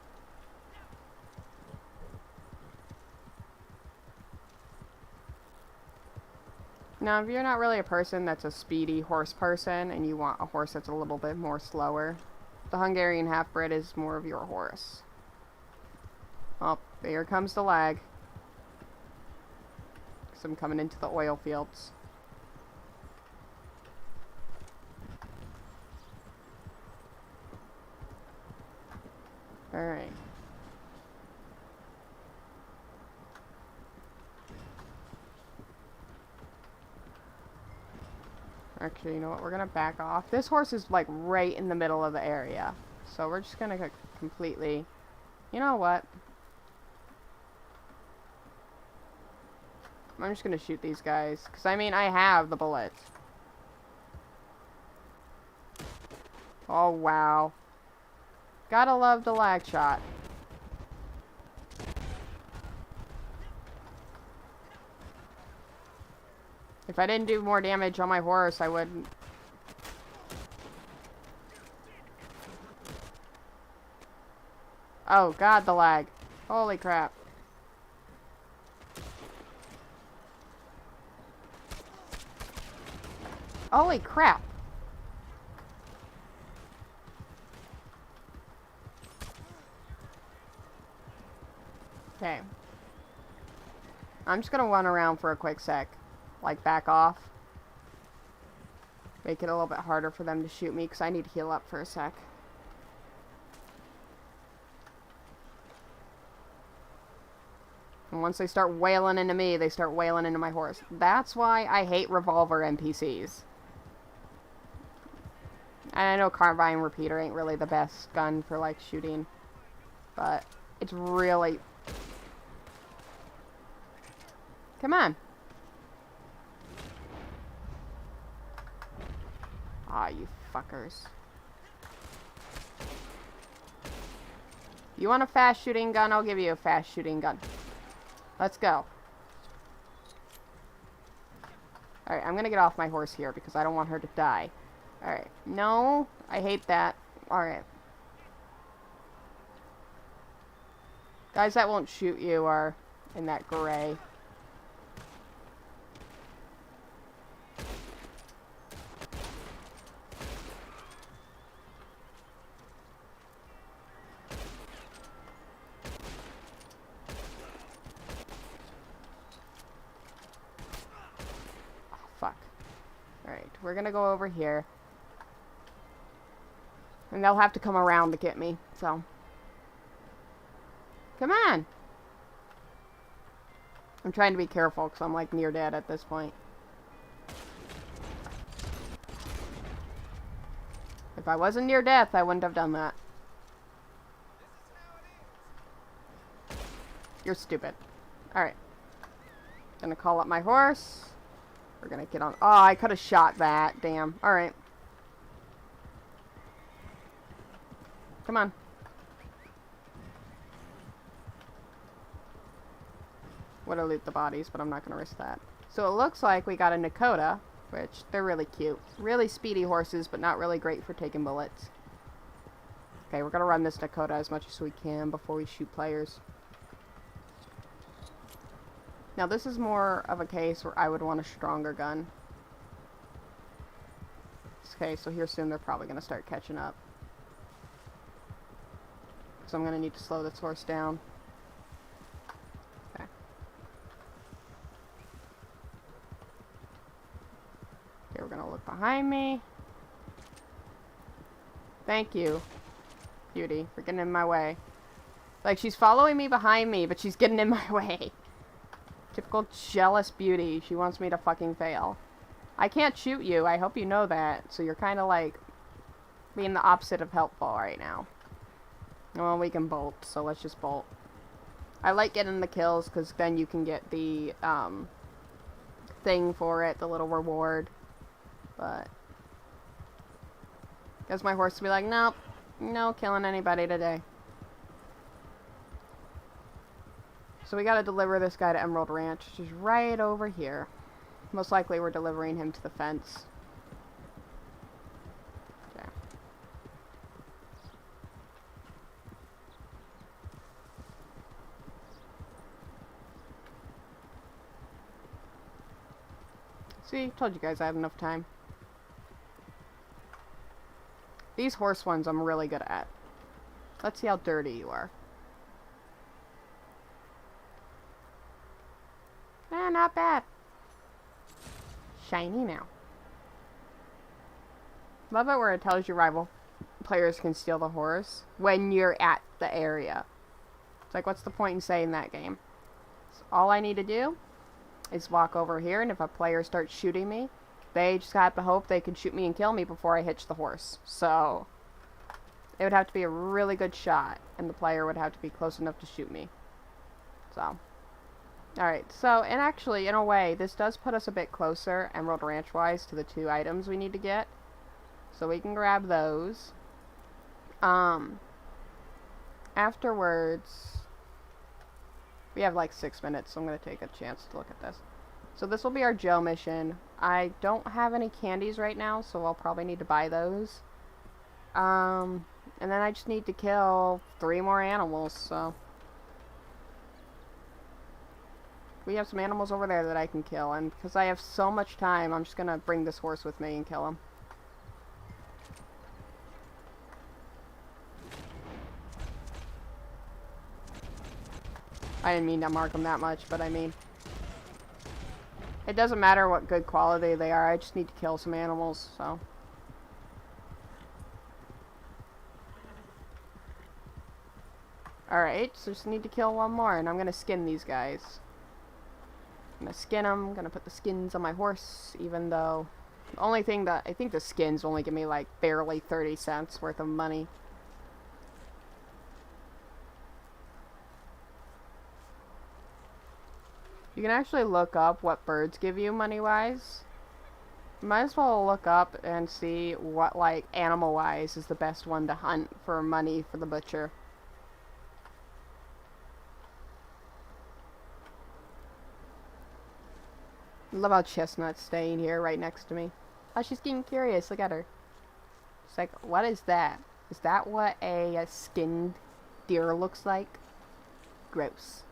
Now, if you're not really a person that's a speedy horse person, and you want a horse that's a little bit more slower, the Hungarian half-bred is more of your horse. Oh, here comes the lag. Because I'm coming into the oil fields. Alright. Actually, you know what? We're gonna back off. This horse is, like, right in the middle of the area. So we're just gonna completely... You know what? I'm just gonna shoot these guys. Because, I mean, I have the bullets. Oh, wow. Gotta love the lag shot. If I didn't do more damage on my horse, I wouldn't. Oh, God, the lag. Holy crap. Holy crap. Okay. I'm just gonna run around for a quick sec. Like, back off. Make it a little bit harder for them to shoot me, because I need to heal up for a sec. And once they start wailing into me, they start wailing into my horse. That's why I hate revolver NPCs. And I know Carbine Repeater ain't really the best gun for, like, shooting. But it's really... Come on. Ah, you fuckers. You want a fast shooting gun? I'll give you a fast shooting gun. Let's go. Alright, I'm gonna get off my horse here because I don't want her to die. Alright. No, I hate that. Alright. Guys that won't shoot you are in that gray. Fuck. Alright, we're gonna go over here. And they'll have to come around to get me, so. Come on! I'm trying to be careful, because I'm, like, near dead at this point. If I wasn't near death, I wouldn't have done that. You're stupid. Alright. Gonna call up my horse. We're gonna get on. Oh, I could have shot that. Damn. Alright. Come on. Would have loot the bodies, but I'm not gonna risk that. So it looks like we got a Nakota, which they're really cute. Really speedy horses, but not really great for taking bullets. Okay, we're gonna run this Nakota as much as we can before we shoot players. Now this is more of a case where I would want a stronger gun. Okay, so here soon they're probably gonna start catching up. So I'm gonna need to slow this horse down. Okay. Okay, we're gonna look behind me. Thank you, Beauty, for getting in my way. Like, she's following me behind me, but she's getting in my way. Typical jealous Beauty. She wants me to fucking fail. I can't shoot you. I hope you know that. So you're kind of like being the opposite of helpful right now. Well, we can bolt, so let's just bolt. I like getting the kills because then you can get the thing for it, the little reward. But because my horse will be like, nope, no killing anybody today. So we gotta deliver this guy to Emerald Ranch, which is right over here. Most likely we're delivering him to the fence. Okay. See, told you guys I had enough time. These horse ones I'm really good at. Let's see how dirty you are. Not bad. Shiny now. Love it where it tells you rival players can steal the horse when you're at the area. It's like, what's the point in saying that game? So all I need to do is walk over here, and if a player starts shooting me, they just have to hope they can shoot me and kill me before I hitch the horse. So it would have to be a really good shot, and the player would have to be close enough to shoot me. So alright, so, and actually, in a way, this does put us a bit closer, Emerald Ranch-wise, to the 2 items we need to get. So we can grab those. Afterwards, we have like 6 minutes, so I'm going to take a chance to look at this. So this will be our Joe mission. I don't have any candies right now, so I'll probably need to buy those. And then I just need to kill 3 more animals, so we have some animals over there that I can kill, and because I have so much time, I'm just gonna bring this horse with me and kill him. I didn't mean to mark them that much, but I mean, it doesn't matter what good quality they are, I just need to kill some animals, so. Alright, so just need to kill 1 more, and I'm gonna skin these guys. I'm gonna skin them, gonna put the skins on my horse, even though the only thing that I think the skins only give me like barely 30 cents worth of money. You can actually look up what birds give you money-wise. Might as well look up and see what, like, animal-wise is the best one to hunt for money for the butcher. Love how Chestnut's staying here right next to me. Oh, she's getting curious. Look at her. It's like, what is that? Is that what a skinned deer looks like? Gross.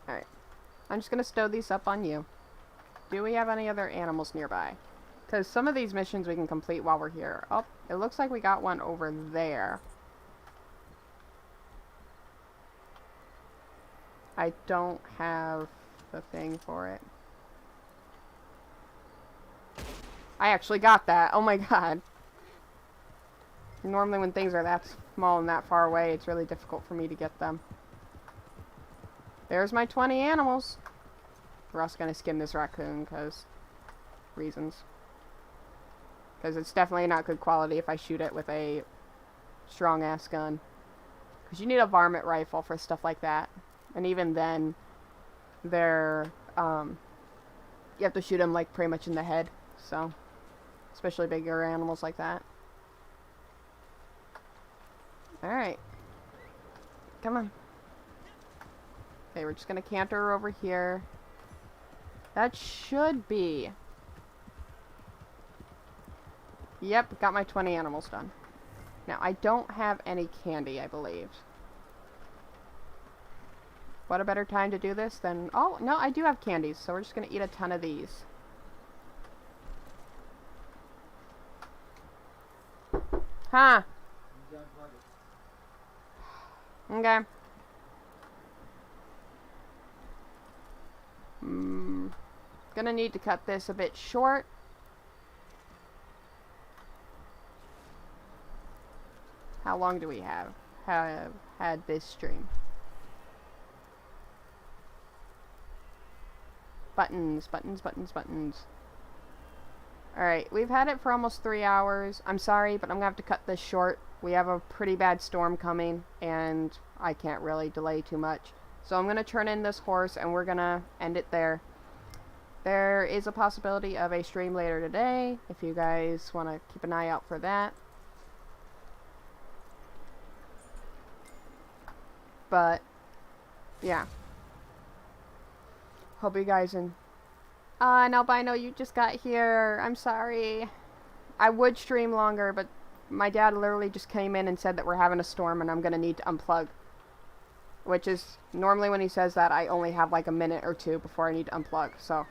Alright. I'm just gonna stow these up on you. Do we have any other animals nearby? Because some of these missions we can complete while we're here. Oh, it looks like we got one over there. I don't have the thing for it. I actually got that. Oh my god. Normally when things are that small and that far away, it's really difficult for me to get them. There's my 20 animals. We're also going to skin this raccoon because reasons. Because it's definitely not good quality if I shoot it with a strong-ass gun. Because you need a varmint rifle for stuff like that. And even then, they're, you have to shoot them, like, pretty much in the head. So, especially bigger animals like that. Alright. Come on. Okay, we're just gonna canter over here. That should be... Yep, got my 20 animals done. Now, I don't have any candy, I believe. What a better time to do this than... Oh, no, I do have candies, so we're just gonna eat a ton of these. Huh. Okay. Gonna need to cut this a bit short. How long do we have had this stream? Buttons, buttons, buttons, buttons. Alright, we've had it for almost 3 hours. I'm sorry, but I'm gonna have to cut this short. We have a pretty bad storm coming, and I can't really delay too much. So I'm gonna turn in this horse, and we're gonna end it there. There is a possibility of a stream later today, if you guys want to keep an eye out for that. But, yeah. Hope you guys and Albino, you just got here. I'm sorry. I would stream longer, but my dad literally just came in and said that we're having a storm and I'm gonna need to unplug. Which is, normally when he says that, I only have like a minute or two before I need to unplug, so.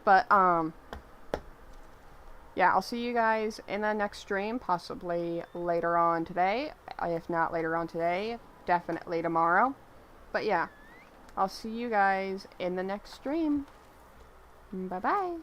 But, yeah, I'll see you guys in the next stream, possibly later on today. If not later on today, definitely tomorrow. But yeah, I'll see you guys in the next stream. Bye-bye.